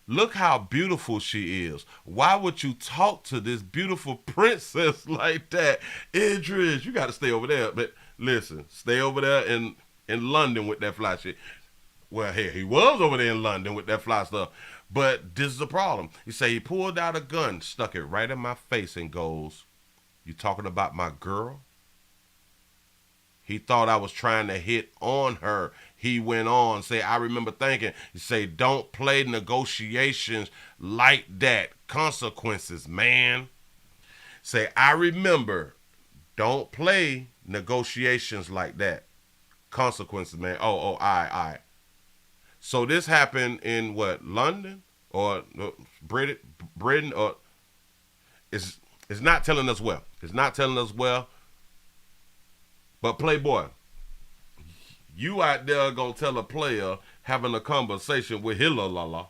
Look how beautiful she is. Why would you talk to this beautiful princess like that? Idris, you got to stay over there. But listen, stay over there in London with that fly shit. Well, hey, he was over there in London with that fly stuff. But this is the problem. You say he pulled out a gun, stuck it right in my face and goes, you talking about my girl? He thought I was trying to hit on her. He went on, say, I remember thinking, you say, don't play negotiations like that. Consequences, man. Say, I remember, don't play negotiations like that. Consequences, man. All right. So this happened in what, London or Britain, or it's not telling us well. It's not telling us well. But Playboy, you out there gonna tell a player having a conversation with Hillala.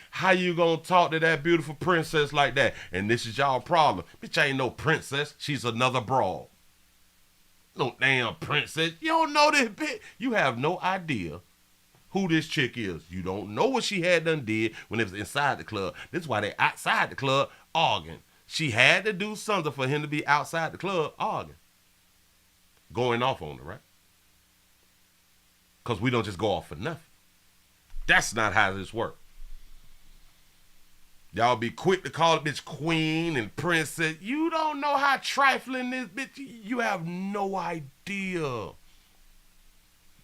How you gonna talk to that beautiful princess like that? And this is y'all problem. Bitch, ain't no princess. She's another broad. No damn princess. You don't know this bitch. You have no idea who this chick is. You don't know what she had done did when it was inside the club. This is why they outside the club arguing. She had to do something for him to be outside the club arguing. Going off on her, right? Because we don't just go off for nothing. That's not how this works. Y'all be quick to call a bitch queen and princess. You don't know how trifling this bitch. You have no idea.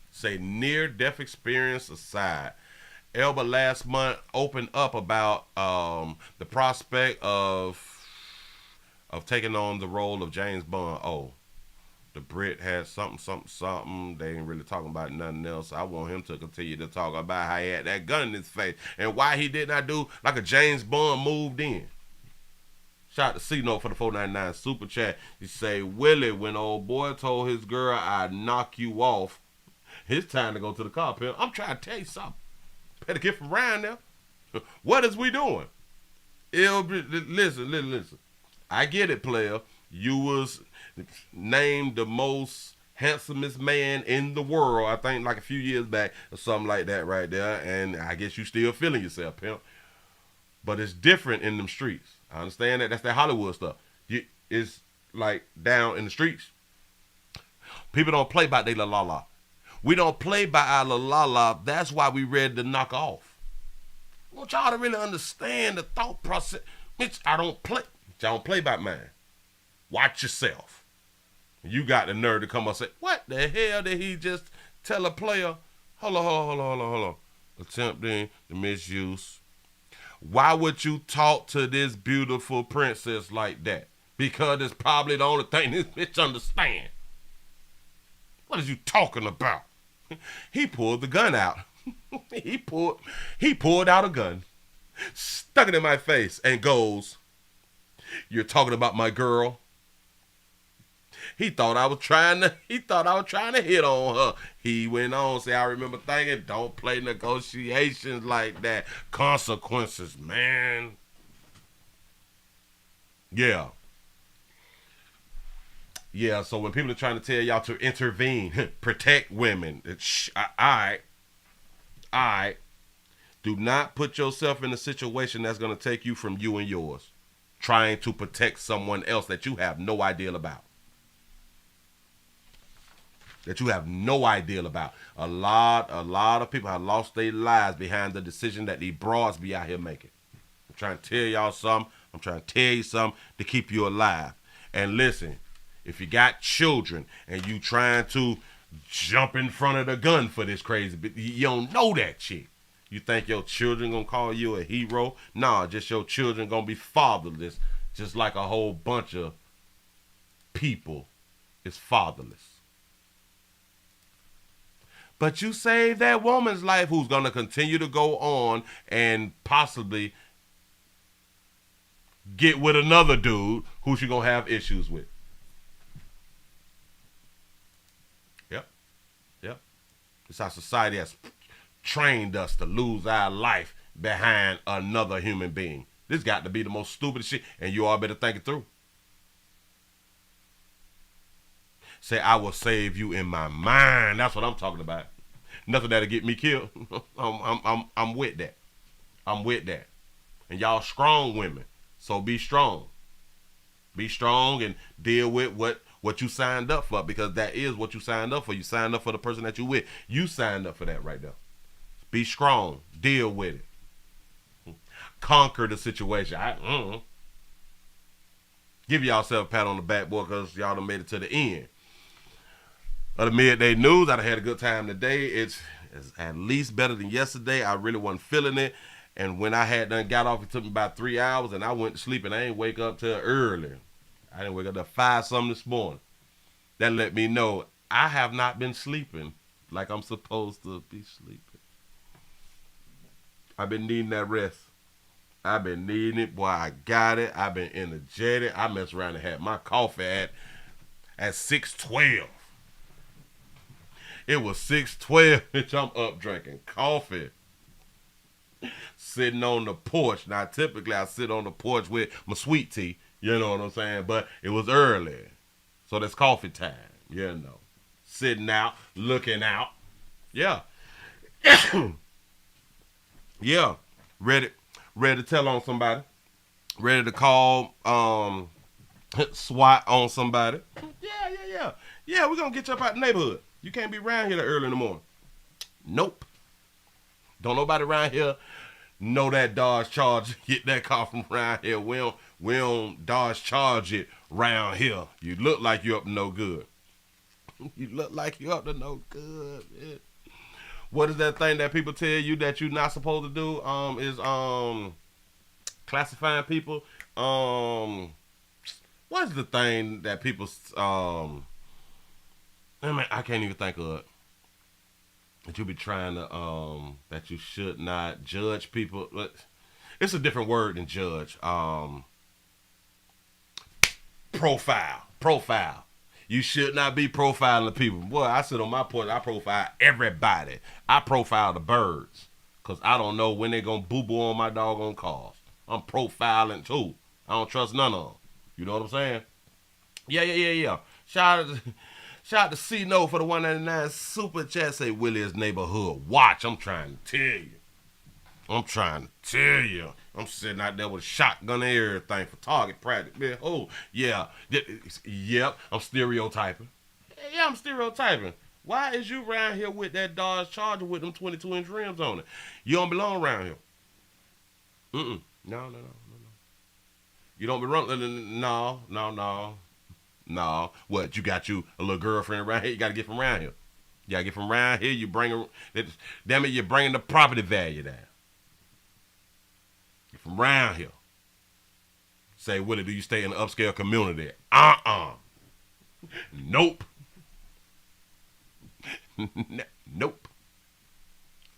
Say near-death experience aside, Elba last month opened up about the prospect of taking on the role of James Bond. Oh, the Brit had something. They ain't really talking about nothing else. I want him to continue to talk about how he had that gun in his face and why he did not do like a James Bond moved in. Shout out to C-Note for the 499 super chat. You say, Willie, when old boy told his girl, I'd knock you off, it's time to go to the car, pimp. I'm trying to tell you something. Better get from around there. What is we doing? Listen. I get it, player. You was named the most handsomest man in the world, I think like a few years back or something like that right there. And I guess you still feeling yourself, pimp. But it's different in them streets. I understand that. That's that Hollywood stuff. It's like down in the streets. People don't play by they la. We don't play by our la. That's why we ready to knock off. I want y'all to really understand the thought process. Bitch, I don't play by mine. Watch yourself. You got the nerve to come up and say, what the hell did he just tell a player? Hold on. Attempting the misuse. Why would you talk to this beautiful princess like that? Because it's probably the only thing this bitch understand. What is you talking about? He pulled the gun out. he pulled out a gun, stuck it in my face, and goes, "You're talking about my girl?" He thought I was trying to hit on her. He went on, say, I remember thinking, don't play negotiations like that. Consequences, man. Yeah. Yeah, so when people are trying to tell y'all to intervene, protect women, I do not put yourself in a situation that's going to take you from you and yours, trying to protect someone else that you have no idea about. That you have no idea about. A lot of people have lost their lives behind the decision that these broads be out here making. I'm trying to tell y'all something. I'm trying to tell you something to keep you alive. And listen, if you got children and you trying to jump in front of the gun for this crazy, you don't know that shit. You think your children gonna call you a hero? Nah, just your children gonna be fatherless, just like a whole bunch of people is fatherless. But you save that woman's life who's going to continue to go on and possibly get with another dude who she going to have issues with. Yep. It's our society has trained us to lose our life behind another human being. This got to be the most stupid shit, and you all better think it through. Say, I will save you in my mind. That's what I'm talking about. Nothing that'll get me killed. I'm with that. I'm with that. And y'all strong women, so be strong. Be strong and deal with what you signed up for, because that is what you signed up for. You signed up for the person that you with. You signed up for that right there. Be strong. Deal with it. Conquer the situation. Give yourself a pat on the back, boy, because y'all done made it to the end of the midday news. I had a good time today. It's at least better than yesterday. I really wasn't feeling it. And when I had done got off, it took me about 3 hours, and I went to sleep, and I ain't wake up till early. I didn't wake up till 5-something this morning. That let me know I have not been sleeping like I'm supposed to be sleeping. I've been needing that rest. I've been needing it. Boy, I got it. I've been energetic. I messed around and had my coffee at 6:12. It was 6:12, bitch. I'm up drinking coffee. Sitting on the porch. Now, typically, I sit on the porch with my sweet tea. You know what I'm saying? But it was early. So that's coffee time. You know. Sitting out, looking out. Yeah. Yeah. Ready to tell on somebody. Ready to call SWAT on somebody. Yeah, we're going to get you up out the neighborhood. You can't be around here that early in the morning. Nope. Don't nobody around here know that Dodge Charger. Get that car from around here. We don't Dodge Charge it around here. You look like you up to no good. You look like you up to no good, man. What is that thing that people tell you that you're not supposed to do? Is classifying people. What is the thing that people I can't even think of it. That you be trying to that you should not judge people. It's a different word than judge. Profile. You should not be profiling people. Boy, I sit on my porch, I profile everybody. I profile the birds. Because I don't know when they're going to boo-boo on my doggone cars. I'm profiling too. I don't trust none of them. You know what I'm saying? Yeah. Shout out to C-No for the 199 super chat. Say Willie's neighborhood watch. I'm trying to tell you. I'm sitting out there with a shotgun and everything for target practice. Man, oh, yeah. Yep, I'm stereotyping. Yeah, I'm stereotyping. Why is you around here with that Dodge Charger with them 22-inch rims on it? You don't belong around here. No. You don't belong. No. What? You got you a little girlfriend around here? You got to get from around here. You got to get from around here. You bring her. Damn it, you're bringing the property value down. You're from around here. Say, Willie, do you stay in the upscale community? Nope. Nope.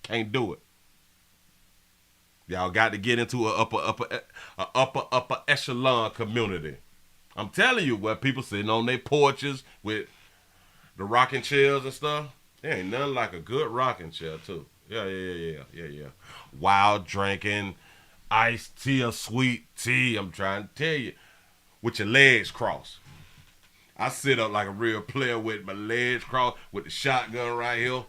Can't do it. Y'all got to get into a upper echelon community. I'm telling you, where people sitting on their porches with the rocking chairs and stuff. There ain't nothing like a good rocking chair too. Yeah. Wild drinking, iced tea or sweet tea. I'm trying to tell you, with your legs crossed. I sit up like a real player with my legs crossed, with the shotgun right here,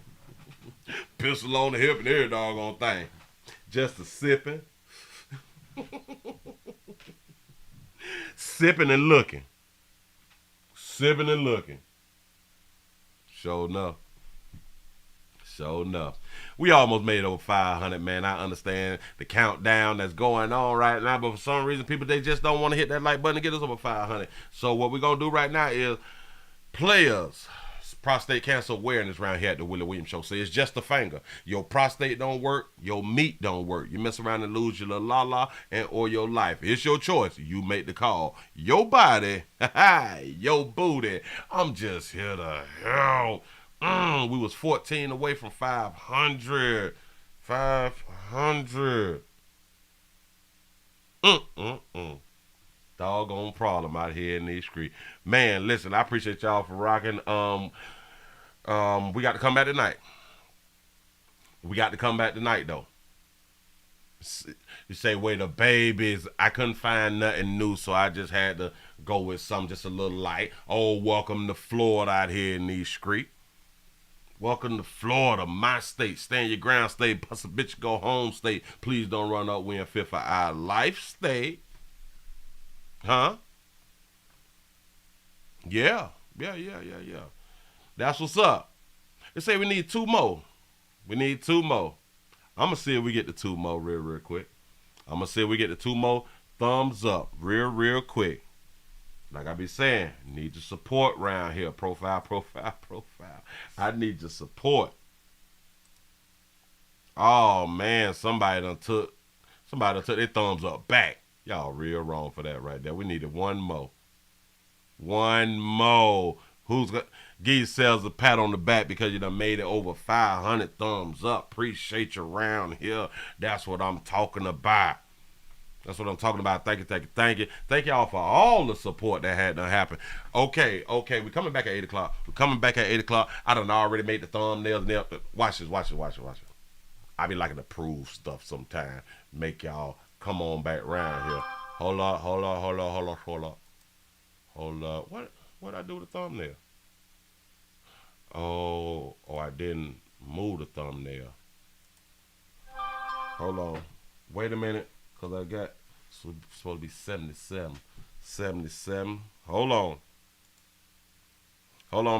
pistol on the hip and every doggone thing. Just a sipping. Sipping and looking. Sipping and looking. Sure enough. We almost made it over 500, man. I understand the countdown that's going on right now, but for some reason, people, they just don't want to hit that like button to get us over 500. So what we're going to do right now is players, prostate cancer awareness around here at the Willie Williams Show. So it's just a finger. Your prostate don't work, your meat don't work. You mess around and lose your little la-la or your life. It's your choice. You make the call. Your body, your booty. I'm just here to help. We was 14 away from 500. 500. Doggone problem out here in these streets. Man, listen, I appreciate y'all for rocking. We got to come back tonight. Though. You say, wait, the babies, I couldn't find nothing new, so I just had to go with something just a little light. Oh, welcome to Florida out here in these streets. Welcome to Florida, my state. Stand your ground state. Bust a bitch, go home state. Please don't run up win fifth for our life state. Huh? Yeah. That's what's up. They say we need 2 more. I'm going to see if we get the 2 more real quick. Thumbs up real quick. Like I be saying, need your support around here. Profile. I need your support. Oh man, somebody done took their thumbs up back. Y'all real wrong for that right there. We needed 1 more. Who's gonna give yourselves a pat on the back because you done made it over 500 thumbs up. Appreciate you around here. That's what I'm talking about. Thank you. Thank y'all for all the support that had done happen. Okay. We coming back at 8 o'clock. I done already made the thumbnails. Watch this. I be liking to prove stuff sometime. Make y'all come on back around here. Hold up. What I do with the thumbnail? Oh, I didn't move the thumbnail. Hold on. Wait a minute. Because I got, supposed to be 77. Hold on,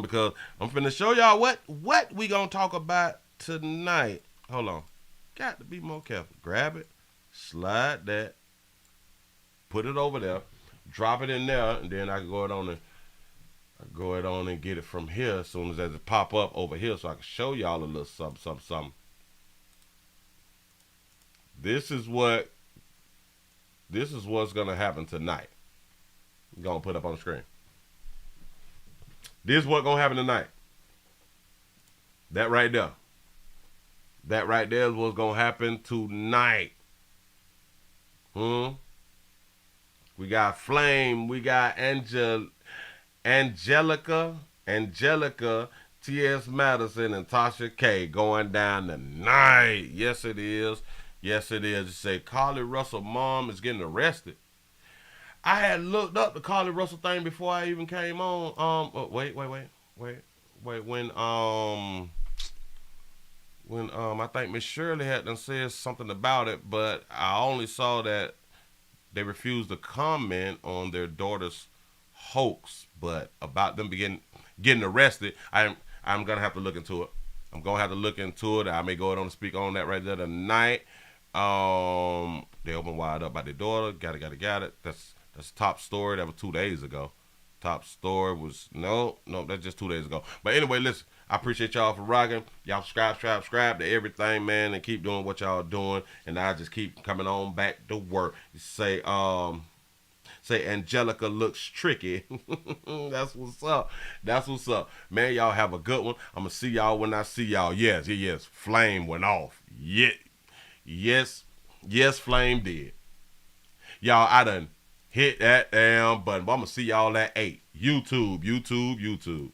because I'm finna show y'all what we gonna talk about tonight. Hold on. Got to be more careful. Grab it, slide that, put it over there, drop it in there, and then I can go it on and get it from here as soon as it pop up over here so I can show y'all a little something. This is what's going to happen tonight. I'm going to put up on the screen. This is what's going to happen tonight. That right there is what's going to happen tonight. We got Flame. We got Angelica, T.S. Madison, and Tasha K going down tonight. Yes, it is. You say Carly Russell mom is getting arrested. I had looked up the Carly Russell thing before I even came on. Wait. When I think Miss Shirley had done said something about it, but I only saw that they refused to comment on their daughter's hoax, but about them getting arrested. I I'm gonna have to look into it. I'm gonna have to look into it. I may go ahead and speak on that right there tonight. They opened wide up by their daughter. Got it. That's top story. That was 2 days ago. Top story was no, that's just 2 days ago. But anyway, listen, I appreciate y'all for rocking. Y'all subscribe to everything, man, and keep doing what y'all doing. And I just keep coming on back to work. Say Angelica looks tricky. That's what's up. That's what's up. Man, y'all have a good one. I'm going to see y'all when I see y'all. Yes. Flame went off. Yes, Flame did. Y'all, I done hit that damn button. But I'm going to see y'all at 8. YouTube.